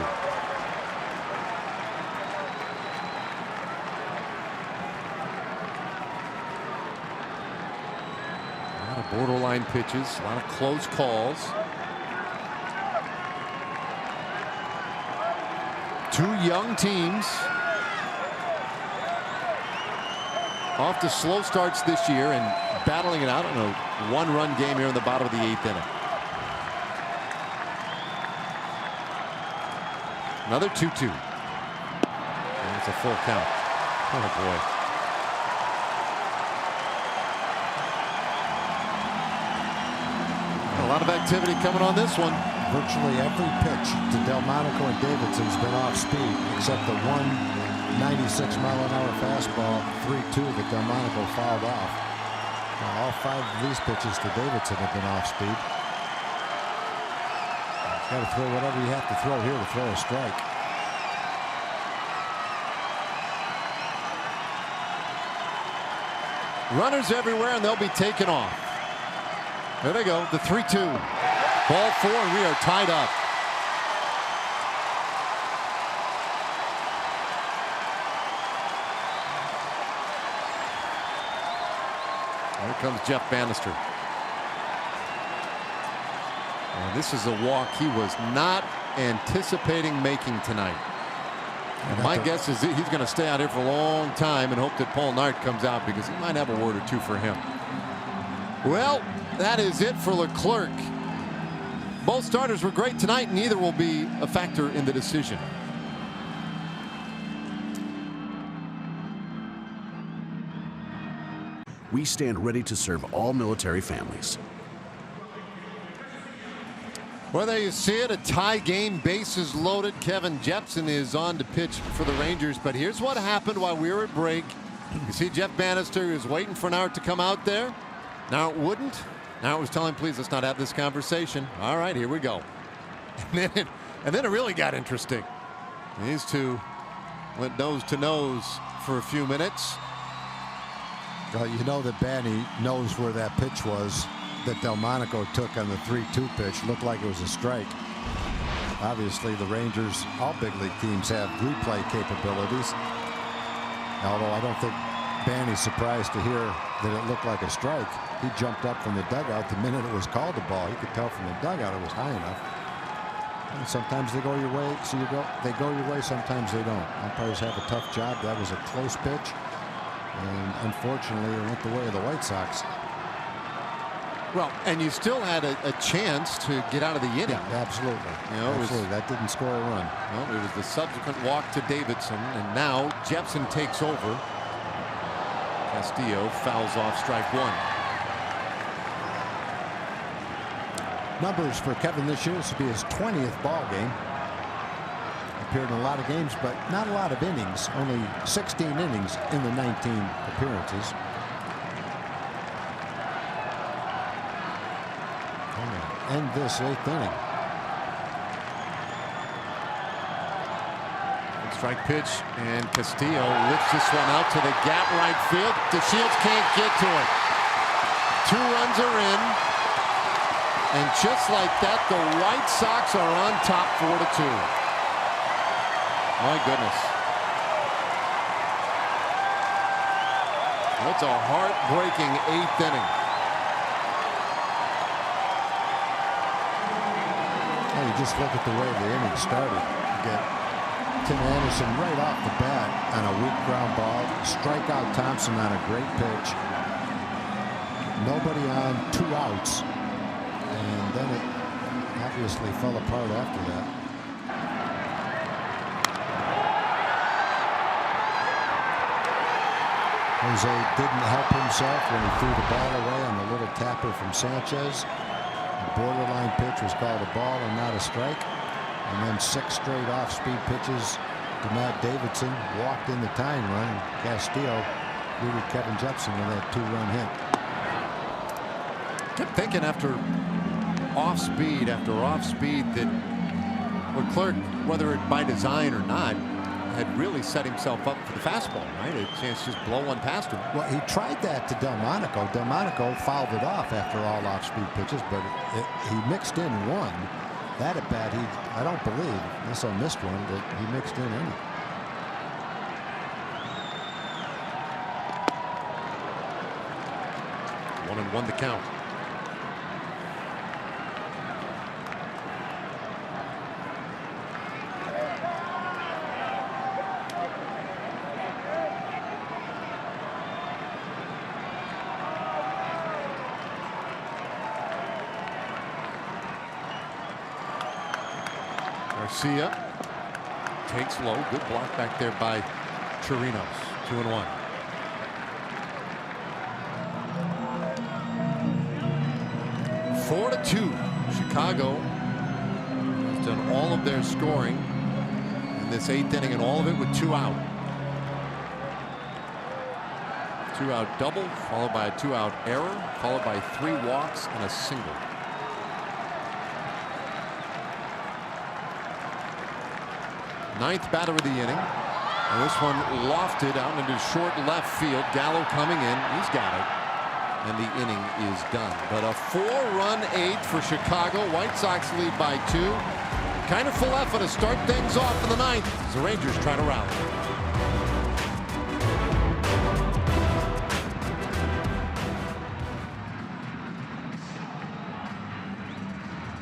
A lot of borderline pitches, a lot of close calls. Two young teams off to slow starts this year and battling it out in a one-run game here in the bottom of the 8th inning. Another 2-2. And it's a full count. Oh boy. A lot of activity coming on this one. Virtually every pitch to Delmonico and Davidson's been off speed, except the 196-mile-an-hour fastball 3-2 that Delmonico fouled off. Now, all 5 of these pitches to Davidson have been off speed. Got to throw whatever you have to throw here to throw a strike. Runners everywhere, and they'll be taken off. There they go, the 3-2. Ball 4, and we are tied up. Here comes Jeff Bannister. And this is a walk he was not anticipating making tonight. And my guess is he's going to stay out here for a long time and hope that Paul Nart comes out because he might have a word or two for him. Well, that is it for Leclerc. Both starters were great tonight, and neither will be a factor in the decision. We stand ready to serve all military families. Well, there you see it, a tie game, bases loaded. Kevin Jepson is on to pitch for the Rangers, but here's what happened while we were at break. You see Jeff Bannister was waiting for Nart to come out there. Nart wouldn't. Nart was telling him, please, let's not have this conversation. All right, here we go. And then it really got interesting. These two went nose to nose for a few minutes. Well, you know that Banny knows where that pitch was that Delmonico took on the 3-2 pitch. Looked like it was a strike. Obviously, the Rangers, all big league teams, have replay capabilities. Although I don't think Banny's surprised to hear that it looked like a strike. He jumped up from the dugout the minute it was called a ball. You could tell from the dugout it was high enough. And sometimes they go your way, so they go your way, sometimes they don't. Umpires have a tough job. That was a close pitch, and unfortunately it went the way of the White Sox. Well, and you still had a chance to get out of the inning. Yeah, absolutely. You know, absolutely. That didn't score a run. Well, it was the subsequent walk to Davidson, and now Jepson takes over. Castillo fouls off strike one. Numbers for Kevin this year. This will be his 20th ball game. Appeared in a lot of games, but not a lot of innings. Only 16 innings in the 19 appearances. End this 8th inning. Strike pitch, and Castillo lifts this one out to the gap right field. DeShields can't get to it. 2 runs are in, and just like that, the White Sox are on top 4-2. My goodness. That's a heartbreaking 8th inning. Well, you just look at the way the inning started. You get Tim Anderson right off the bat on a weak ground ball. Strike out Thompson on a great pitch. Nobody on, 2 outs. And then it obviously fell apart after that. Jose didn't help himself when he threw the ball away on the little tapper from Sanchez. The borderline pitch was called a ball and not a strike. And then 6 straight off-speed pitches to Matt Davidson. Walked in the tying run. And Castillo greeted Kevin Jepson with that 2-run hit. Kept thinking after off-speed that Leclerc, whether it by design or not, had really set himself up for the fastball, right? A chance to just blow one past him. Well, he tried that to Delmonico. Delmonico fouled it off after all off-speed pitches, but he mixed in one. That at bat, I don't believe, unless I missed one, that he mixed in any. One and one to count. Garcia takes low. Good block back there by Chirinos. 2-1. Four to 2. Chicago has done all of their scoring in this 8th inning, and all of it with 2 out. 2-out double, followed by a 2-out error, followed by 3 walks and a single. Ninth batter of the inning. And this one lofted out into short left field. Gallo coming in. He's got it. And the inning is done. But a 4-run 8th for Chicago. White Sox lead by 2. Kind of full effort to start things off in the 9th as the Rangers try to rally.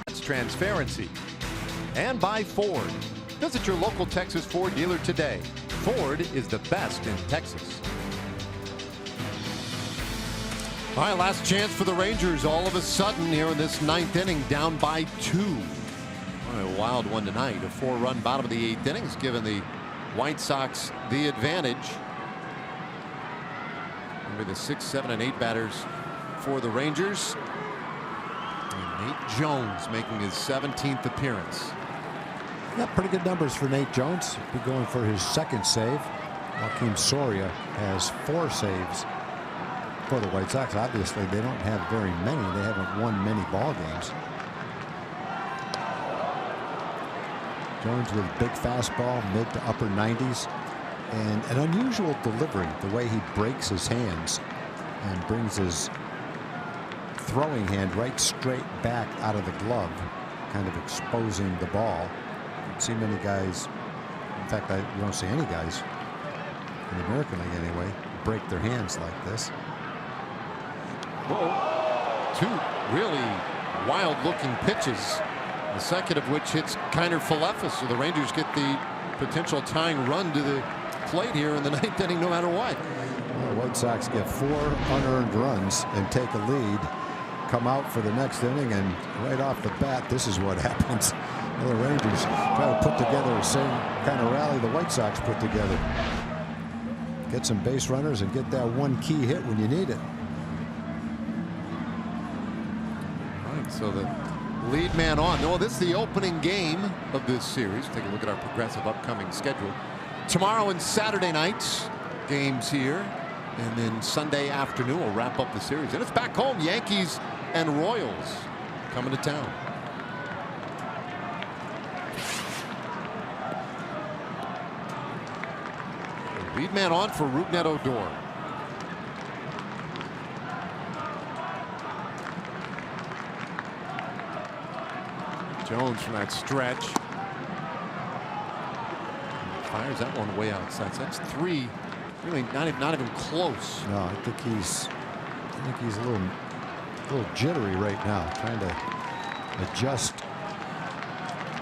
That's transparency. And by Ford. Visit your local Texas Ford dealer today. Ford is the best in Texas. All right, last chance for the Rangers all of a sudden here in this 9th inning, down by 2. A wild one tonight. A 4-run bottom of the 8th inning has given the White Sox the advantage. With the 6, 7, and 8 batters for the Rangers. And Nate Jones making his 17th appearance. Yeah, pretty good numbers for Nate Jones. He'll be going for his 2nd save. Joaquin Soria has 4 saves for the White Sox. Obviously, they don't have very many. They haven't won many ball games. Jones with big fastball, mid to upper 90s, and an unusual delivery. The way he breaks his hands and brings his throwing hand right straight back out of the glove, kind of exposing the ball. See many guys, in fact, you don't see any guys in the American League anyway, break their hands like this. Whoa. 2 really wild-looking pitches, the second of which hits Kiner Falefa, so the Rangers get the potential tying run to the plate here in the 9th inning no matter what. Well, the White Sox get 4 unearned runs and take a lead come out for the next inning, and right off the bat, this is what happens. The Rangers try to put together the same kind of rally the White Sox put together. Get some base runners and get that one key hit when you need it. All right, so the lead man on. Well, this is the opening game of this series. Take a look at our progressive upcoming schedule. Tomorrow and Saturday nights, games here. And then Sunday afternoon, we'll wrap up the series. And it's back home, Yankees and Royals coming to town. Lead man on for Rougned Odor. Jones from that stretch. Fires that one way outside. So that's 3. Really not even close. No, I think he's a little jittery right now, trying to adjust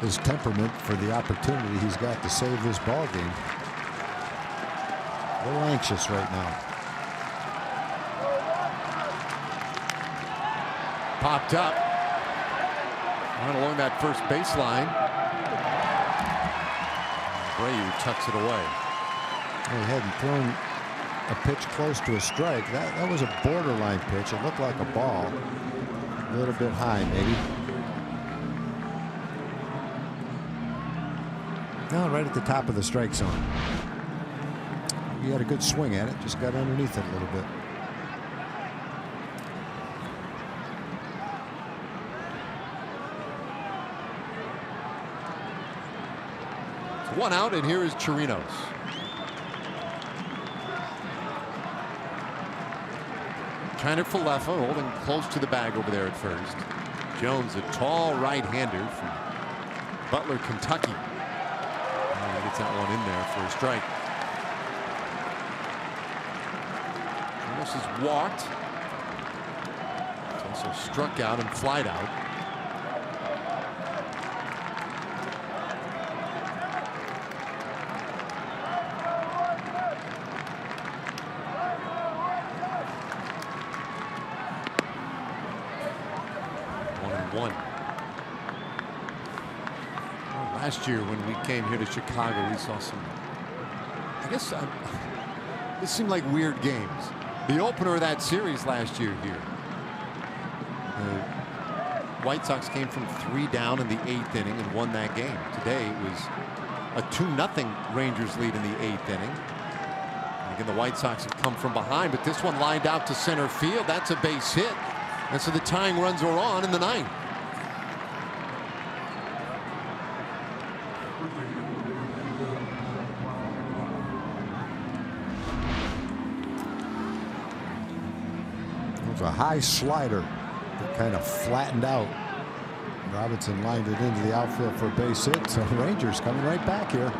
his temperament for the opportunity he's got to save this ball game. A little anxious right now. Popped up. Right along that first baseline. Abreu tucks it away. He hadn't thrown a pitch close to a strike. That was a borderline pitch. It looked like a ball. A little bit high, maybe. No, right at the top of the strike zone. He had a good swing at it. Just got underneath it a little bit. It's 1 out, and here is Chirinos. Trying it for Leffa, holding close to the bag over there at first. Jones, a tall right-hander from Butler, Kentucky. And he gets that one in there for a strike. Chirinos has walked. He's also struck out and flied out. Last year when we came here to Chicago, we saw some, I guess this seemed like weird games. The opener of that series last year here. The White Sox came from 3 down in the 8th inning and won that game. Today it was a 2-0 Rangers lead in the 8th inning. And again, the White Sox have come from behind, but this one lined out to center field. That's a base hit. And so the tying runs are on in the 9th. A high slider that kind of flattened out. Robinson lined it into the outfield for a base hit. So Rangers coming right back here,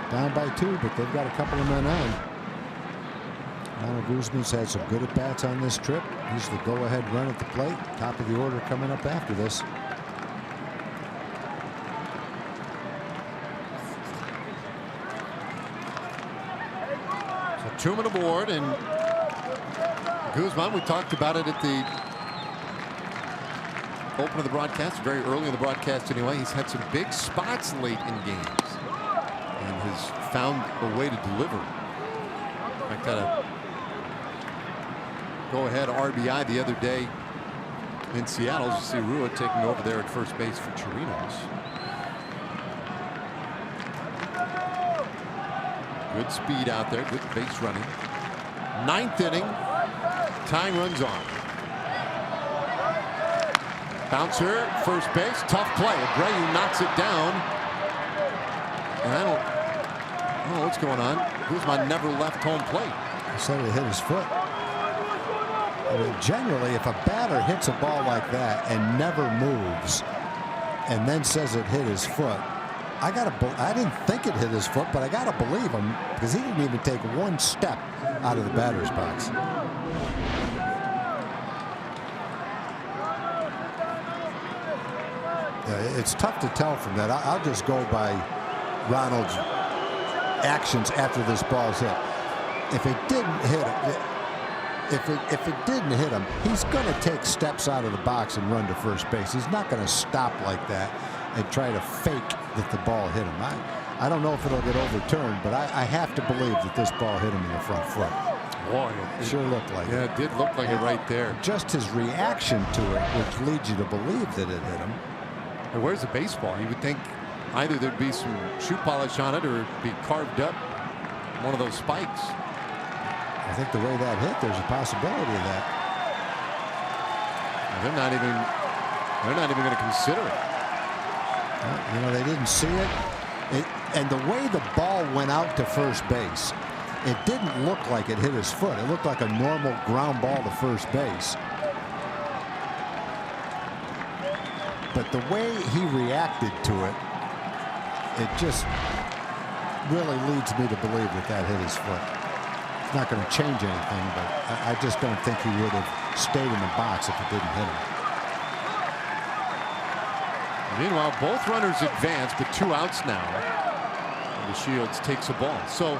down by 2, but they've got a couple of men on. Ronald Guzman's had some good at bats on this trip. He's the go-ahead run at the plate. Top of the order coming up after this. So 2 men aboard, and Guzman, we talked about it at the open of the broadcast, very early in the broadcast anyway. He's had some big spots late in games and has found a way to deliver. In fact, had a go-ahead RBI the other day in Seattle. You see Rua taking over there at first base for Chirinos. Good speed out there, good base running. 9th inning. Tying runs on. Bouncer, first base, tough play. Abreu knocks it down. And I don't know what's going on. Guzman never left home plate. He said it hit his foot. I mean, generally, if a batter hits a ball like that and never moves, and then says it hit his foot, I didn't think it hit his foot, but I gotta believe him because he didn't even take 1 step out of the batter's box. It's tough to tell from that. I'll just go by Ronald's actions after this ball's hit. If it didn't hit it, if it didn't hit him, he's going to take steps out of the box and run to first base. He's not going to stop like that and try to fake that the ball hit him. I don't know if it'll get overturned, but I have to believe that this ball hit him in the front foot. Boy, it sure looked like it. Yeah, it did look like it right there. Just his reaction to it, which leads you to believe that it hit him. And where's the baseball? You would think either there'd be some shoe polish on it or it'd be carved up one of those spikes. I think the way that hit, there's a possibility of that. They're not even going to consider it. Well, you know, they didn't see it. And the way the ball went out to first base, it didn't look like it hit his foot. It looked like a normal ground ball to first base. But the way he reacted to it, it just really leads me to believe that that hit his foot. It's not going to change anything, but I just don't think he would have stayed in the box if it didn't hit him. Meanwhile, both runners advance, but 2 outs now. And the Shields takes a ball. So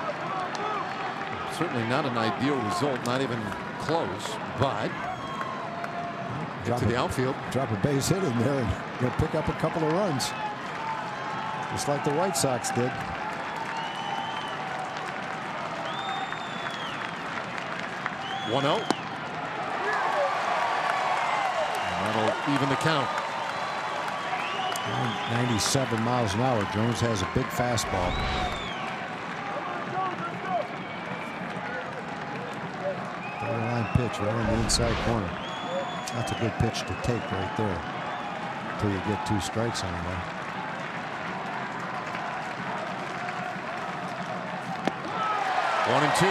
certainly not an ideal result, not even close, but get to the outfield. Drop a base hit in there and you'll pick up a couple of runs. Just like the White Sox did. One out. That'll even the count. 97 miles an hour. Jones has a big fastball. Borderline pitch right on the inside corner. That's a good pitch to take right there until you get 2 strikes on there. One and 2.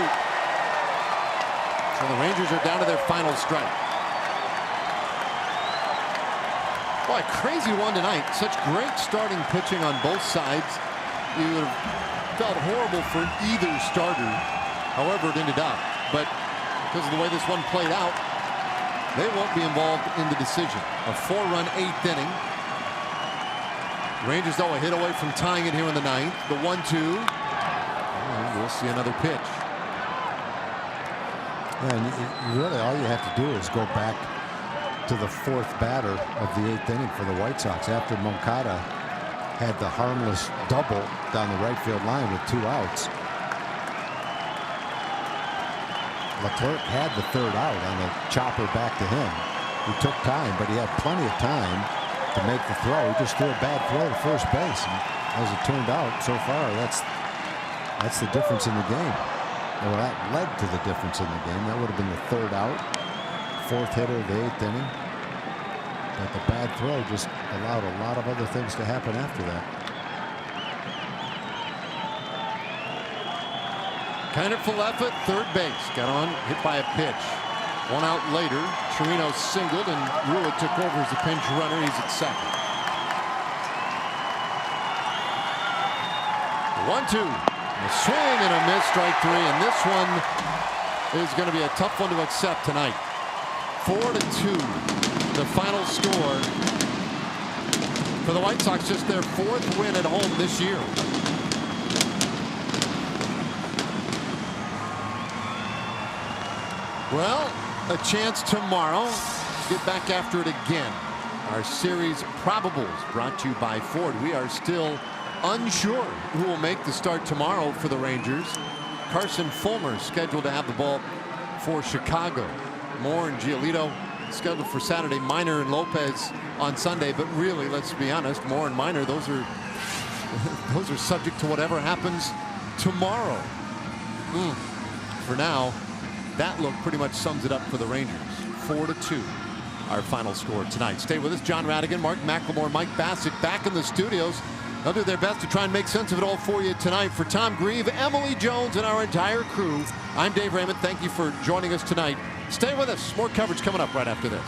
So the Rangers are down to their final strike. Boy, crazy one tonight. Such great starting pitching on both sides. You would have felt horrible for either starter, however it ended up. But because of the way this one played out, they won't be involved in the decision. A 4-run 8th inning. Rangers, though, a hit away from tying it here in the 9th. The 1-2. And we'll see another pitch. Yeah, and really all you have to do is go back to the 4th batter of the 8th inning for the White Sox after Moncada had the harmless double down the right field line with 2 outs. Leclerc had the 3rd out on the chopper back to him. He took time, but he had plenty of time to make the throw. He just threw a bad throw to first base. And as it turned out, so far, that's the difference in the game. Well, that led to the difference in the game. That would have been the 3rd out, 4th hitter of the 8th inning. But the bad throw just allowed a lot of other things to happen after that. Kiner Falefa at third base. Got on, hit by a pitch. 1 out later, Chirino singled and Rula took over as the pinch runner. He's at second. 1-2. A swing and a miss, strike 3, and this one is going to be a tough one to accept tonight. 4-2, the final score for the White Sox. Just their 4th win at home this year. Well, a chance tomorrow to get back after it again. Our series probables brought to you by Ford. We are still unsure who will make the start tomorrow for the Rangers. Carson Fulmer scheduled to have the ball for Chicago. Moore and Giolito scheduled for Saturday. Minor and Lopez on Sunday. But really, let's be honest, Moore and Minor, those are subject to whatever happens tomorrow. For now, that look pretty much sums it up for the Rangers. 4-2. Our final score tonight. Stay with us. John Radigan, Mark McLemore, Mike Bassett back in the studios. They'll do their best to try and make sense of it all for you tonight. For Tom Grieve, Emily Jones, and our entire crew, I'm Dave Raymond. Thank you for joining us tonight. Stay with us. More coverage coming up right after this.